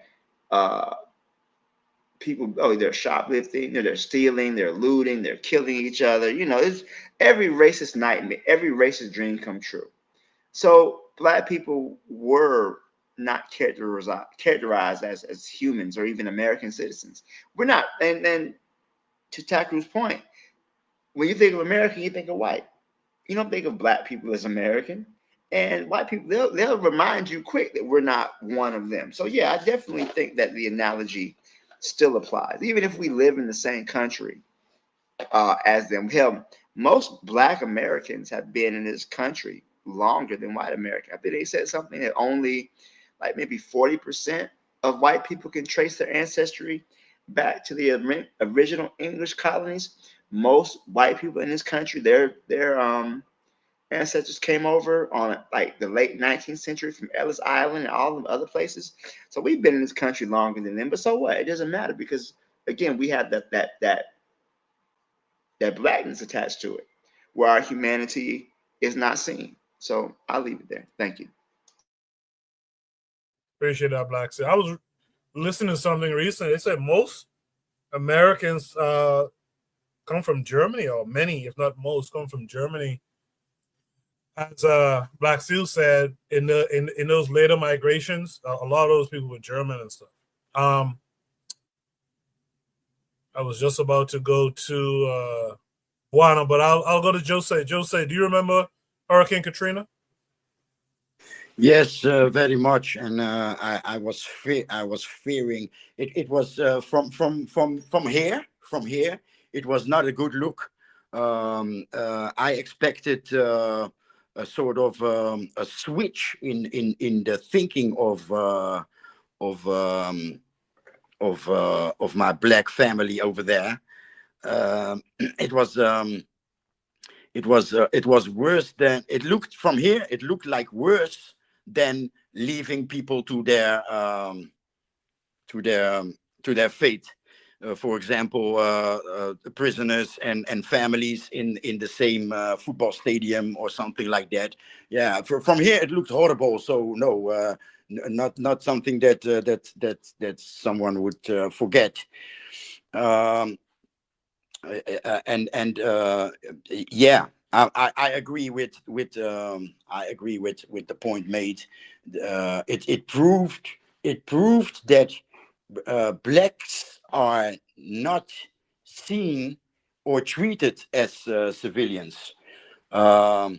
people, they're shoplifting, they're stealing, they're looting, they're killing each other. It's every racist nightmare, every racist dream come true. So black people were not characterized as humans or even American citizens. We're not. And to Takru's point, when you think of American, you think of white. You don't think of black people as American. And white people, they'll remind you quick that we're not one of them. So yeah, I definitely think that the analogy still applies, even if we live in the same country as them. Hell, most black Americans have been in this country longer than white Americans. I think they said something that only like maybe 40% of white people can trace their ancestry back to the original English colonies. Most white people in this country, their ancestors came over on like the late 19th century from Ellis Island and all the other places. So we've been in this country longer than them. But so what? It doesn't matter because again, we have that blackness attached to it, where our humanity is not seen. So I'll leave it there. Thank you. Appreciate that, Black Steel. I was listening to something recently. They said most Americans come from Germany, or many, if not most, come from Germany. As Black Steel said, in those later migrations, a lot of those people were German and stuff. I was just about to go to Juana, but I'll go to Jose. Jose, do you remember Hurricane Katrina? Yes, very much, and I was fearing it. It was from here. From here, it was not a good look. I expected a sort of a switch in the thinking of my black family over there. It was worse than it looked from here. It looked like worse than leaving people to their fate. for example, prisoners and families in the same football stadium or something like that. Yeah, from here it looks horrible. So no, not something that someone would forget. Yeah, I agree with the point made. It proved that blacks are not seen or treated as civilians. I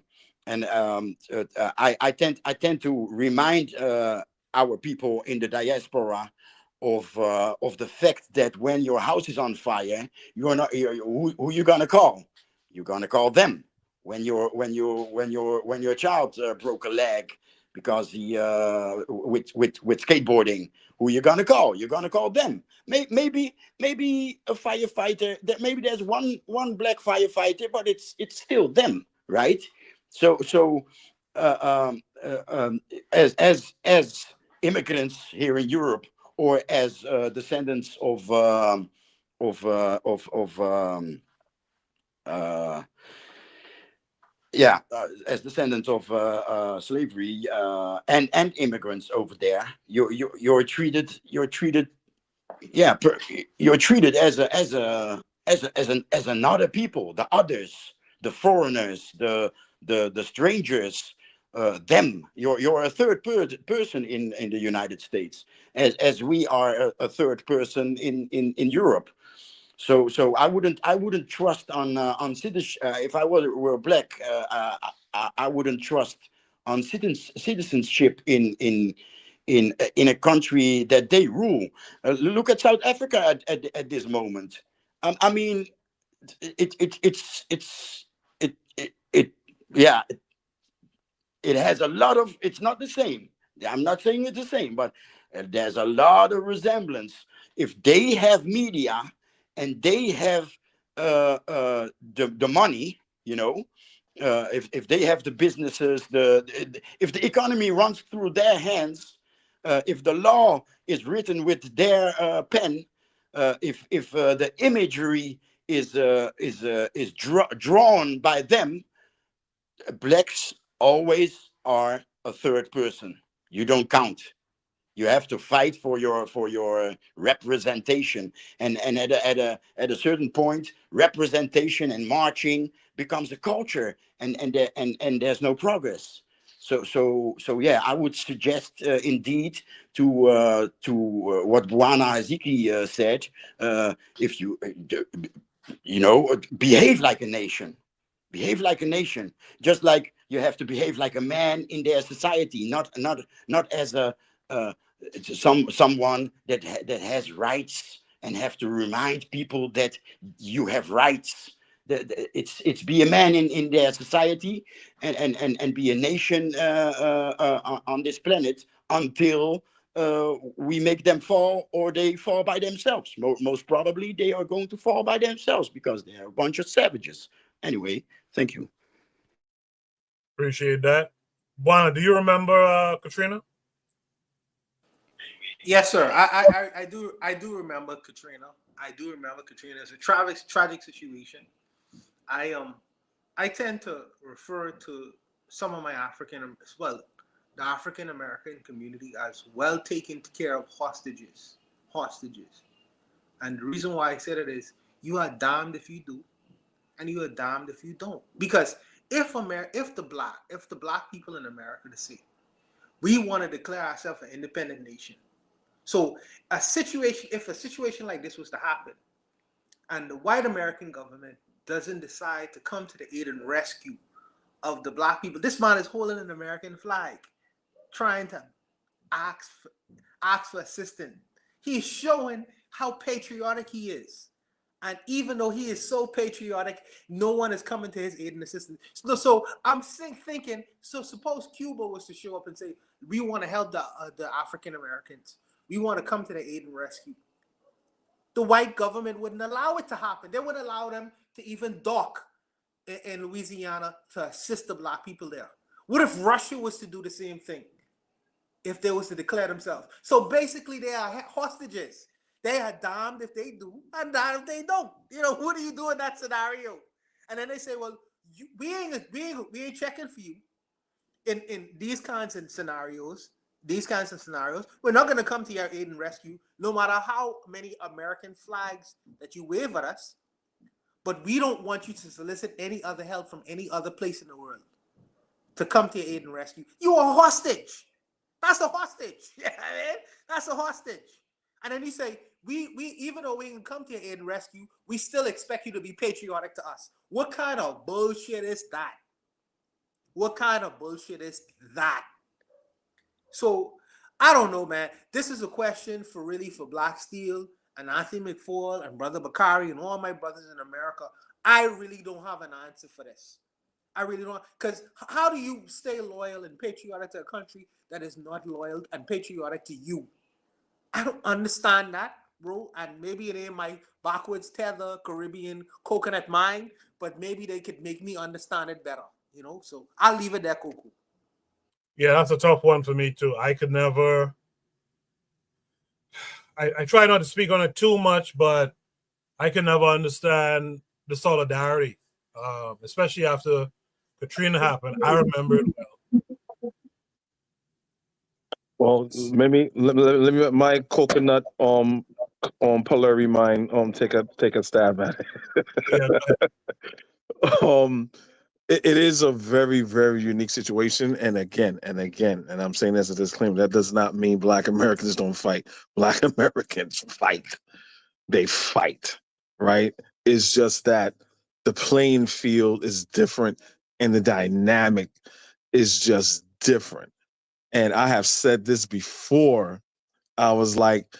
tend to remind our people in the diaspora of the fact that when your house is on fire, who you gonna call? You're gonna call them. When your child broke a leg because he with skateboarding, who you gonna call? You're gonna call them. Maybe a firefighter. That maybe there's one black firefighter, but it's still them, right? So as immigrants here in Europe, or as descendants of as descendants of slavery and immigrants over there, you're treated you're treated as another people, the others, the foreigners, the strangers, them. You're a third person in the United States, as we are a third person in Europe. So I wouldn't trust on citizenship. If I were black, I wouldn't trust on citizenship in a country that they rule. Look at South Africa at this moment. I mean, yeah, it has a lot of. It's not the same. I'm not saying it's the same, but there's a lot of resemblance. If they have media and they have the money, if they have the businesses, if the economy runs through their hands, if the law is written with their pen, if the imagery is drawn by them, blacks always are a third person. You don't count. You have to fight for your representation, and at a certain point, representation and marching becomes a culture, and there's no progress. So yeah, I would suggest indeed to what Bwana Haziki said. If you behave like a nation. Behave like a nation, just like you have to behave like a man in their society, not as a someone that has rights and have to remind people that you have rights. It's be a man in their society, and be a nation on this planet until we make them fall, or they fall by themselves. Most probably they are going to fall by themselves because they are a bunch of savages. Anyway, thank you. Appreciate that. Bwana, do you remember Katrina? Yes, sir. I do remember Katrina. I do remember Katrina. It's a tragic situation. I tend to refer to some of my the African American community as well taken care of hostages. And the reason why I said it is, you are damned if you do, and you are damned if you don't. Because if the black people in America to say, we want to declare ourselves an independent nation. So if a situation like this was to happen, and the white American government doesn't decide to come to the aid and rescue of the black people, this man is holding an American flag, trying to ask for assistance. He's showing how patriotic he is. And even though he is so patriotic, no one is coming to his aid and assistance. So I'm thinking, so suppose Cuba was to show up and say, we want to help the African Americans. We want to come to the aid and rescue. The white government wouldn't allow it to happen. They wouldn't allow them to even dock in Louisiana to assist the black people there. What if Russia was to do the same thing? If they was to declare themselves? So basically they are hostages. They are damned if they do and damned if they don't. You know, what do you do in that scenario? And then they say, well, we ain't checking for you in these kinds of scenarios. We're not going to come to your aid and rescue, no matter how many American flags that you wave at us. But we don't want you to solicit any other help from any other place in the world to come to your aid and rescue. You are a hostage. That's a hostage. Yeah, man. That's a hostage. And then you say, we even though we can come to your aid and rescue, we still expect you to be patriotic to us. What kind of bullshit is that? What kind of bullshit is that? So I don't know, man. This is a question for Black Steel and Anthony McFall and Brother Bakari and all my brothers in America. I really don't have an answer for this. I really don't, because how do you stay loyal and patriotic to a country that is not loyal and patriotic to you? I don't understand that, bro. And maybe it ain't my backwards tether Caribbean coconut mind, but maybe they could make me understand it better, you know? So I'll leave it there, Coco. Yeah, that's a tough one for me too. I could never. I try not to speak on it too much, but I can never understand the solidarity, especially after Katrina happened. I remember it well. Well, maybe let me let my coconut Polari mind take a stab at it. It is a very, very unique situation, and again, and I'm saying this as a disclaimer, that does not mean Black Americans don't fight. Black Americans fight. They fight, right? It's just that the playing field is different and the dynamic is just different. And I have said this before. I was like,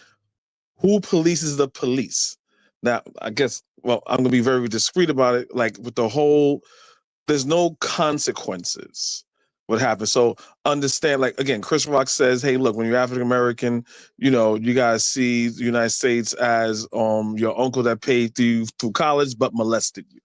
who polices the police? Now, I guess, well, I'm going to be very discreet about it. Like with the whole, there's no consequences what happens. So understand, like, again, Chris Rock says, hey, look, when you're African American, you know, you guys see the United States as your uncle that paid you through college but molested you.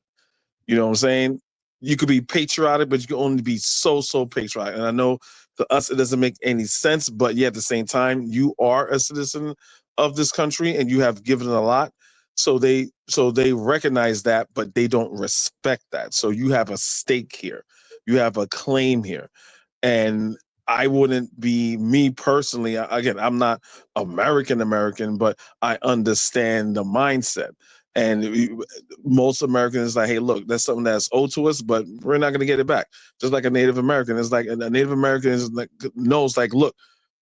You know what I'm saying? You could be patriotic, but you can only be so patriotic. And I know to us it doesn't make any sense, but yet at the same time, you are a citizen of this country and you have given a lot. So they recognize that, but they don't respect that. So you have a stake here. You have a claim here. And I wouldn't be, me personally, again, I'm not American, but I understand the mindset. And most Americans like, hey, look, that's something that's owed to us, but we're not going to get it back. Just like a Native American. It's like a Native American is like, knows, like, look,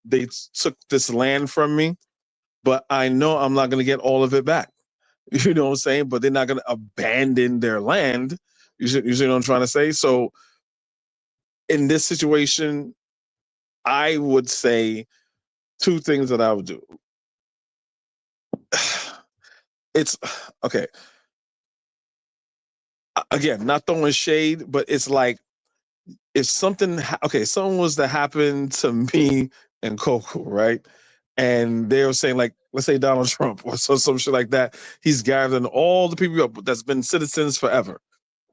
they took this land from me, but I know I'm not going to get all of it back. You know what I'm saying? But they're not going to abandon their land. You see what I'm trying to say? So in this situation, I would say two things that I would do. It's okay. Again, not throwing shade, but it's like if something something was to happen to me and Coco, right? And they were saying, like, let's say Donald Trump or some shit like that. He's gathering all the people that's been citizens forever,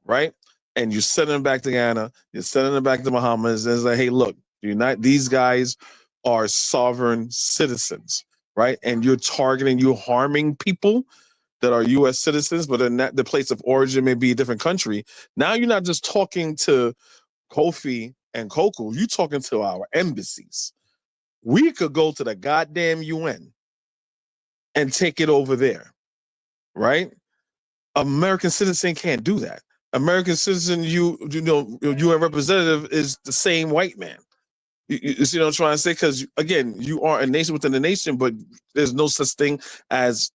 right? And you're sending them back to Ghana, you're sending them back to Bahamas, and it's like, hey, look, these guys are sovereign citizens, right? And you're harming people that are U.S. citizens, but in the place of origin may be a different country. Now you're not just talking to Kofi and Coco, you're talking to our embassies. We could go to the goddamn UN and take it over there, right? American citizen can't do that. American citizen, UN representative is the same white man. You see what I'm trying to say? Because again, you are a nation within a nation, but there's no such thing as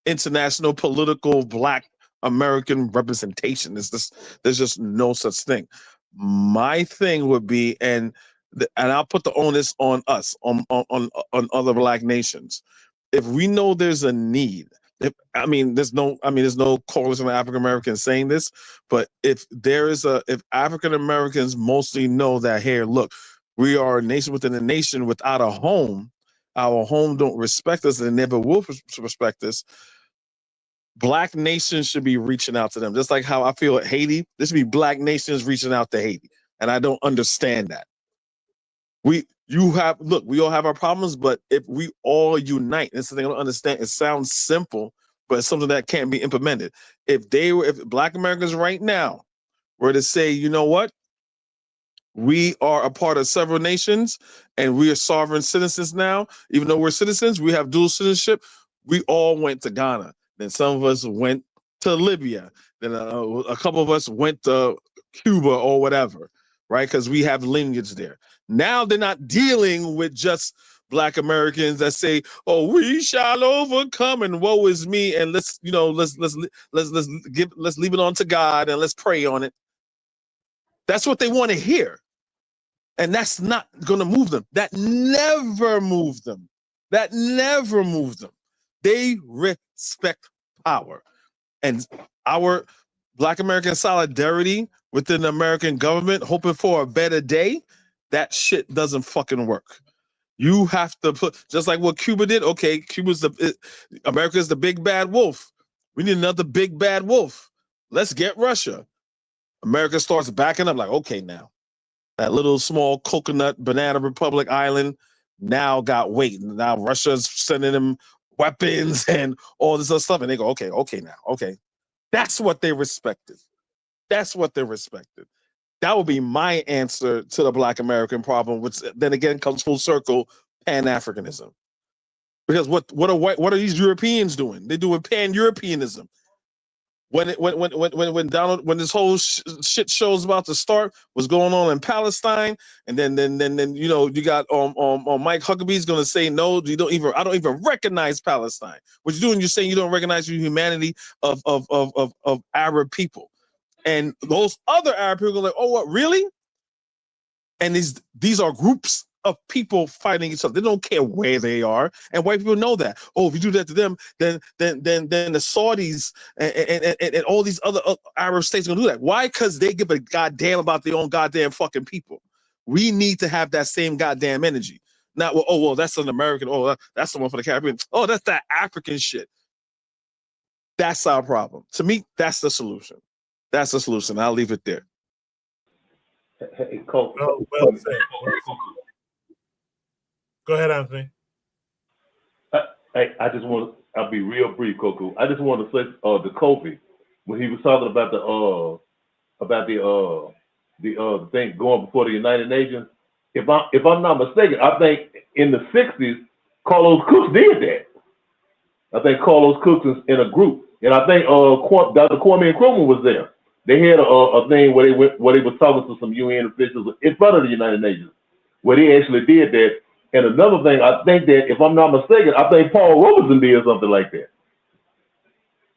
international political Black American representation. There's just no such thing. My thing would be, and I'll put the onus on us, on other Black nations. If we know there's a need, there's no coalition of African Americans saying this, but if African Americans mostly know that, here, look, we are a nation within a nation without a home, our home don't respect us and never will respect us. Black nations should be reaching out to them. Just like how I feel at Haiti, there should be Black nations reaching out to Haiti. And I don't understand that. You have look, we all have our problems, but if we all unite, this is the thing I don't understand. It sounds simple, but it's something that can't be implemented. If Black Americans right now were to say, you know what, we are a part of several nations and we are sovereign citizens now, even though we're citizens, we have dual citizenship. We all went to Ghana. Then some of us went to Libya. Then a couple of us went to Cuba or whatever, right? Because we have lineage there. Now they're not dealing with just Black Americans that say, "Oh, we shall overcome," and woe is me, and let's leave it on to God and let's pray on it. That's what they want to hear, and that's not going to move them. That never moved them. That never moved them. They respect power, and our Black American solidarity within the American government, hoping for a better day. That shit doesn't fucking work. You have to put, just like what Cuba did. Okay, America's the big bad wolf. We need another big bad wolf. Let's get Russia. America starts backing up like, okay, now that little small coconut banana republic island now got weight. Now Russia's sending them weapons and all this other stuff. And they go, okay, now, okay. That's what they respected. That's what they respected. That would be my answer to the Black American problem, which then again comes full circle, Pan-Africanism. Because what are these Europeans doing? They're doing Pan-Europeanism. When this whole shit show is about to start, what's going on in Palestine, and then you know you got Mike Huckabee's gonna say no, I don't even recognize Palestine. What you're doing, you're saying you don't recognize the humanity of Arab people, and those other Arab people are like, oh, what, really? And these are groups of people fighting each other. They don't care where they are, and white people know that. Oh, if you do that to them, then the Saudis and all these other Arab states are gonna do that. Why? Because they give a goddamn about their own goddamn fucking people. We need to have that same goddamn energy. Not well, that's an American. Oh, that's the one for the Caribbean. Oh, that's that African shit. That's our problem. To me, that's the solution. That's the solution. I'll leave it there. Hey, Cole. Oh, well said. Go ahead, Anthony. I'll be real brief, Coco. I just want to say to Kofi, when he was talking about the thing going before the United Nations. If I'm not mistaken, I think in the 60s, Carlos Cooks did that. I think Carlos Cooks is in a group, and I think Dr. Kwame Nkrumah was there. They had a thing where they were talking to some UN officials in front of the United Nations, where they actually did that. And another thing, I think that if I'm not mistaken, I think Paul Robeson did something like that.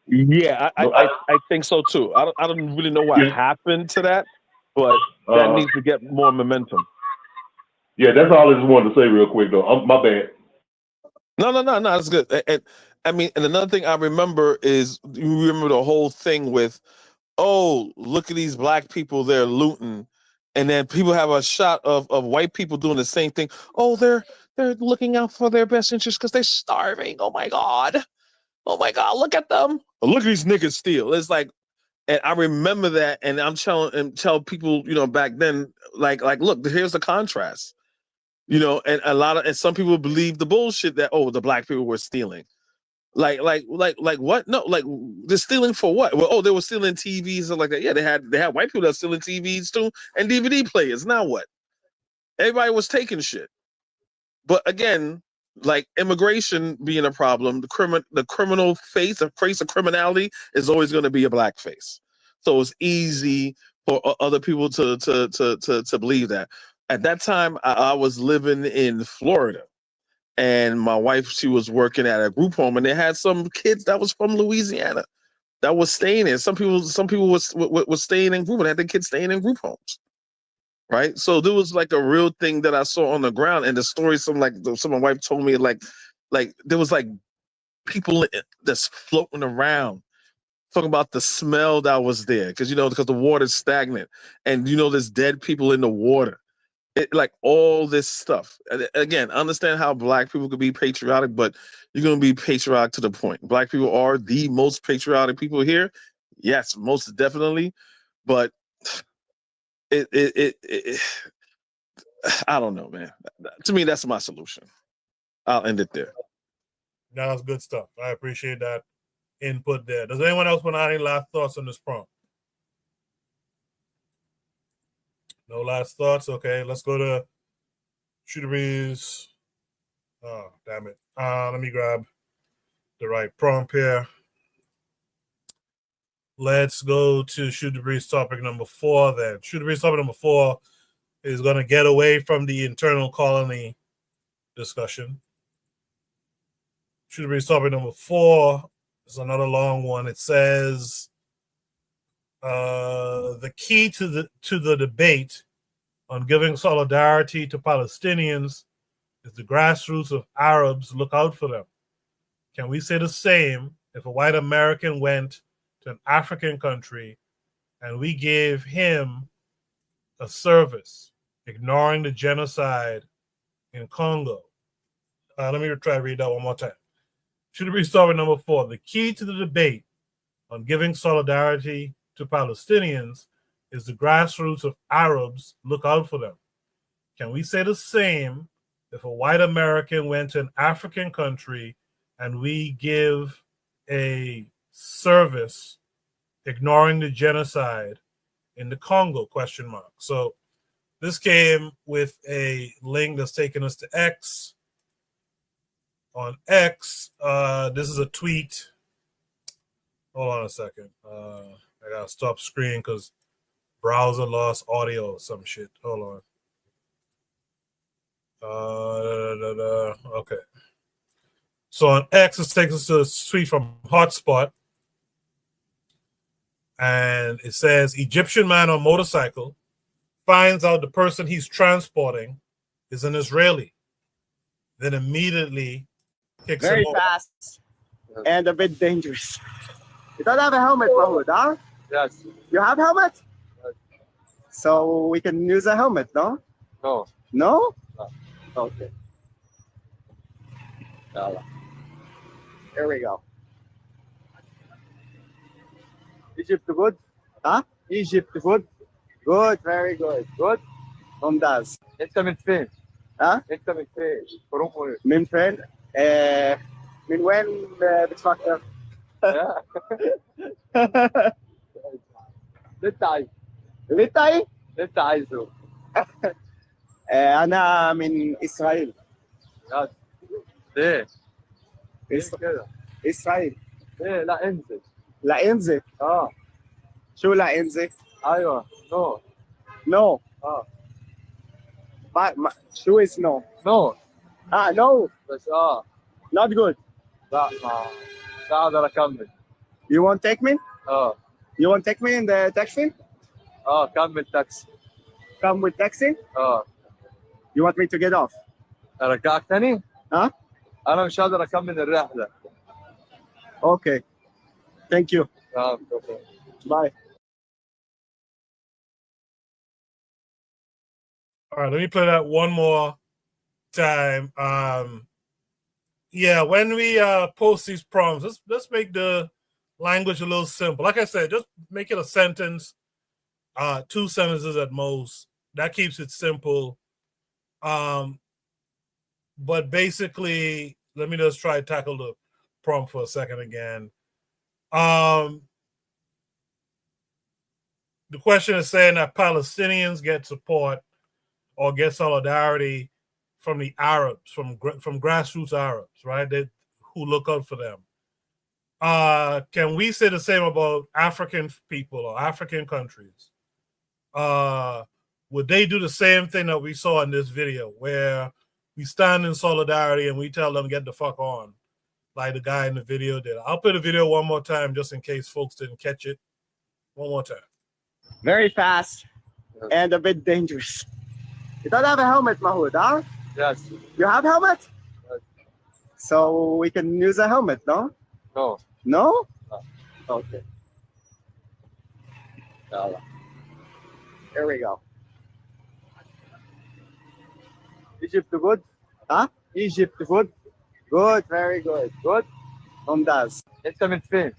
Yeah, I think so too. I don't really know what happened to that, but that needs to get more momentum. Yeah, that's all I just wanted to say real quick though. My bad. No, that's good. And I mean, and another thing I remember is you remember the whole thing with, oh, look at these black people, they're looting. And then people have a shot of white people doing the same thing. Oh, they're looking out for their best interest because they're starving. Oh my God, look at them. Look at these niggas steal. It's like, and I remember that, and I'm tell people, you know, back then, like, look, here's the contrast. You know, and some people believe the bullshit that, oh, the black people were stealing. Like what? No, like they're stealing for what? Well, oh, they were stealing TVs and like that. Yeah, they had white people that were stealing TVs too and DVD players. Now what? Everybody was taking shit. But again, like immigration being a problem, the criminal face, the face of criminality is always going to be a black face. So it's easy for other people to believe that. At that time, I was living in Florida. And my wife, she was working at a group home, and they had some kids that was from Louisiana that was staying in. Some people was staying in group, and had their kids staying in group homes, right? So there was like a real thing that I saw on the ground, and the story some my wife told me like there was like people that's floating around, talking about the smell that was there because the water's stagnant, and there's dead people in the water. Like all this stuff. Again, understand how black people could be patriotic, but you're going to be patriotic to the point. Black people are the most patriotic people here. Yes, most definitely. But I don't know, man. To me, that's my solution. I'll end it there. That was good stuff. I appreciate that input there. Does anyone else want to add any last thoughts on this prompt? No last thoughts? Okay, let's go to Shooter Breeze. Oh, damn it. Let me grab the right prompt here. Let's go to Shooter Breeze topic number 4 then. Shooter Breeze topic number 4 is going to get away from the internal colony discussion. Shooter Breeze topic number 4 is another long one. It says the key to the debate on giving solidarity to Palestinians is the grassroots of Arabs look out for them. Can we say the same if a white American went to an African country and we gave him a service, ignoring the genocide in Congo? Let me try to read that one more time. Should we start with number 4? The key to the debate on giving solidarity to Palestinians is the grassroots of Arabs look out for them. Can we say the same if a white American went to an African country and we give a service ignoring the genocide in the Congo, ? So this came with a link that's taking us to X. On X, this is a tweet. Hold on a second. I gotta stop screen because browser lost audio or some shit. Hold on. Okay. So on X, it takes us to a tweet from Hotspot. And it says, Egyptian man on motorcycle finds out the person he's transporting is an Israeli. Then immediately kicks Very him over. fast and a bit dangerous. You don't have a helmet, Mahmoud, huh? Yes. You have helmet? Yes. So we can use a helmet, no? No. No? No. Okay. Here we go. Egypt good? Huh? Egypt good? Good, very good. Good? ممتاز. انت من فين؟ ها؟ انت من فين؟ from where؟ من فين؟ من وين بتفكر؟ اللي انت عايزه. اللي انت ايه؟ اللي انت عايزه. انا من اسرائيل. ليه؟ ليه كده؟ اسرائيل. ليه؟ لا انزل. لا انزل. شو لا انزل؟ ايوه نو. نو. شو is no؟ نو. no. بس not good. لا مش هقدر اكمل. You won't take me؟ You won't take me in the taxi؟ كمل تاكسي. Come with taxi؟ You want me to get off؟ ارجعك تاني؟ انا مش هقدر اكمل الرحله. Okay. Thank you. Bye. All right, let me play that one more time. Yeah, when we post these prompts, let's make the language a little simple. Like I said, just make it a sentence, 2 sentences at most. That keeps it simple. But basically, let me just try to tackle the prompt for a second again. The question is saying that Palestinians get support or get solidarity from the Arabs, from grassroots Arabs, right? Who look out for them. Can we say the same about African people or African countries? Would they do the same thing that we saw in this video, where we stand in solidarity and we tell them get the fuck on, like the guy in the video did? I'll play the video one more time just in case folks didn't catch it. One more time. Very fast and a bit dangerous. You don't have a helmet, Mahmoud, huh? Yes. You have helmet? Yes. So we can use a helmet, no? No. No? Okay. Here we go. Egypt good? Huh? Egypt good? Good, very good. Good? ممتاز. انت من فين؟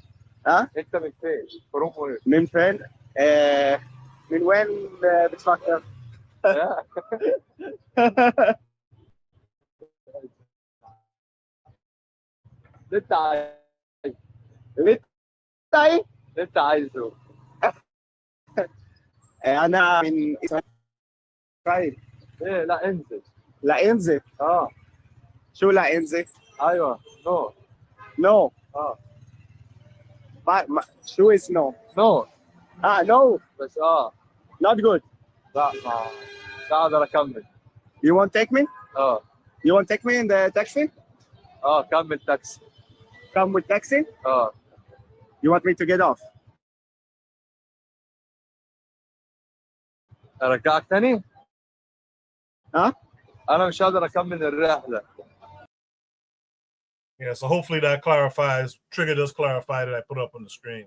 انت من فين؟ from where؟ من فين؟ من وين بتفكر؟ اللي انت عايزه. انا من اسرائيل. ايه لا انزل. لا انزل. شو لا انزل؟ ايوه نو. نو. شو is no؟ نو no. بس not good. لا مش هقدر اكمل. You won't take me? اه You won't take me in the taxi? كمل تاكسي. Come with taxi? You want me to get off? ارجعك تاني؟ ها؟ انا مش هقدر اكمل الرحله. Yeah, so hopefully that clarifies. Trigger does clarify that I put up on the screen.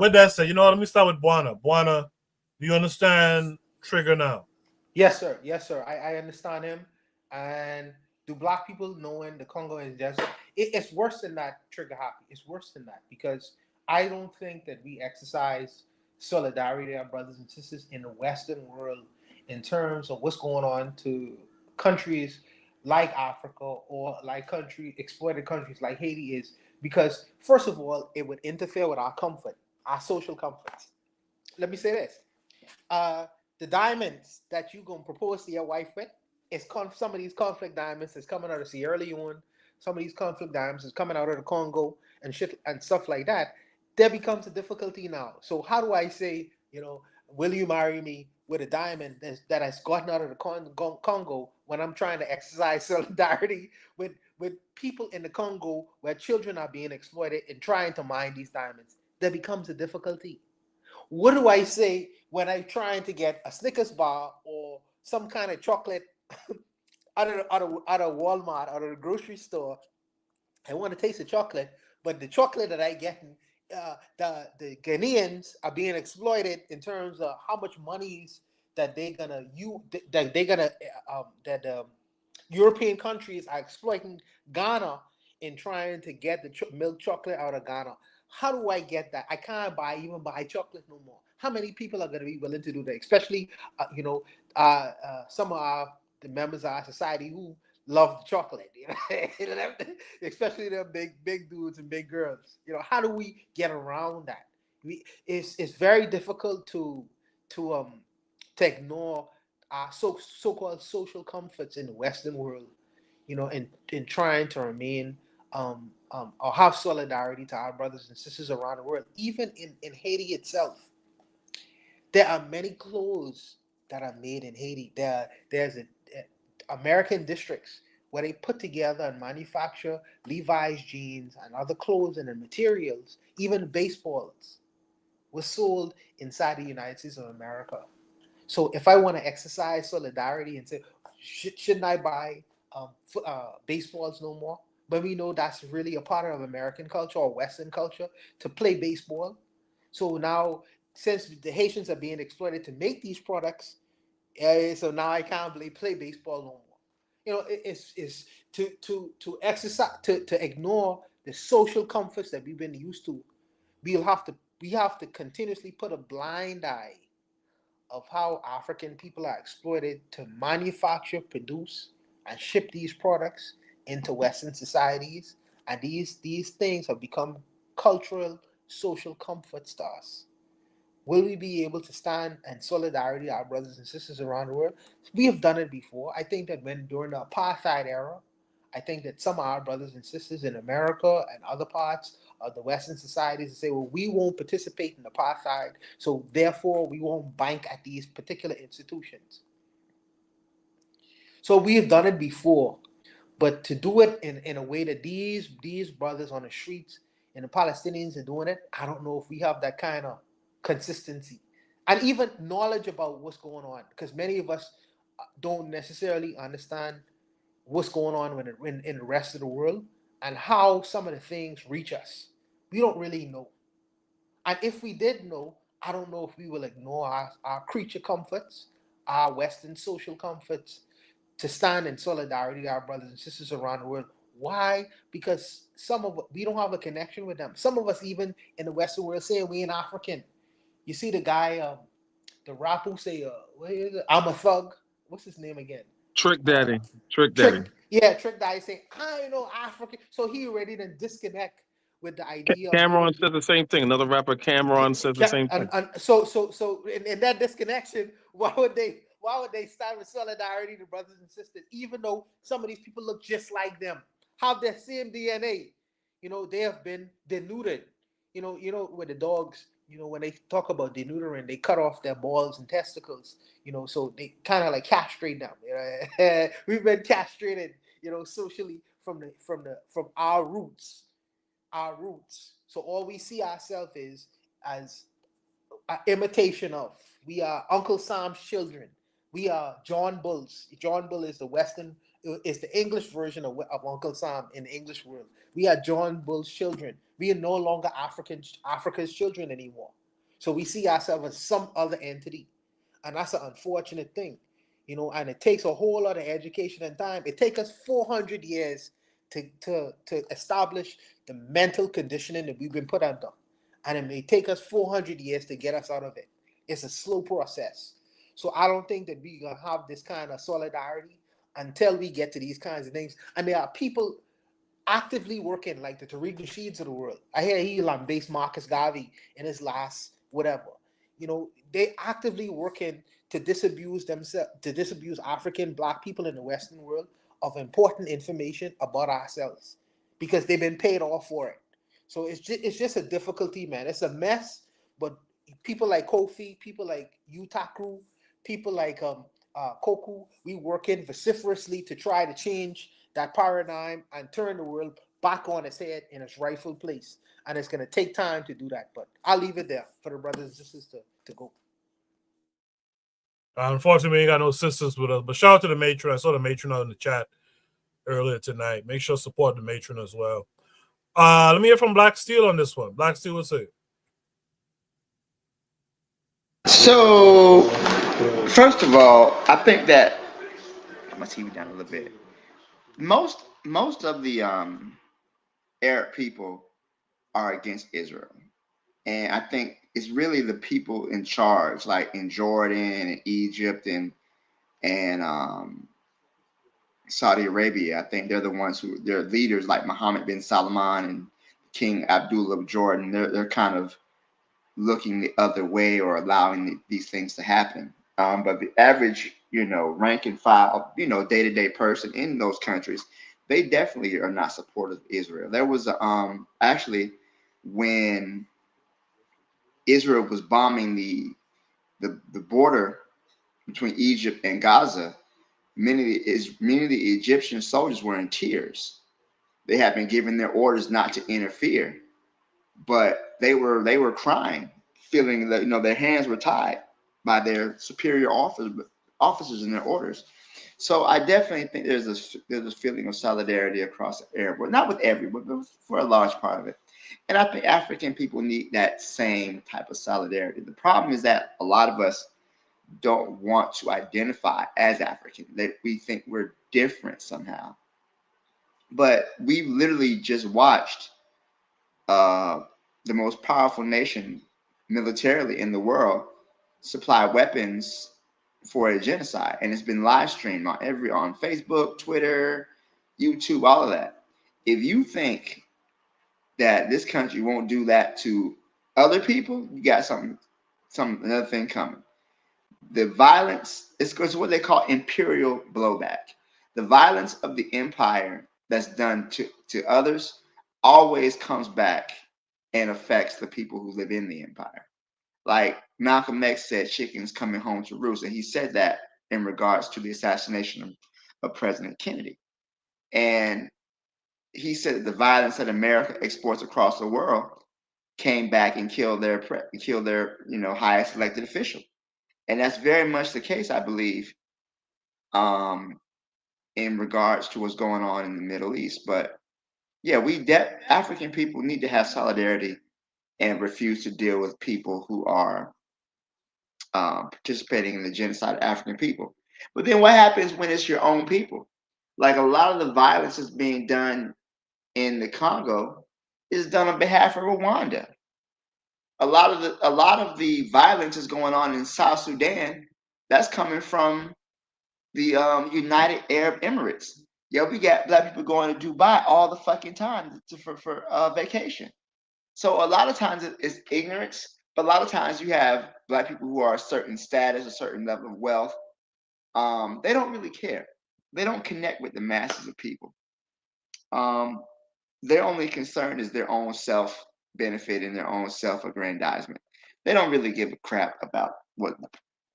With that said, let me start with Buana. Buana, do you understand Trigger now? Yes, sir. Yes, sir. I understand him. And do black people knowing the Congo is desert? It's worse than that, Trigger Happy. It's worse than that because I don't think that we exercise solidarity, our brothers and sisters in the Western world, in terms of what's going on to countries like Africa or like exploited countries like Haiti is because, first of all, it would interfere with our comfort, our social comforts. Let me say this. The diamonds that you're going to propose to your wife with, some of these conflict diamonds is coming out of Sierra Leone, some of these conflict diamonds is coming out of the Congo and shit and stuff like that. There becomes a difficulty now. So how do I say, will you marry me with a diamond that has gotten out of the Congo when I'm trying to exercise solidarity with people in the Congo where children are being exploited and trying to mine these diamonds? There becomes a difficulty. What do I say when I'm trying to get a Snickers bar or some kind of chocolate out of Walmart, out of the grocery store? I want to taste the chocolate, but the chocolate that I get, the Ghanaians are being exploited in terms of how much monies that European countries are exploiting Ghana in trying to get the milk chocolate out of Ghana. How do I get that? I can't even buy chocolate no more. How many people are going to be willing to do that? Especially, some of the members of our society who love chocolate, especially the big dudes and big girls. How do we get around that? It's very difficult to ignore our so-called social comforts in the Western world, in trying to remain or have solidarity to our brothers and sisters around the world. Even in Haiti itself, there are many clothes that are made in Haiti. There's American districts where they put together and manufacture Levi's jeans and other clothes and the materials, even baseballs, were sold inside the United States of America. So if I want to exercise solidarity and say, shouldn't I buy baseballs no more? But we know that's really a part of American culture or Western culture to play baseball. So now, since the Haitians are being exploited to make these products, so now I can't play baseball no more. It's to exercise to ignore the social comforts that we've been used to. We have to continuously put a blind eye of how African people are exploited to manufacture, produce, and ship these products into Western societies. And these things have become cultural, social comforts to us. Will we be able to stand in solidarity with our brothers and sisters around the world? We have done it before. I think that during the apartheid era, I think that some of our brothers and sisters in America and other parts of the Western societies say, well, we won't participate in apartheid, so therefore we won't bank at these particular institutions. So we have done it before, but to do it in a way that these brothers on the streets and the Palestinians are doing it, I don't know if we have that kind of consistency and even knowledge about what's going on, because many of us don't necessarily understand what's going on in the rest of the world and how some of the things reach us. We don't really know. And if we did know, I don't know if we will ignore our creature comforts, our Western social comforts, to stand in solidarity with our brothers and sisters around the world. Why? Because we don't have a connection with them. Some of us, even in the Western world, say we ain't African. You see the guy, The rap who say, what is it? I'm a thug. What's his name again? Trick Daddy. Trick Daddy. Trick Daddy say, I ain't no African. So he already done disconnect with the idea of Cameron says the same thing. Another rapper, Cameron, says the same thing. and so in that disconnection, why would they stand with solidarity to brothers and sisters, even though some of these people look just like them, have their same DNA? They have been denuded. With the dogs, when they talk about deneutering, they cut off their balls and testicles, so they kind of like castrate them. We've been castrated, socially from our roots. So all we see ourselves is as an imitation of. We are Uncle Sam's children. We are John Bull's. John Bull is the English version of Uncle Sam in the English world. We are John Bull's children. We are no longer Africa's children anymore. So we see ourselves as some other entity. And that's an unfortunate thing. And it takes a whole lot of education and time. It takes us 400 years to establish the mental conditioning that we've been put under. And it may take us 400 years to get us out of it. It's a slow process. So I don't think that we're going to have this kind of solidarity until we get to these kinds of things. And there are people actively working, like the Tariq Nasheeds of the world. I hear he lambasted Marcus Garvey in his last whatever. They actively working to disabuse African Black people in the Western world of important information about ourselves because they've been paid off for it. So it's just a difficulty, man. It's a mess. But people like Kofi, people like Utaku, people like Koku, we working vociferously to try to change that paradigm and turn the world back on its head in its rightful place. And it's going to take time to do that. But I'll leave it there for the brothers and sisters to go. Unfortunately, we ain't got no sisters with us. But shout out to the matron. I saw the matron out in the chat earlier tonight. Make sure to support the matron as well. Let me hear from Black Steel on this one. Black Steel, what's it? So, first of all, I think that I'm gonna TV down a little bit. Most of the Arab people are against Israel, and I think it's really the people in charge, like in Jordan and Egypt and Saudi Arabia. I think they're the ones they're leaders, like Mohammed bin Salman and King Abdullah of Jordan. They're kind of looking the other way or allowing these things to happen. But the average, rank and file, day-to-day person in those countries, they definitely are not supportive of Israel. There was actually when Israel was bombing the border between Egypt and Gaza, many of the Egyptian soldiers were in tears. They had been given their orders not to interfere, but they were crying, feeling that their hands were tied by their superior officers in their orders. So I definitely think there's this feeling of solidarity across the Arab world, not with everyone, but for a large part of it. And I think African people need that same type of solidarity. The problem is that a lot of us don't want to identify as African, that we think we're different somehow. But we literally just watched the most powerful nation militarily in the world supply weapons for a genocide, and it's been live streamed on Facebook, Twitter, YouTube, all of that. If you think that this country won't do that to other people, you got another thing coming. The violence is what they call imperial blowback. The violence of the empire that's done to others always comes back and affects the people who live in the empire. Like Malcolm X said, chickens coming home to roost. And he said that in regards to the assassination of President Kennedy. And he said that the violence that America exports across the world came back and killed their highest elected official. And that's very much the case, I believe, in regards to what's going on in the Middle East. But yeah, African people need to have solidarity and refuse to deal with people who are participating in the genocide of African people. But then what happens when it's your own people? Like a lot of the violence that's being done in the Congo is done on behalf of Rwanda. a lot of the violence is going on in South Sudan. That's coming from the United Arab Emirates. Yeah, we got black people going to Dubai all the fucking time for vacation. So a lot of times it's ignorance, but a lot of times you have black people who are a certain status, a certain level of wealth. They don't really care. They don't connect with the masses of people. Their only concern is their own self benefit and their own self aggrandizement. They don't really give a crap about what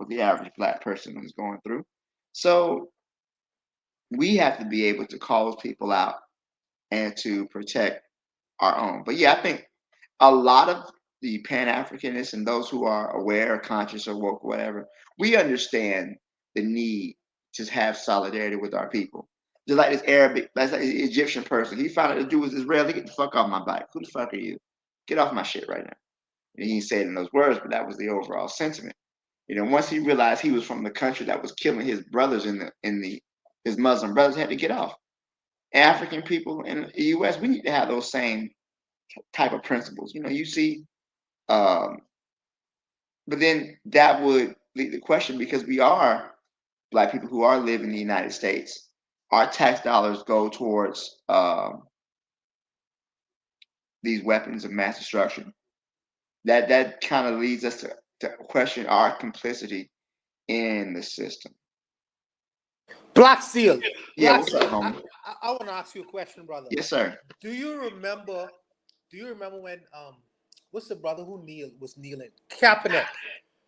the average black person is going through. So we have to be able to call those people out and to protect our own. But yeah, I think a lot of the Pan-Africanists and those who are aware or conscious or woke or whatever, we understand the need to have solidarity with our people. Just like that's like the Egyptian person. He found out the dude was Israeli. Get the fuck off my bike. Who the fuck are you? Get off my shit right now. And he didn't say it in those words, but that was the overall sentiment. Once he realized he was from the country that was killing his brothers his Muslim brothers, had to get off. African people in the U.S., we need to have those same type of principles. You see, but then that would lead the question, because we are black people who are living in the United States. Our tax dollars go towards these weapons of mass destruction. That kind of leads us to question our complicity in the system. Black Seal. Yeah, Black what's Seal. up, homie? I want to ask you a question, brother. Yes, sir. Do you remember when what's the brother who was kneeling? Kaepernick.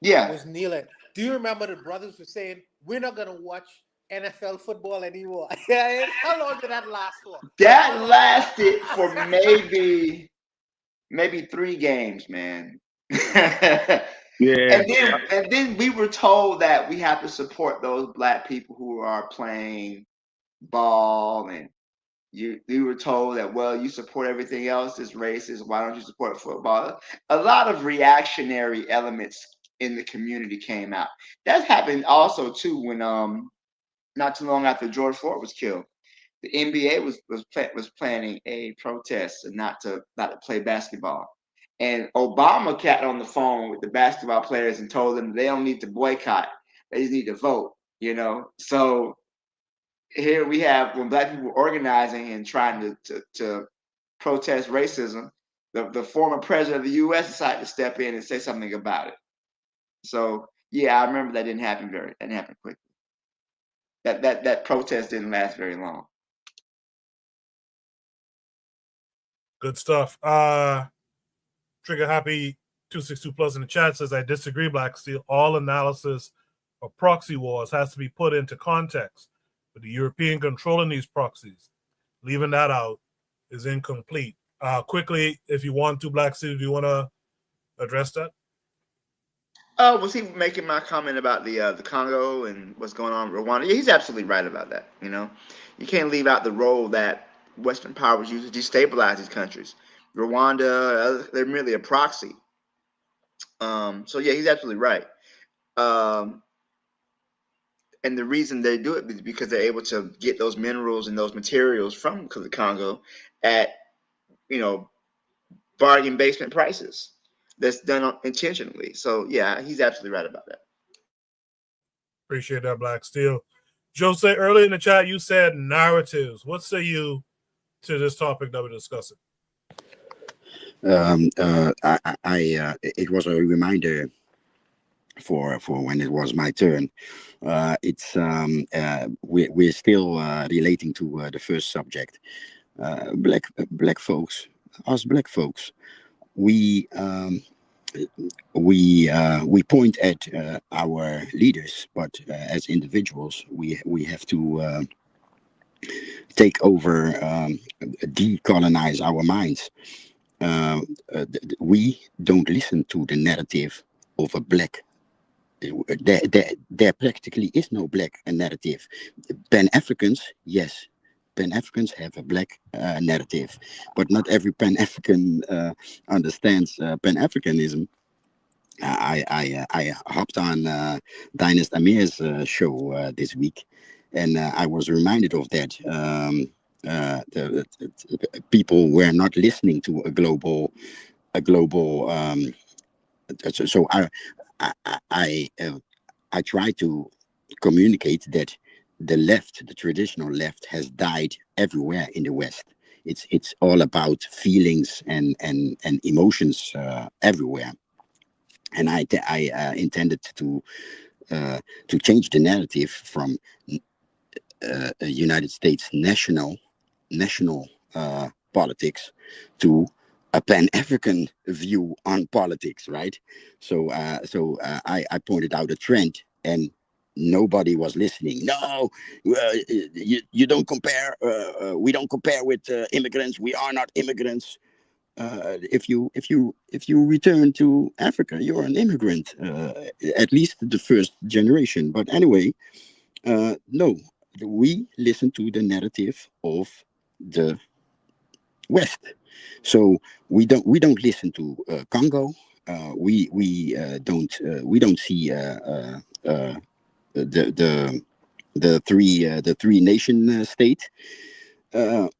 Yeah. Was kneeling. Do you remember the brothers were saying, we're not gonna watch NFL football anymore? How long did that last for? That lasted for maybe 3 games, man. Yeah. And then we were told that we have to support those black people who are playing ball, and we were told that, well, you support everything else is racist. Why don't you support football? A lot of reactionary elements in the community came out. That happened also too when not too long after George Floyd was killed. The NBA was planning a protest and not to play basketball. And Obama got on the phone with the basketball players and told them they don't need to boycott. They just need to vote, So here we have, when black people were organizing and trying to protest racism, the former president of the U.S. decided to step in and say something about it. So yeah, I remember that didn't happen quickly. That protest didn't last very long. Good stuff. Trigger Happy 262 Plus in the chat says, I disagree, Black Steel. All analysis of proxy wars has to be put into context. But the European controlling these proxies, leaving that out, is incomplete. Quickly, if you want to, Black Steel, do you want to address that? Was he making my comment about the Congo and what's going on in Rwanda? Yeah, he's absolutely right about that. You can't leave out the role that Western powers use to destabilize these countries. Rwanda, they're merely a proxy. So yeah, he's absolutely right. And the reason they do it is because they're able to get those minerals and those materials from the Congo at, bargain basement prices. That's done intentionally. So yeah, he's absolutely right about that. Appreciate that, Black Steel. Jose, earlier in the chat, you said narratives. What say you to this topic that we're discussing? It was a reminder for when it was my turn. We're still relating to the first subject. Black folks, us black folks, we point at our leaders, but as individuals, we have to take over, decolonize our minds. We don't listen to the narrative of a black. There practically is no black narrative. Pan-Africans, yes. Pan-Africans have a black narrative, but not every Pan-African understands Pan-Africanism. I hopped on Dynast Amir's show this week, and I was reminded of that. The people were not listening to a global So I try to communicate that the left, the traditional left, has died everywhere in the West. It's all about feelings and emotions everywhere. And I intended to change the narrative from United States national politics to a Pan-African view on politics, right? So I pointed out a trend, and nobody was listening. No, you don't compare. We don't compare with immigrants. We are not immigrants. If you return to Africa, you're an immigrant, at least the first generation. But anyway, no, we listen to the narrative of the West. So we don't listen to Congo. We don't see the three nation state. What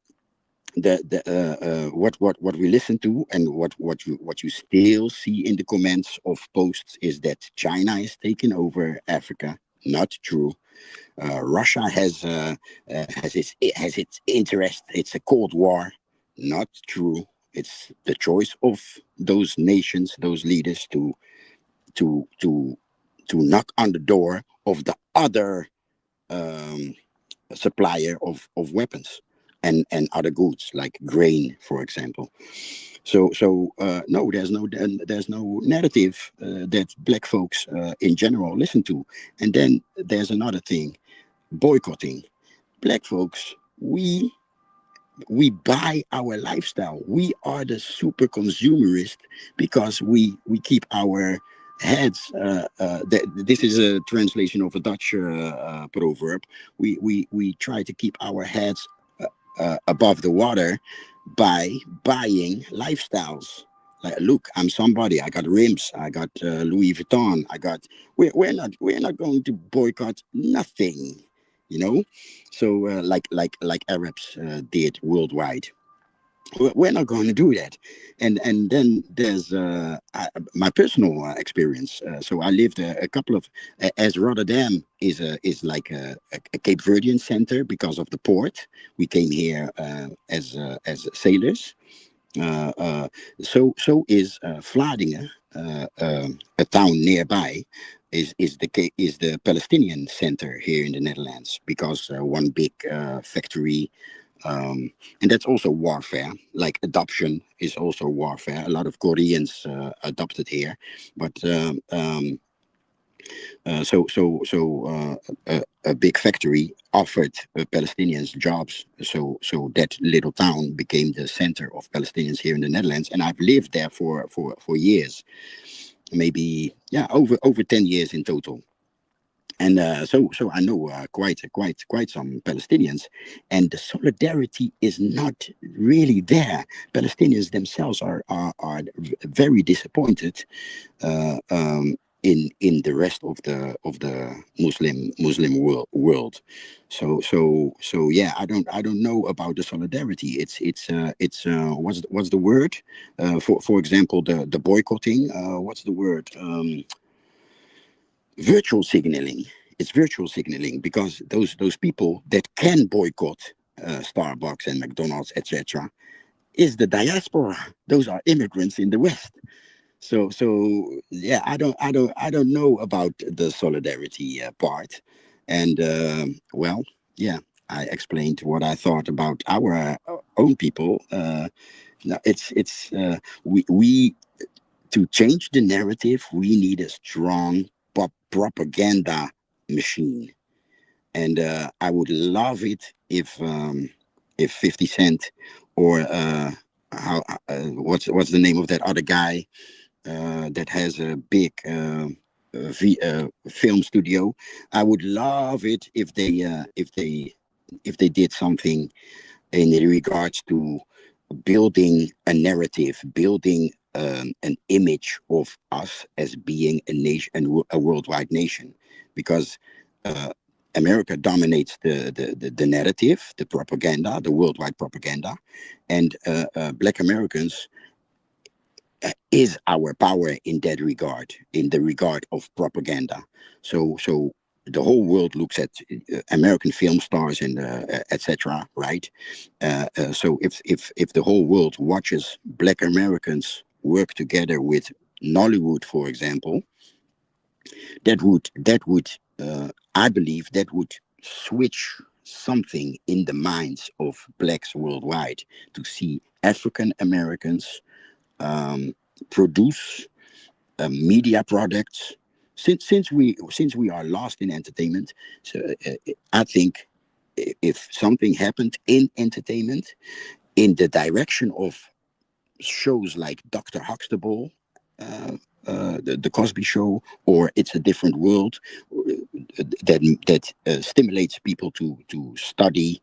we listen to, and what you still see in the comments of posts, is that China is taking over Africa. Not true. Russia has its interest. It's a Cold War. Not true. It's the choice of those nations, those leaders, to knock on the door of the other supplier of weapons and other goods like grain, for example. So no, there's no narrative that black folks in general listen to. And then there's another thing: boycotting. Black folks, we buy our lifestyle. We are the super consumerist because we keep our heads. This is a translation of a Dutch proverb. We try to keep our heads above the water by buying lifestyles. Like, look, I'm somebody. I got rims. I got Louis Vuitton. We're not going to boycott nothing, you know. So like Arabs did worldwide. We're not going to do that. And then there's my personal experience. So I lived a couple of, as Rotterdam is like a Cape Verdean center because of the port. We came here as sailors. So is Vlaardingen, a town nearby, is the Palestinian center here in the Netherlands, because one big factory. And that's also warfare. Like adoption is also warfare. A lot of Koreans adopted here, but a big factory offered Palestinians jobs. So that little town became the center of Palestinians here in the Netherlands, and I've lived there for years, maybe over 10 years in total. And so I know quite some Palestinians, and the solidarity is not really there. Palestinians themselves are very disappointed in the rest of the Muslim world. So yeah, I don't know about the solidarity. It's what's the word? For example, the boycotting. What's the word? Virtual signaling. It's virtual signaling, because those people that can boycott Starbucks and McDonald's, etc., is the diaspora. Those are immigrants in the West. So yeah, I don't know about the solidarity part. And well, yeah, I explained what I thought about our own people. It's we to change the narrative, we need a strong propaganda machine. And I would love it if 50 Cent or what's the name of that other guy that has a big film studio. I would love it if they did something in regards to building a narrative, building an image of us as being a nation, and a worldwide nation, because America dominates the narrative, the propaganda, the worldwide propaganda, and Black Americans is our power in that regard, in the regard of propaganda. So the whole world looks at American film stars and etc. Right? So if the whole world watches Black Americans work together with Nollywood, for example, that would I believe that would switch something in the minds of blacks worldwide to see African Americans produce media products. Since we are lost in entertainment, so I think if something happened in entertainment in the direction of shows like Dr. Huxtable, the Cosby Show, or It's a Different World, that stimulates people to study,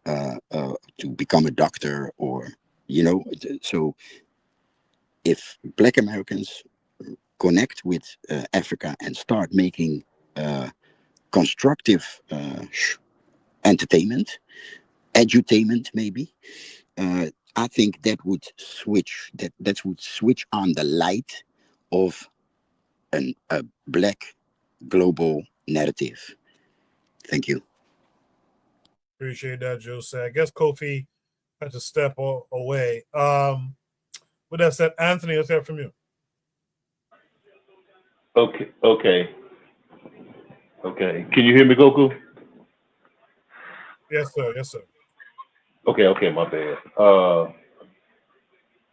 to become a doctor, or so if Black Americans connect with Africa and start making constructive entertainment, edutainment, maybe. I think that would switch on the light of a black global narrative. Thank you. Appreciate that, Jose. I guess Kofi had to step away. With that said, Anthony, let's hear from you. Okay. Can you hear me, Goku? Yes, sir. Yes, sir. Okay, my bad.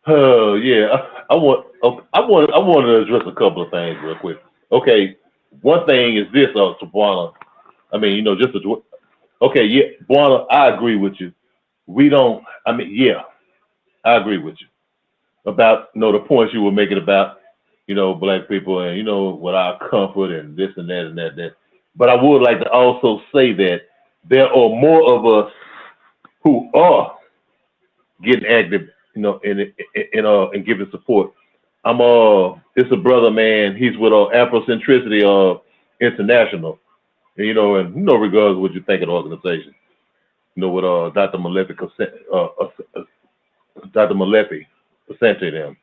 Yeah, I want to address a couple of things real quick. Okay, one thing is this, Tawana. I mean, okay, yeah, Buana, I agree with you. I agree with you about, the points you were making about, black people and, with our comfort and this and that and that. But I would like to also say that there are more of us who are getting active, in giving support. It's a brother, man. He's with Afrocentricity International, and in no regards what you think of the organization. With Dr. Malefi, Dr. Malefi, essentially them.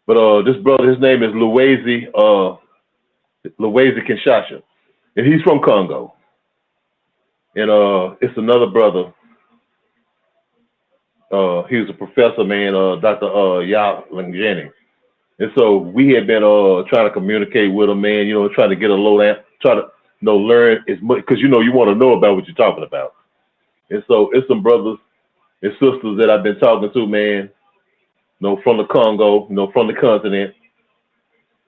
But this brother, his name is Luwezi Kinshasa, and he's from Congo. And it's another brother. He was a professor, man, Dr. Ya Langeni. And so we had been trying to communicate with him, man, trying to get a lowdown, try to learn as much, because you want to know about what you're talking about. And so it's some brothers and sisters that I've been talking to, man, from the Congo, from the continent.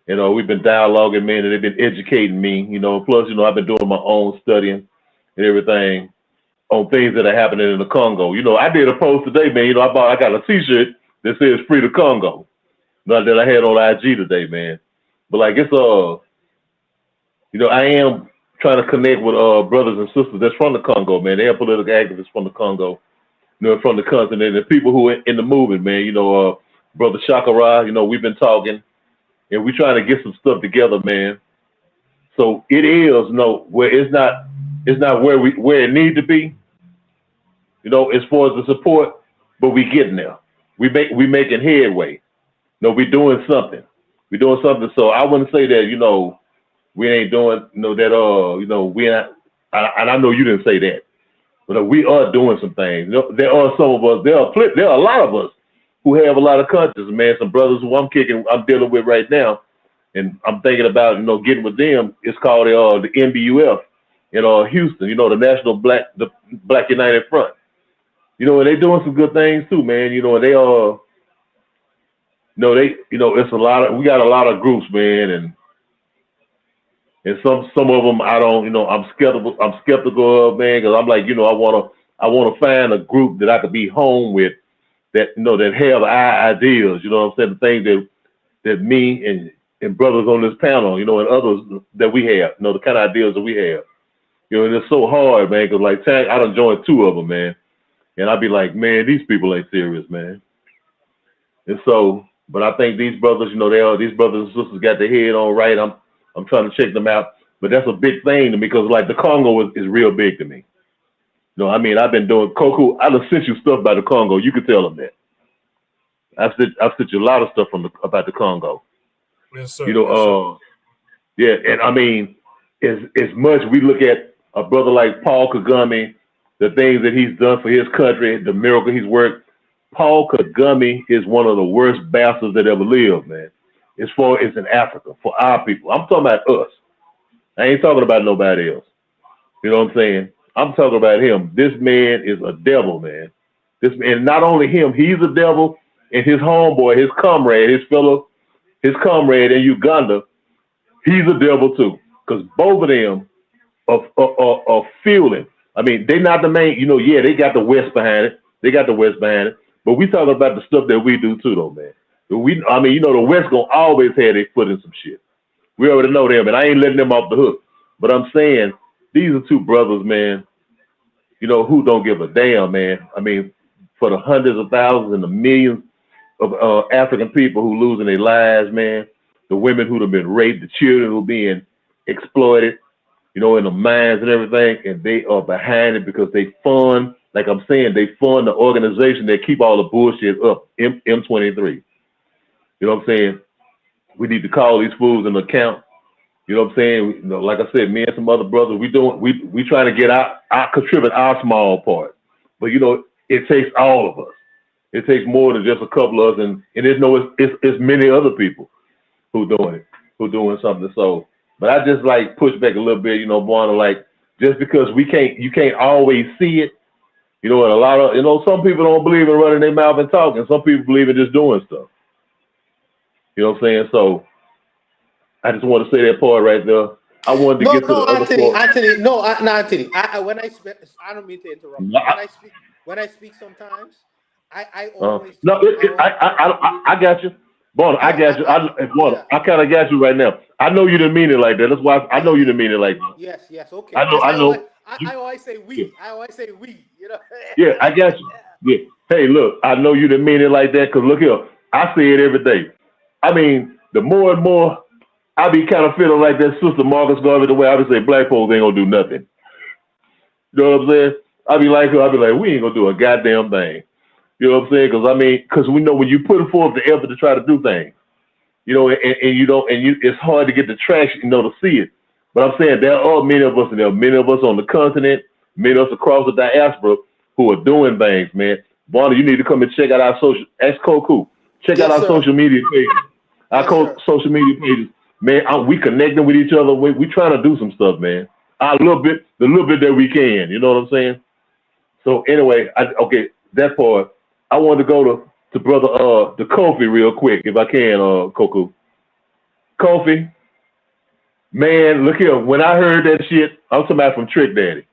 We've been dialoguing, man, and they've been educating me, plus, I've been doing my own studying and everything on things that are happening in the Congo. I did a post today, man, I got a t-shirt that says Free the Congo, that I had on IG today, man. But like, it's I am trying to connect with brothers and sisters that's from the Congo, man. They are political activists from the Congo, from the continent, and people who are in the movement, man. Brother Shakara, we've been talking, and we're trying to get some stuff together, man. So it is where it's not where it need to be, as far as the support, but we getting there. We making headway. We're doing something. So I wouldn't say that, we ain't doing, that, we not, and I know you didn't say that, but we are doing some things. There are some of us, there are a lot of us who have a lot of conscience, man. Some brothers who I'm dealing with right now, and I'm thinking about, getting with them. It's called the NBUF in Houston, the National Black United Front. And they doing some good things too, man. And they are, it's a lot of, we got a lot of groups, man, and some of them I don't, I'm skeptical of, man, because I'm like, I want to find a group that I could be home with, that that have our ideas, what I'm saying, the things that me and brothers on this panel, and others that we have, the kind of ideas that we have. And it's so hard, man, because like I done joined 2 of them, man, and I'd be like, man, these people ain't serious, man. And so, but I think these brothers, these brothers and sisters got their head on right. I'm trying to check them out, but that's a big thing to me, because like the Congo is real big to me. I've been doing Koku. I done sent you stuff by the Congo. You could tell them that. I've sent you a lot of stuff about the Congo. Yes, sir. You know, yeah, and I mean, as much we look at a brother like Paul Kagame, the things that he's done for his country, the miracle he's worked. Paul Kagame is one of the worst bastards that ever lived, man. As far as in Africa, for our people. I'm talking about us. I ain't talking about nobody else. You know what I'm saying? I'm talking about him. This man is a devil, man. And not only him, he's a devil, and his homeboy, his comrade in Uganda, he's a devil too. Because both of them are fueling. I mean, they're not the main, you know, yeah, they got the West behind it. But we talking about the stuff that we do too, though, man. I mean, you know, the West gonna always have their foot in some shit. We already know them, and I ain't letting them off the hook. But I'm saying, these are two brothers, man, you know, who don't give a damn, man. I mean, for the hundreds of thousands and the millions of African people who losing their lives, man, the women who have been raped, the children who are being exploited, you know, in the mines and everything, and they are behind it because they fund, like I'm saying, they fund the organization that keep all the bullshit up, M23. You know what I'm saying? We need to call these fools in account. You know what I'm saying? You know, like I said, me and some other brothers, we trying to get contribute our small part. But you know, it takes all of us. It takes more than just a couple of us, and it's many other people who doing something. So, but I just like push back a little bit, you know, Barna, like just because you can't always see it, you know, and a lot of, you know, some people don't believe in running their mouth and talking. Some people believe in just doing stuff. You know what I'm saying? So I just want to say that part right there. I wanted to get to the other part. Anthony. When I speak, I don't mean to interrupt. When I speak, sometimes I always. I got you, Barna. I got you. I kind of got you right now. I know you didn't mean it like that. That's why I know you didn't mean it like that. Yes, okay. I know. I always say we. I always say we. You know. Yeah, I got you. Yeah. Hey, look, I know you didn't mean it like that because look here, I say it every day. I mean, the more and more I be kind of feeling like that Sister Marcus Garvey, the way I would say black folks ain't gonna do nothing. You know what I'm saying? I be like, we ain't gonna do a goddamn thing. You know what I'm saying? Because we know when you put forth the effort to try to do things, you know, and it's hard to get the traction, you know, to see it. But I'm saying there are many of us, and there are many of us on the continent, many of us across the diaspora who are doing things, man. Barna, you need to come and check out our social. Ask Koku. Check out our social media pages. Social media pages, man. We connecting with each other. We trying to do some stuff, man. The little bit that we can. You know what I'm saying? So anyway, that part. I wanted to go to brother to Kofi real quick, if I can, Koku. Kofi, man, look here. When I heard that shit, I'm talking about from Trick Daddy.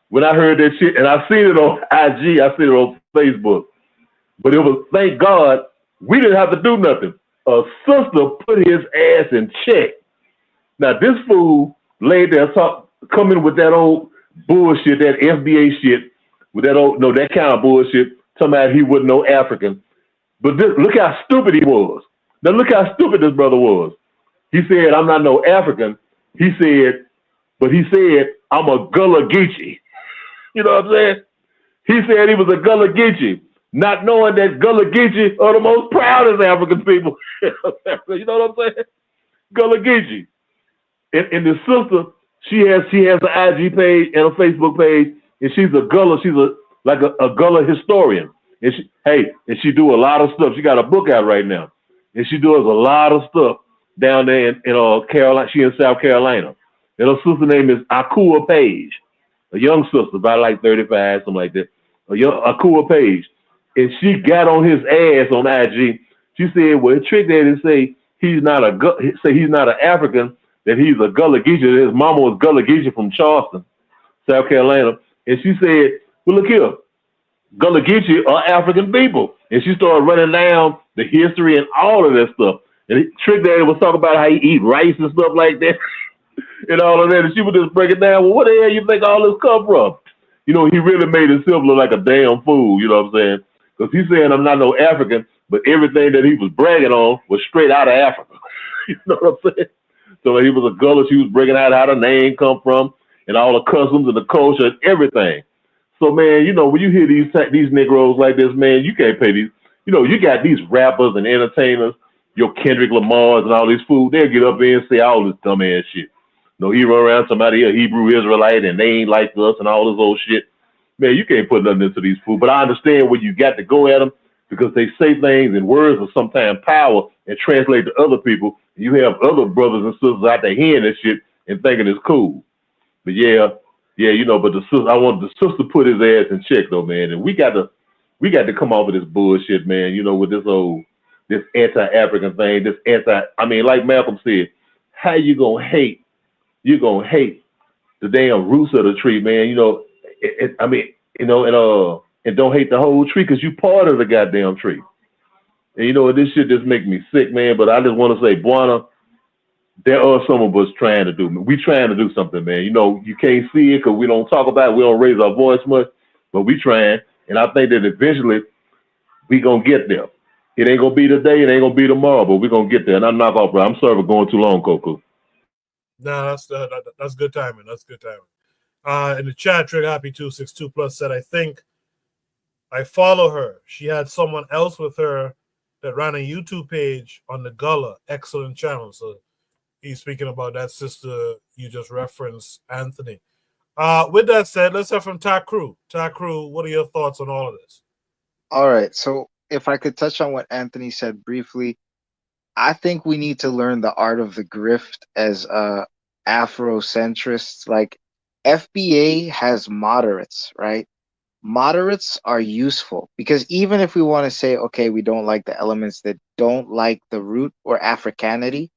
When I heard that shit, and I seen it on IG, I seen it on Facebook, but it was, thank God, we didn't have to do nothing. A sister put his ass in check. Now this fool laid there coming with that old bullshit, that FBA shit, with that kind of bullshit, talking about he wasn't no African. But look how stupid he was. Now look how stupid this brother was. He said, I'm not no African. He said, I'm a Gullah Geechee. You know what I'm saying? He said he was a Gullah Geechee, not knowing that Gullah Geechee are the most proudest African people. You know what I'm saying? Gullah Geechee. And the sister, she has an IG page and a Facebook page, and she's a Gullah. She's a Gullah historian. And she do a lot of stuff. She got a book out right now, and she does a lot of stuff down there in Carolina. She in South Carolina, and her sister name is Akua Page, a young sister, about like 35, something like that. Akua Page, and she got on his ass on IG. She said, "Well, Trick Daddy say he's not an African, that he's a Gullah Geechee. His mama was Gullah Geechee from Charleston, South Carolina." And she said, "Well, look here, Gullah Geechee are African people." And she started running down the history and all of that stuff. And Trick Daddy was talking about how he eat rice and stuff like that, and all of that. And she was just breaking down, well, what the hell you think all this come from? You know, he really made himself look like a damn fool, you know what I'm saying? Because he's saying I'm not no African, but everything that he was bragging on was straight out of Africa. You know what I'm saying? So he was a Gullah. She was breaking out how the name come from and all the customs and the culture and everything. So, man, you know, when you hear these Negroes like this, man, you can't pay these. You know, you got these rappers and entertainers, your Kendrick Lamars and all these fools, they'll get up there and say all this dumbass shit. No, he run around somebody a Hebrew Israelite and they ain't like us and all this old shit. Man, you can't put nothing into these fools. But I understand where you got to go at them because they say things and words of sometimes power and translate to other people. You have other brothers and sisters out there hearing this shit and thinking it's cool. But yeah, you know, but the sister, I want the sister put his ass in check though, man. And we got to come off of this bullshit, man, you know, with this anti-African thing, like Malcolm said, how you gonna hate? You're gonna hate the damn roots of the tree, man. You know, and don't hate the whole tree because you part of the goddamn tree. And you know, this shit just make me sick, man. But I just want to say, Buana, there are some of us trying to do. We trying to do something, man. You know, you can't see it because we don't talk about it. We don't raise our voice much, but we trying. And I think that eventually we gonna get there. It ain't gonna be today. It ain't gonna be tomorrow, but we gonna get there. And I'm not off, bro. I'm sorry for going too long, Coco. No, that's good timing. That's good timing. In the chat, Trigger Happy 262 Plus said, I think I follow her. She had someone else with her that ran a YouTube page on the Gullah. Excellent channel. So he's speaking about that sister you just referenced, Anthony. With that said, let's hear from Takru. Takru, what are your thoughts on all of this? All right. So if I could touch on what Anthony said briefly, I think we need to learn the art of the grift as Afrocentrists. Like FBA has moderates, right? Moderates are useful because even if we want to say, okay, we don't like the elements that don't like the root or Africanity,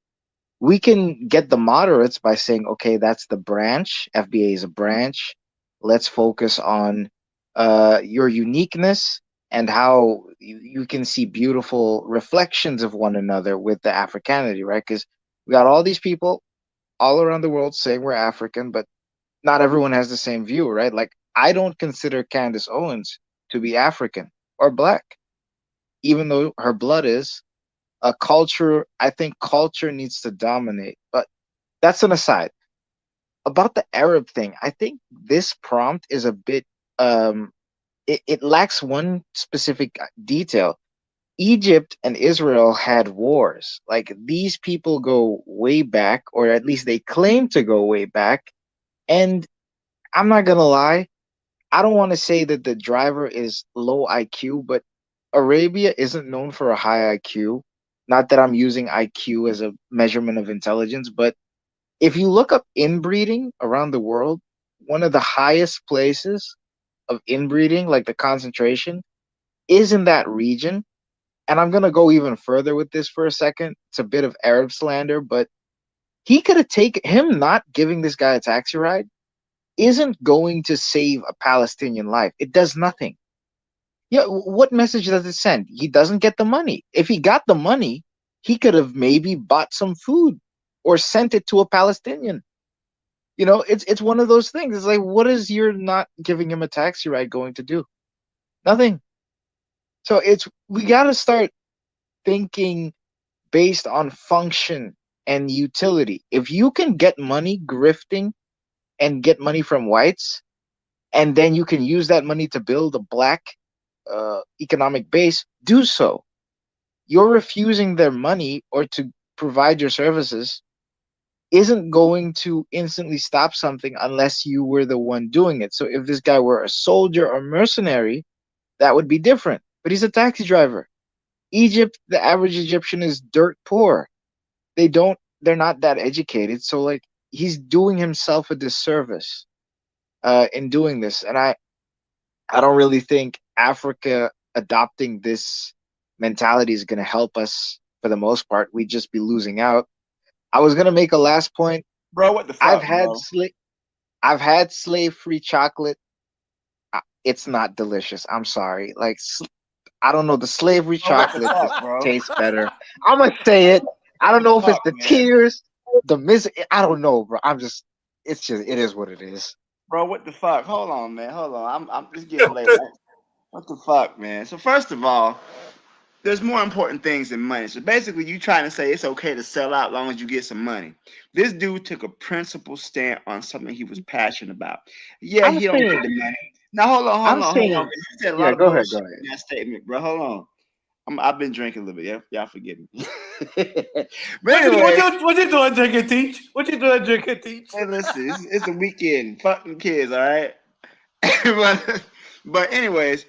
we can get the moderates by saying, okay, that's the branch. FBA is a branch. Let's focus on your uniqueness and how you can see beautiful reflections of one another with the Africanity, right? Because we got all these people all around the world saying we're African, but not everyone has the same view, right? Like, I don't consider Candace Owens to be African or Black, even though her blood is. A culture, I think culture needs to dominate, but that's an aside. About the Arab thing, I think this prompt is a bit, it lacks one specific detail. Egypt and Israel had wars. Like, these people go way back, or at least they claim to go way back. And I'm not gonna lie, I don't want to say that the driver is low IQ, but Arabia isn't known for a high IQ. Not that I'm using IQ as a measurement of intelligence, but if you look up inbreeding around the world, one of the highest places of inbreeding, like the concentration, is in that region. And I'm going to go even further with this for a second. It's a bit of Arab slander, but he could have taken him not giving this guy a taxi ride isn't going to save a Palestinian life. It does nothing. Yeah, what message does it send? He doesn't get the money. If he got the money, he could have maybe bought some food or sent it to a Palestinian. You know, it's one of those things. It's like, what is your not giving him a taxi ride going to do? Nothing. So we got to start thinking based on function and utility. If you can get money grifting and get money from whites, and then you can use that money to build a Black economic base, do so. You're refusing their money or to provide your services isn't going to instantly stop something unless you were the one doing it. So if this guy were a soldier or mercenary, that would be different. But he's a taxi driver. Egypt, the average Egyptian is dirt poor. They're not that educated. So like, he's doing himself a disservice in doing this. And I don't really think Africa adopting this mentality is going to help us for the most part. We'd just be losing out. I was going to make a last point. Bro, what the fuck, I've had slave-free chocolate. It's not delicious. I'm sorry. Like, I don't know. The slavery chocolate tastes better. I'm going to say it. I don't know if it's the tears, the misery. I don't know, bro. it is what it is. Bro, what the fuck? Hold on, man. Hold on. I'm just getting late. What the fuck, man? So first of all, there's more important things than money. So basically, you trying to say it's okay to sell out as long as you get some money. This dude took a principled stand on something he was passionate about. Yeah, he don't get the money. Now hold on. You said a lot of bullshit in that statement, bro. Hold on. I've been drinking a little bit. Yeah, y'all forgive me. But What anyway, you doing, drinking, teach? What you doing, drinking, teach? hey, listen, it's the weekend. Fuck them kids, all right. but anyways,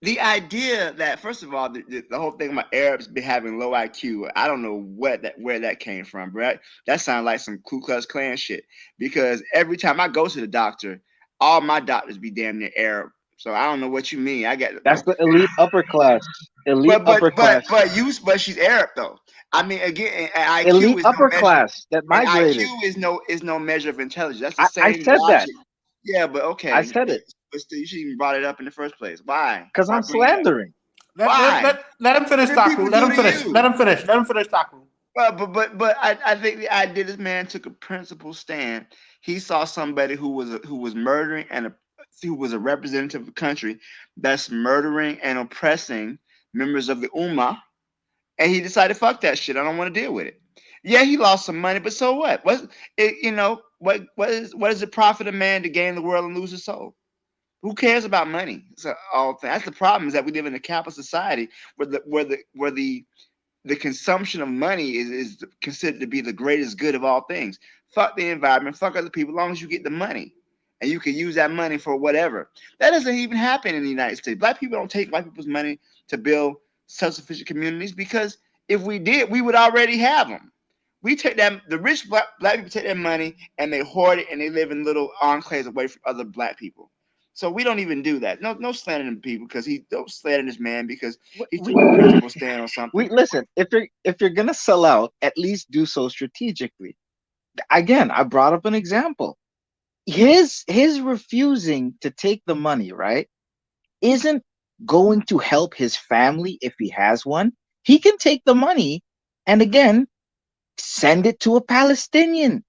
the idea that first of all, the whole thing about Arabs be having low IQ, I don't know where that came from, right? That sounds like some Ku Klux Klan shit. Because every time I go to the doctor, all my doctors be damn near Arab. So I don't know what you mean. I got That's the elite upper class. Elite but upper class. but she's Arab though. I mean, again, an IQ Elite is no upper measure. class that An migrated. IQ is no measure of intelligence. That's the I same said that. logic. Yeah, but okay. I said it But still, you shouldn't even brought it up in the first place. Why? because I'm slandering. Why? Let him finish, What did people Taku. Let do him to finish. you? Let him finish. Let him finish, Taku. Well, but I think the idea this man took a principled stand. He saw somebody who was murdering and who was a representative of the country that's murdering and oppressing members of the Ummah, and he decided, fuck that shit. I don't want to deal with it. Yeah, he lost some money, but so what? What is the profit of man to gain the world and lose his soul? Who cares about money? So that's the problem, is that we live in a capitalist society where the consumption of money is considered to be the greatest good of all things. Fuck the environment, fuck other people, as long as you get the money. And you can use that money for whatever. That doesn't even happen in the United States. Black people don't take white people's money to build self-sufficient communities, because if we did, we would already have them. We take them, the rich black people take their money and they hoard it and they live in little enclaves away from other black people. So we don't even do that. No slandering people, because he don't slander this man because he took a principled stand on something. Listen, if you're gonna sell out, at least do so strategically. Again, I brought up an example. His refusing to take the money, right, isn't going to help his family if he has one. He can take the money and again send it to a Palestinian.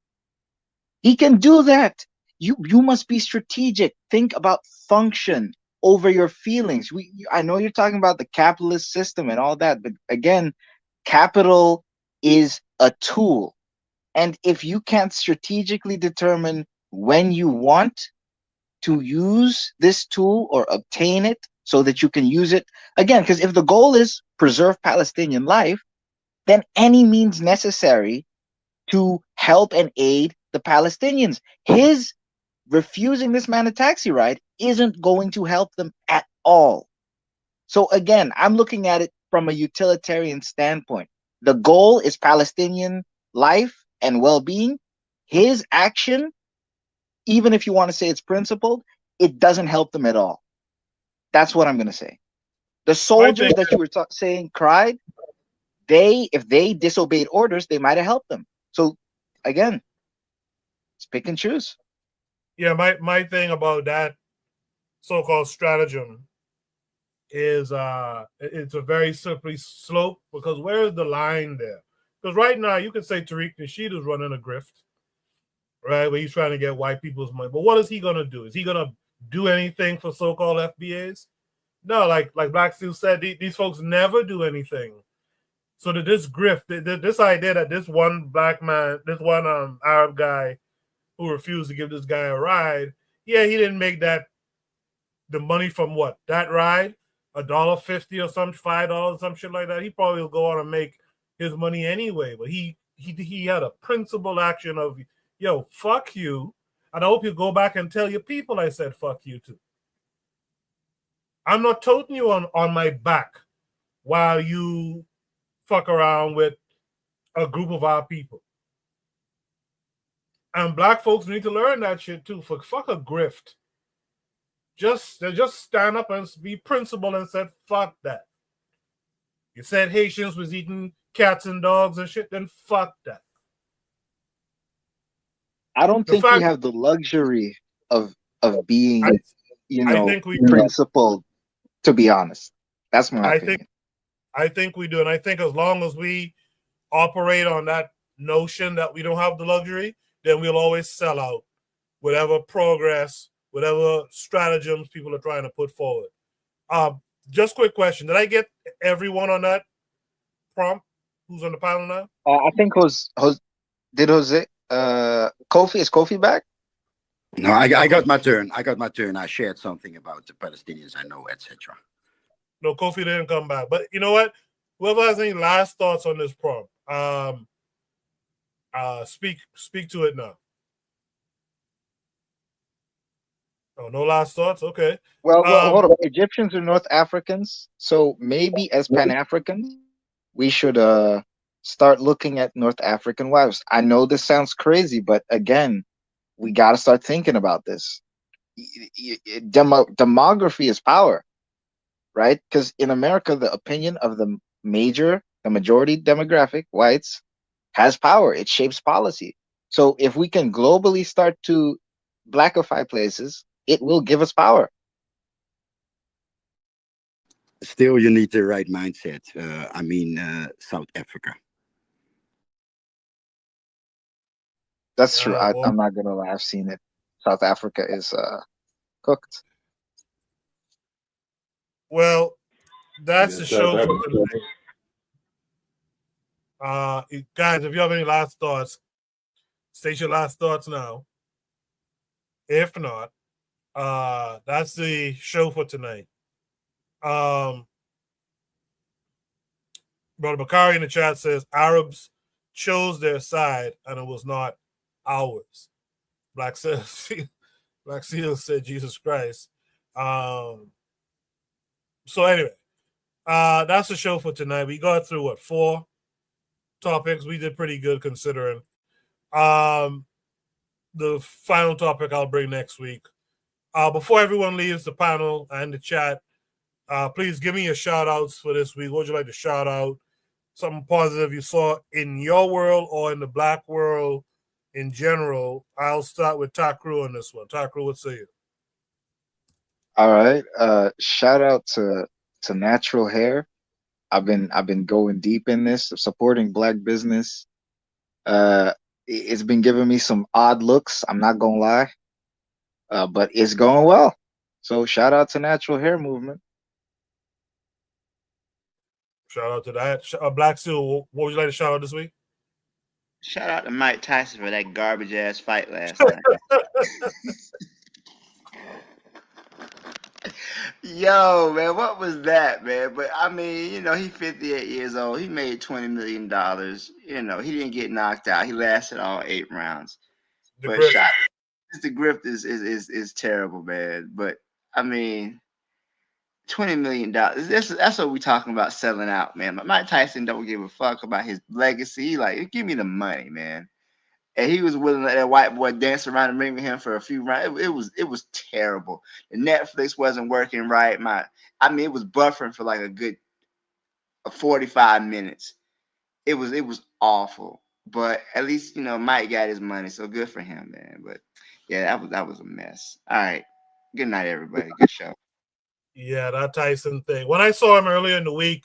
He can do that. You must be strategic. Think about function over your feelings. I know you're talking about the capitalist system and all that, but again, capital is a tool. And if you can't strategically determine when you want to use this tool or obtain it so that you can use it again, because if the goal is preserve Palestinian life, then any means necessary to help and aid the Palestinians. His refusing this man a taxi ride isn't going to help them at all. So again, I'm looking at it from a utilitarian standpoint. The goal is Palestinian life and well-being. His action, even if you want to say it's principled, it doesn't help them at all. That's what I'm going to say. The soldiers that you were saying cried, if they disobeyed orders, they might have helped them. So again, it's pick and choose. Yeah, my thing about that so-called stratagem is it's a very slippery slope, because where is the line there? Because right now you can say Tariq Nasheed is running a grift, right, where he's trying to get white people's money. But what is he gonna do? Is he gonna do anything for so-called FBAs? No, like Black Steel said, these folks never do anything. So that this grift, this idea that this one black man, this one Arab guy who refused to give this guy a ride, yeah, he didn't make that the money from what? That ride? $1.50 or some $5, some shit like that. He probably will go on and make his money anyway. But he had a principled action of, yo, fuck you. And I hope you go back and tell your people I said fuck you too. I'm not toting you on my back while you fuck around with a group of our people. And black folks need to learn that shit too. Fuck a grift. Just stand up and be principled and said, fuck that. You said Haitians was eating cats and dogs and shit, then fuck that. I don't think we have the luxury of being, principled, to be honest. That's my opinion. I think we do. And I think as long as we operate on that notion that we don't have the luxury, then we'll always sell out whatever progress, whatever stratagems people are trying to put forward. Just quick question. Did I get everyone on that prompt who's on the panel now? I think Kofi, is Kofi back? No, I got my turn. I shared something about the Palestinians I know, etc. No, Kofi didn't come back. But you know what? Whoever has any last thoughts on this prompt, speak to it now. Oh, no last thoughts? Okay. Well, hold on. Egyptians are North Africans, so maybe as Pan-Africans, we should start looking at North African wives. I know this sounds crazy, but again, we got to start thinking about this. Demography is power, right? Because in America, the opinion of the majority demographic, whites, has power. It shapes policy. So if we can globally start to blackify places, it will give us power. Still, you need the right mindset. South Africa. That's true. I'm not gonna lie. I've seen it. South Africa is cooked. Well, that's the show South for Africa. tonight. Guys, if you have any last thoughts, state your last thoughts now. If not, that's the show for tonight. Brother Bakari in the chat says Arabs chose their side and it was not ours. Black Seal said Jesus Christ. So anyway, that's the show for tonight. We got through 4 topics. We did pretty good considering. The final topic I'll bring next week. Before everyone leaves the panel and the chat, please give me your shout outs for this week. What would you like to shout out? Something positive you saw in your world or in the black world in general. I'll start with Takru on this one. Takru, what say you? All right. Shout out to Natural Hair. I've been going deep in this, supporting black business. It's been giving me some odd looks, I'm not gonna lie. But it's going well. So shout out to Natural Hair Movement. Shout out to that. Black Seal, what would you like to shout out this week? Shout out to Mike Tyson for that garbage ass fight last night. Yo, man, what was that, man? But I mean, he's 58 years old. He made $20 million. He didn't get knocked out. He lasted all 8 rounds. The grift is terrible, man. But I mean, $20 million. That's what we talking about, selling out, man. But Mike Tyson don't give a fuck about his legacy. Like, give me the money, man. And he was willing to let that white boy dance around the ring with him for a few rounds. It was terrible. The Netflix wasn't working right. It was buffering for like a good 45 minutes. It was awful. But at least Mike got his money, so good for him, man. But yeah, that was a mess. All right, good night, everybody. Good show. Yeah, that Tyson thing. When I saw him earlier in the week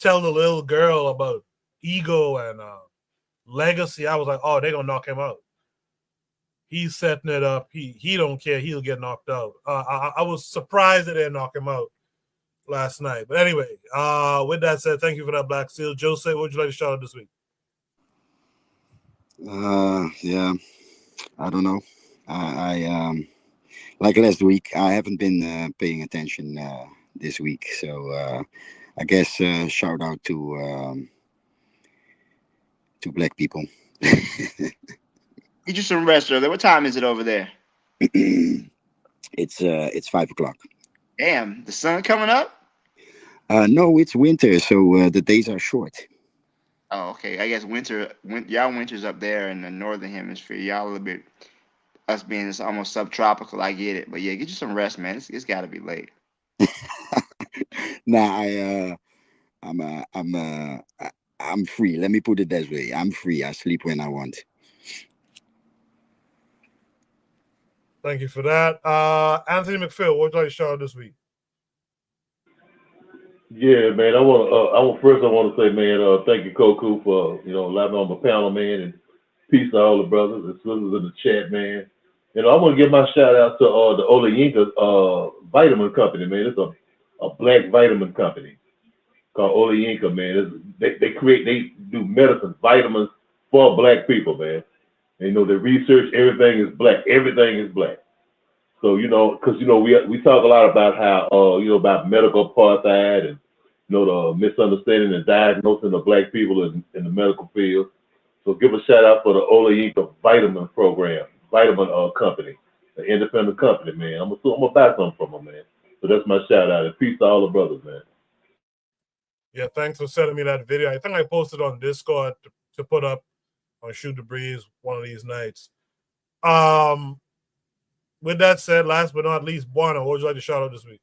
tell the little girl about ego and legacy, I was like, oh, they're gonna knock him out. He's setting it up. He don't care. He'll get knocked out. I was surprised that they didn't knock him out last night. But anyway, with that said, thank you for that, Black Seal. Jose, what would you like to shout out this week? Yeah, I don't know. I like last week, I haven't been paying attention this week. So I guess shout out to black people. Get you some rest earlier. What time is it over there? It's 5 o'clock. Damn, the sun coming up? No, it's winter, so the days are short. Oh, okay. I guess y'all winter's up there in the northern hemisphere. Y'all a little bit, us being it's almost subtropical. I get it, but yeah, get you some rest, man. It's got to be late. Nah, I'm free. Let me put it that way. I'm free. I sleep when I want. Thank you for that. Anthony McPhail, what would you like to shout out this week? Yeah, man. I want to say, man, thank you, Koku, for allowing me on my panel, man, and peace to all the brothers and sisters in the chat, man. I want to give my shout out to the Olayinka vitamin company, man. It's a black vitamin company called Olayinka, man. They do medicine, vitamins for black people, man. And, they research everything is black. Everything is black. So, because, we talk a lot about how, about medical apartheid and, the misunderstanding and diagnosing of black people in the medical field. So give a shout out for the Olayinka Vitamin Program, Vitamin Company, an independent company, man. I'm gonna buy something from them, man. So that's my shout out. And peace to all the brothers, man. Yeah, thanks for sending me that video. I think I posted on Discord to put up on Shoot the Breeze one of these nights. With that said, last but not least, Buana, what would you like to shout out this week?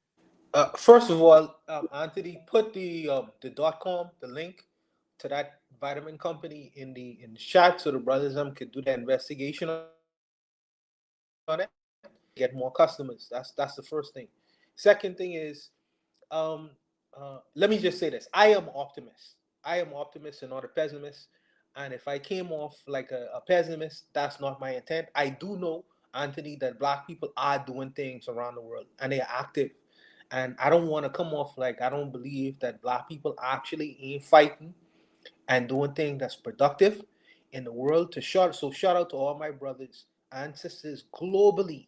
First of all, Anthony, put the .com, the link to that vitamin company in the chat so the brothers could do the investigation on it, get more customers. That's the first thing. Second thing is, let me just say this: I am optimist. I am optimist and not a pessimist. And if I came off like a pessimist, that's not my intent. I do know, Anthony, that black people are doing things around the world and they are active. And I don't want to come off like I don't believe that black people actually ain't fighting and doing things that's productive in the world. So shout out to all my brothers and sisters globally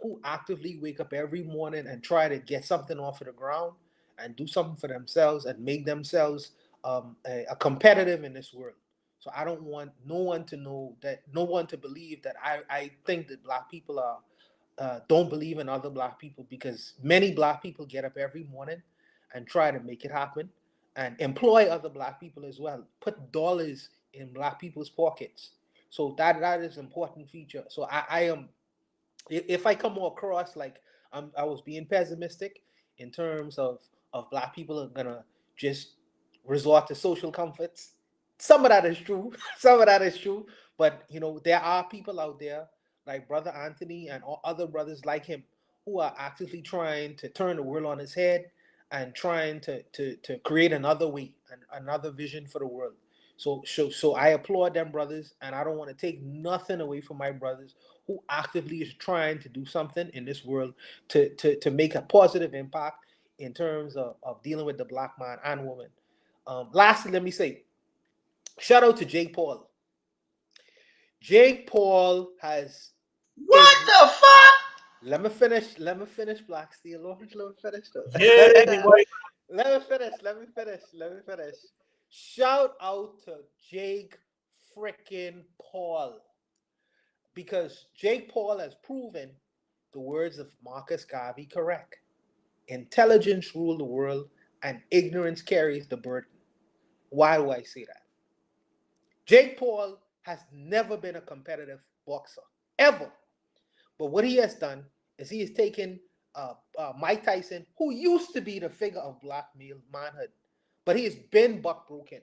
who actively wake up every morning and try to get something off of the ground and do something for themselves and make themselves a competitive in this world. So I don't want no one to believe that I think that black people are don't believe in other black people, because many black people get up every morning and try to make it happen and employ other black people as well, put dollars in black people's pockets. So that is an important feature. So I am, if I come across like I was being pessimistic in terms of black people are gonna just resort to social comforts, some of that is true. Some of that is true. But there are people out there like Brother Anthony and other brothers like him who are actively trying to turn the world on its head and trying to create another way and another vision for the world. So I applaud them brothers, and I don't want to take nothing away from my brothers who actively is trying to do something in this world to make a positive impact in terms of dealing with the black man and woman. Lastly, let me say, shout out to Jake Paul. Jake Paul has... What the fuck? Let me finish, Black Steel. Let me finish though. Yeah, Let me finish. Shout out to Jake freaking Paul. Because Jake Paul has proven the words of Marcus Garvey correct. Intelligence rules the world and ignorance carries the burden. Why do I say that? Jake Paul has never been a competitive boxer, ever. But what he has done is he has taken Mike Tyson, who used to be the figure of black male manhood, but he has been buck broken.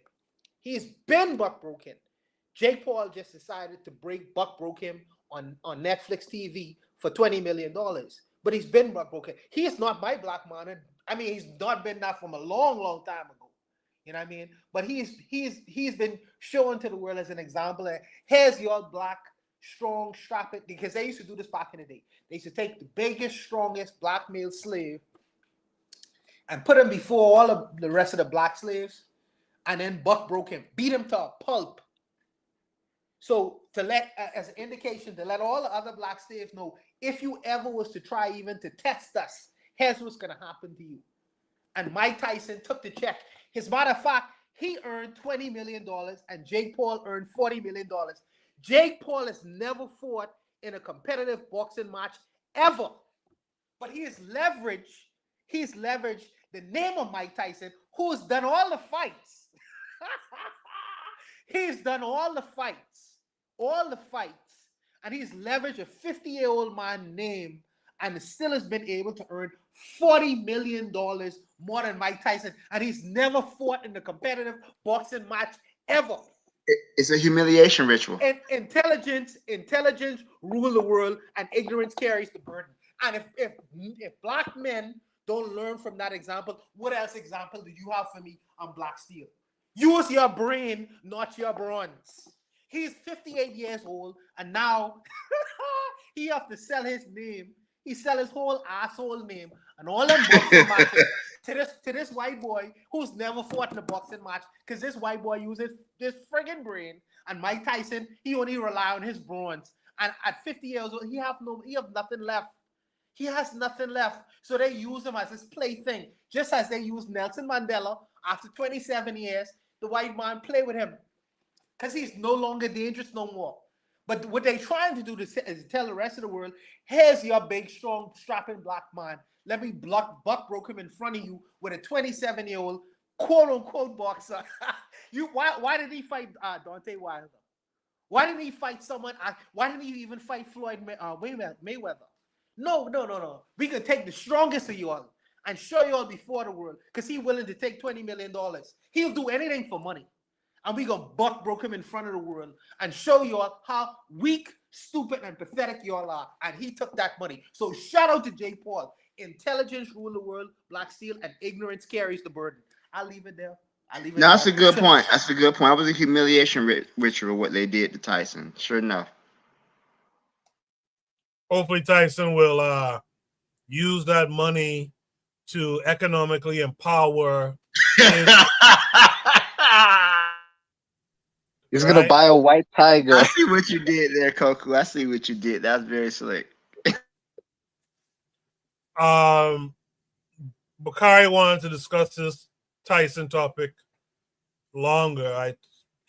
Jake Paul just decided to buck broke him on Netflix TV for $20 million. But he's been buck broken. He is not my black man. I mean, he's not been that from a long, long time ago. You know what I mean? But he's been shown to the world as an example. Here's your black, strong, strap it, because they used to do this back in the day. They used to take the biggest, strongest black male slave and put him before all of the rest of the black slaves, and then buck broke him, beat him to a pulp. So to let, as an indication, to let all the other black slaves know, if you ever was to try even to test us, here's what's going to happen to you. And Mike Tyson took the check. As a matter of fact, he earned $20 million and Jake Paul earned $40 million. Jake Paul has never fought in a competitive boxing match ever. But he's leveraged the name of Mike Tyson, who's done all the fights. He's done all the fights. And he's leveraged a 50-year-old man's name and still has been able to earn $40 million more than Mike Tyson. And he's never fought in a competitive boxing match ever. It's a humiliation ritual. And intelligence rule the world, and ignorance carries the burden. And if black men don't learn from that example, what else example do you have for me on Black Steel? Use your brain, not your bronze. He's 58 years old, and now he have to sell his name. He sell his whole asshole name and all them boxing matches to this white boy who's never fought in a boxing match, because this white boy uses this friggin' brain. And Mike Tyson, he only rely on his bronze. And at 50 years old, he have nothing left. He has nothing left. So they use him as his plaything, just as they used Nelson Mandela after 27 years. The white man play with him because he's no longer dangerous no more. But what they're trying to do is tell the rest of the world, here's your big, strong, strapping black man. Let me buck broke him in front of you with a 27-year-old quote-unquote boxer. Why did he fight Deontay Wilder? Why didn't he fight someone? Why didn't he even fight Floyd Mayweather? No. We could take the strongest of y'all and show y'all before the world because he's willing to take $20 million. He'll do anything for money. And we gonna broke him in front of the world and show y'all how weak, stupid, and pathetic y'all are. And he took that money. So shout out to Jay Paul. Intelligence rule the world, black steel, and ignorance carries the burden. I'll leave it there. No, that's a good point. That's a good point. That was a humiliation ritual, what they did to Tyson. Sure enough. Hopefully Tyson will use that money to economically empower his He's gonna buy a white tiger. I see what you did there, Koku. I see what you did. That's very slick. Bakari wanted to discuss this Tyson topic longer. I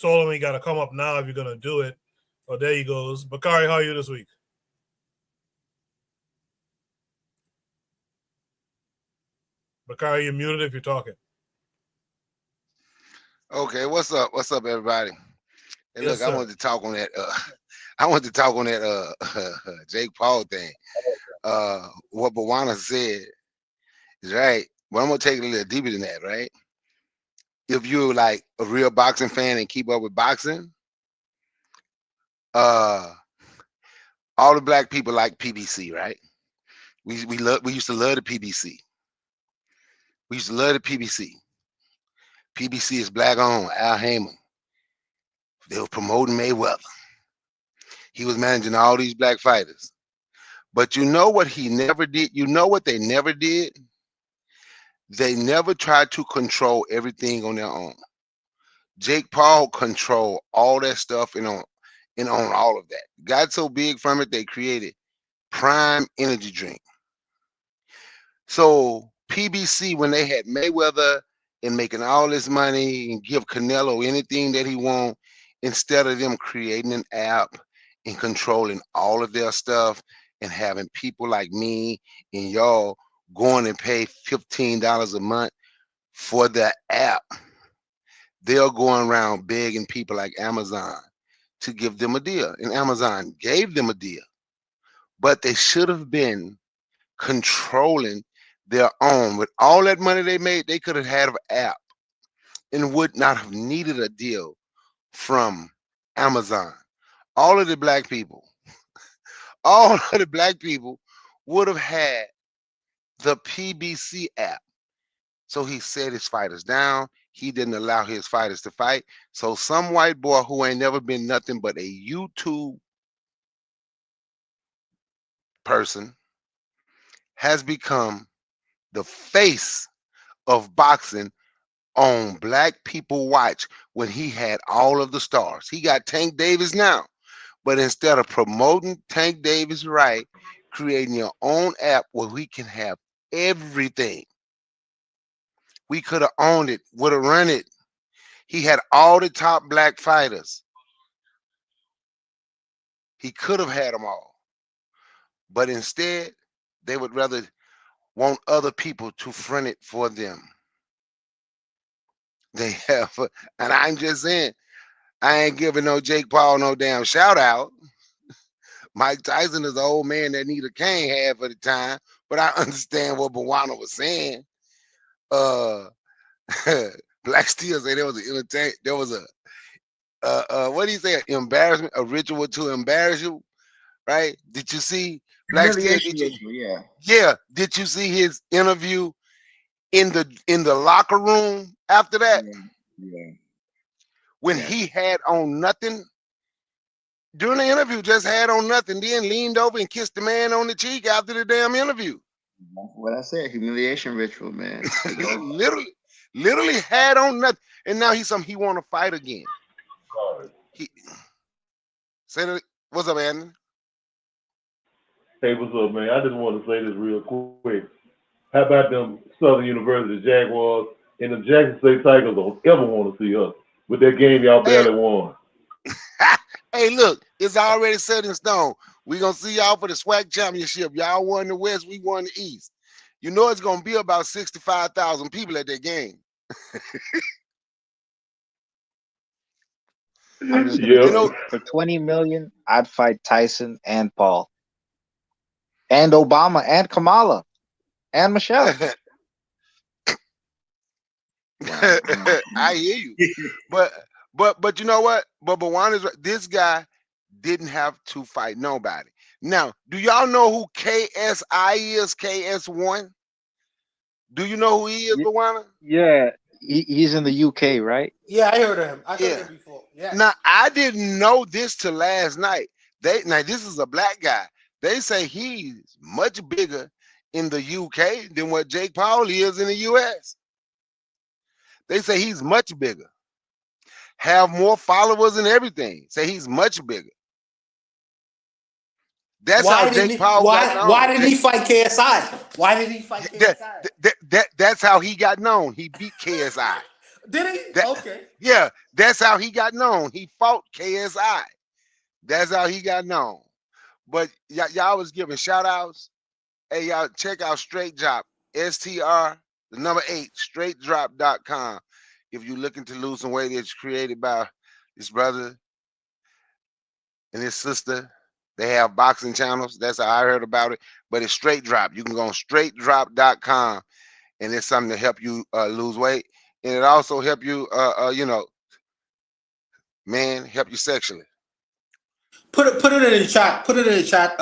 told him he got to come up now if you're gonna do it. Oh, there he goes. Bakari, how are you this week? Bakari, you're muted if you're talking. Okay, what's up? What's up, everybody? Hey, Yes, look, sir. I wanted to talk on that. I wanted to talk on that Jake Paul thing. What Bawana said is right, but I'm gonna take it a little deeper than that, right? If you're like a real boxing fan and keep up with boxing, all the black people like PBC, right? We used to love the PBC. We used to love the PBC. PBC is black owned. Al Heyman. They were promoting Mayweather. He was managing all these black fighters. But you know what he never did? You know what they never did? They never tried to control everything on their own. Jake Paul controlled all that stuff and on all of that. Got so big from it, they created Prime Energy Drink. So PBC, when they had Mayweather and making all this money and give Canelo anything that he want, instead of them creating an app and controlling all of their stuff and having people like me and y'all going and pay $15 a month for the app, they're going around begging people like Amazon to give them a deal. And Amazon gave them a deal, but they should have been controlling their own. With all that money they made, they could have had an app and would not have needed a deal from Amazon. All of the black people would have had the PBC app. So he set his fighters down. He didn't allow his fighters to fight. So some white boy who ain't never been nothing but a YouTube person has become the face of boxing on Black People Watch when he had all of the stars. He got Tank Davis now, but instead of promoting Tank Davis right, creating your own app where we can have everything. We could have owned it, would have run it. He had all the top black fighters. He could have had them all. But instead, they would rather want other people to front it for them. They have, and I'm just saying, I ain't giving no Jake Paul no damn shout out. Mike Tyson is an old man that need a cane half of the time, but I understand what Bawana was saying. Black Steel say there was what do you say? Embarrassment, a ritual to embarrass you, right? Did you see Black Steel? Yeah. Did you see his interview in the locker room after that? When he had on nothing during the interview, just had on nothing, then leaned over and kissed the man on the cheek after the damn interview. That's what I said. Humiliation ritual, man. literally had on nothing, and now he want to fight again. Say that. What's up, Anthony? Hey, what's up, man? I just want to say this real quick. How about them Southern University Jaguars and the Jackson State Tigers don't ever want to see us with that game y'all Hey, barely won. hey, look, it's already set in stone. We're gonna see y'all for the SWAC championship. Y'all won the West, we won the East. You know it's gonna be about 65,000 people at that game. I'm just gonna tell you, for 20 million, I'd fight Tyson and Paul, and Obama, and Kamala, and Michelle. I hear you, but you know what? But Bwana is right. This guy didn't have to fight nobody. Now, do y'all know who KSI is? KS1. Do you know who he is, Bwana? Yeah, he's in the UK, right? Yeah, I heard of him. I heard Yeah. him before. Yeah. Now I didn't know this till last night. Now this is a black guy. They say he's much bigger in the UK than what Jake Paul is in the US. They say he's much bigger, have more followers and everything. Say he's much bigger. That's how Jake Paul got known. Why didn't he fight KSI? Why did he fight KSI? That's how he got known. He beat KSI. Did he? Okay. Yeah, that's how he got known. He fought KSI. That's how he got known. But y'all was giving shout outs. Hey, y'all check out Straight Drop, STR, the number 8, straightdrop.com. If you're looking to lose some weight, it's created by his brother and his sister. They have boxing channels. That's how I heard about it. But it's Straight Drop. You can go on straightdrop.com, and it's something to help you lose weight. And it also help you, help you sexually. Put it in the chat. Put it in the chat,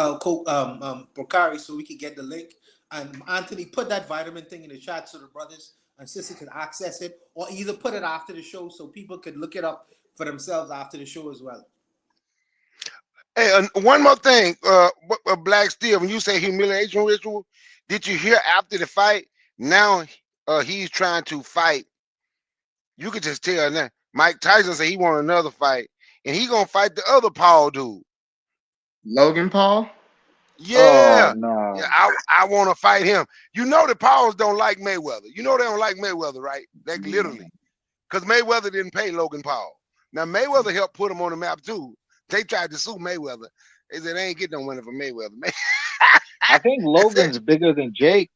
Bakari, so we can get the link. And Anthony, put that vitamin thing in the chat so the brothers and sisters can access it, or either put it after the show so people could look it up for themselves after the show as well. Hey, one more thing, Black Steel, when you say humiliation ritual, did you hear after the fight? Now he's trying to fight. You could just tell now. Mike Tyson said he want another fight, and he gonna fight the other Paul dude. Logan Paul? Yeah. Oh, no. Yeah, I want to fight him. You know the Pauls don't like Mayweather. You know they don't like Mayweather, right? Like literally. Because Mayweather didn't pay Logan Paul. Now Mayweather helped put him on the map too. They tried to sue Mayweather. They said they ain't getting no money from Mayweather. I think Logan's bigger than Jake.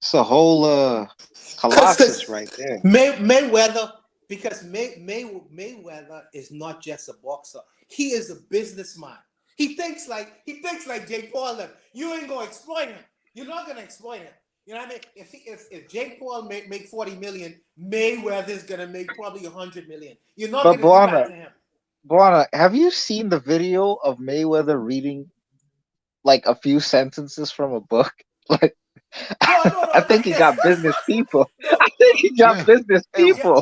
It's a whole colossus right there. Mayweather, because Mayweather is not just a boxer. He is a businessman. He thinks like Jake Paul. You ain't gonna exploit him. You're not gonna exploit him. You know what I mean? If Jake Paul make 40 million, Mayweather's gonna make probably 100 million. You're not gonna do that to him. Buana, have you seen the video of Mayweather reading like a few sentences from a book? Like, I think he got business people. I think he got business people.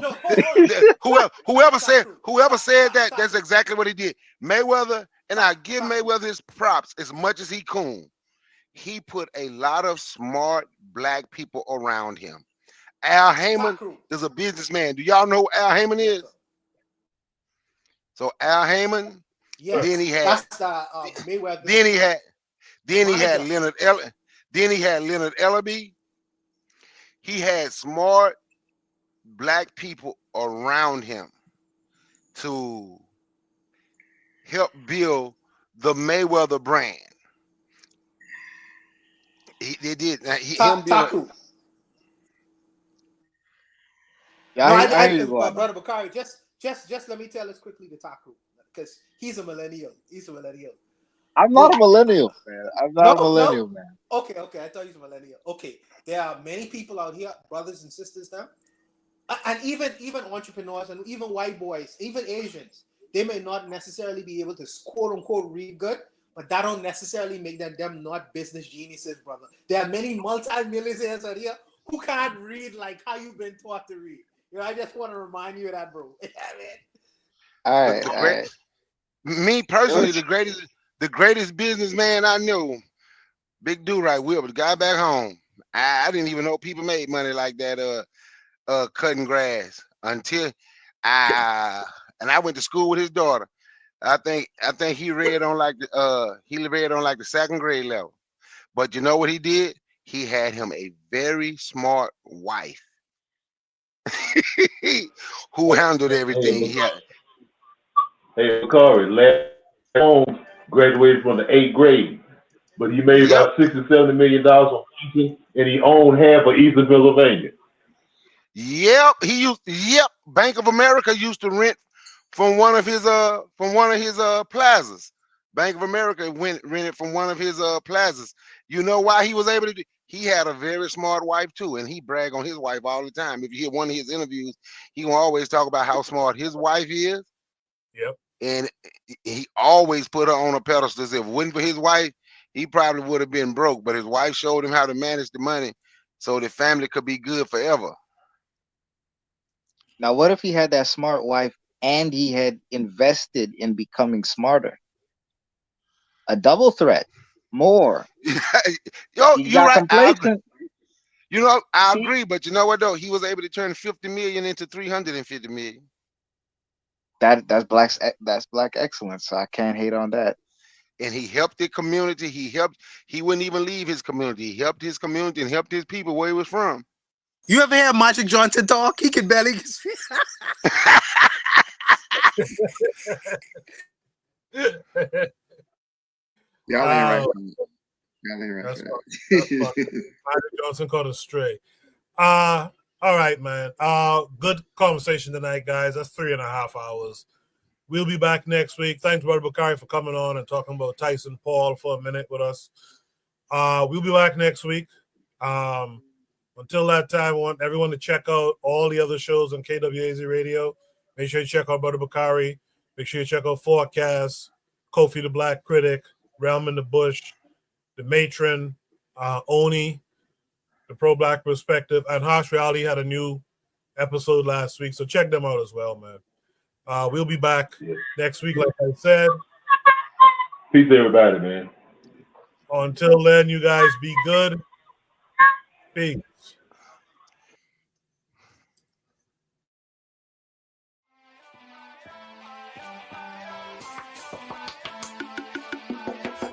Whoever said that, that's exactly what he did. Mayweather, and I give Mayweather his props as much as he coon. He put a lot of smart black people around him. Al Heyman is a businessman. Do y'all know who Al Heyman is? So Al Heyman, yes, then he had Mayweather. Then he had Leonard Ellaby. He had smart black people around him to help build the Mayweather brand. They did. Taku. Brother Bakari, just let me tell this quickly to Taku, because he's a millennial. I'm not a millennial, man. I'm not a millennial, man. Okay. I thought he was a millennial. Okay, there are many people out here, brothers and sisters now, and even entrepreneurs and even white boys, even Asians. They may not necessarily be able to quote unquote read good, but that don't necessarily make them not business geniuses, brother. There are many multi-millionaires out here who can't read like how you've been taught to read. You know, I just want to remind you of that, bro. All right. Me personally, the greatest businessman I knew, big dude right, Will, the guy back home. I didn't even know people made money like that cutting grass until I went to school with his daughter. I think he read on like the second grade level. But you know what he did? He had him a very smart wife who handled everything. Hey, Corey, last Holmes graduated from the 8th grade, but he made about $60-70 million on teaching, and he owned half of Eastern Pennsylvania. Bank of America used to rent from one of his plazas. Bank of America rented from one of his plazas. You know why he was able to do? He had a very smart wife too, and he brag on his wife all the time. If you hear one of his interviews, he will always talk about how smart his wife is. Yep. And he always put her on a pedestal. If it wasn't for his wife, he probably would have been broke. But his wife showed him how to manage the money so the family could be good forever. Now, what if he had that smart wife and he had invested in becoming smarter? A double threat. More. Yo, He you're got right. complacent. I agree, but you know what though? He was able to turn 50 million into 350 million. That's black excellence. So I can't hate on that. And he helped the community. He wouldn't even leave his community. He helped his community and helped his people where he was from. You ever hear Magic Johnson talk? He can barely. Y'all ain't right. Y'all ain't right. That's Magic Johnson called us stray. All right, man. Good conversation tonight, guys. That's 3.5 hours. We'll be back next week. Thanks, Brother Bakari, for coming on and talking about Tyson Paul for a minute with us. We'll be back next week. Until that time, I want everyone to check out all the other shows on KWAZ Radio. Make sure you check out Brother Bakari. Make sure you check out Forecast, Kofi the Black Critic, Realm in the Bush, The Matron, Oni, The Pro-Black Perspective, and Harsh Reality had a new episode last week. So check them out as well, man. We'll be back next week, like I said. Peace, everybody, man. Until then, you guys be good. Peace.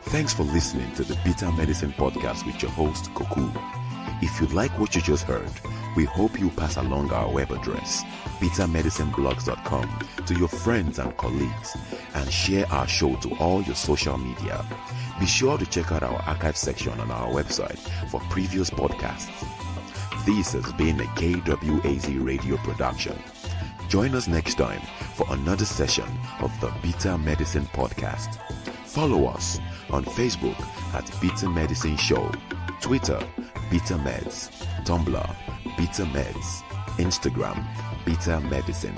Thanks for listening to the Bitter Medicine Podcast with your host, Koku. If you like what you just heard, we hope you pass along our web address, bittermedicineblogs.com, to your friends and colleagues, and share our show to all your social media. Be sure to check out our archive section on our website for previous podcasts. This has been a KWAZ radio production. Join us next time for another session of the Bitter Medicine Podcast. Follow us on Facebook at Bitter Medicine Show, Twitter, Bitter Meds, Tumblr, Bitter Meds, Instagram, Bitter Medicine.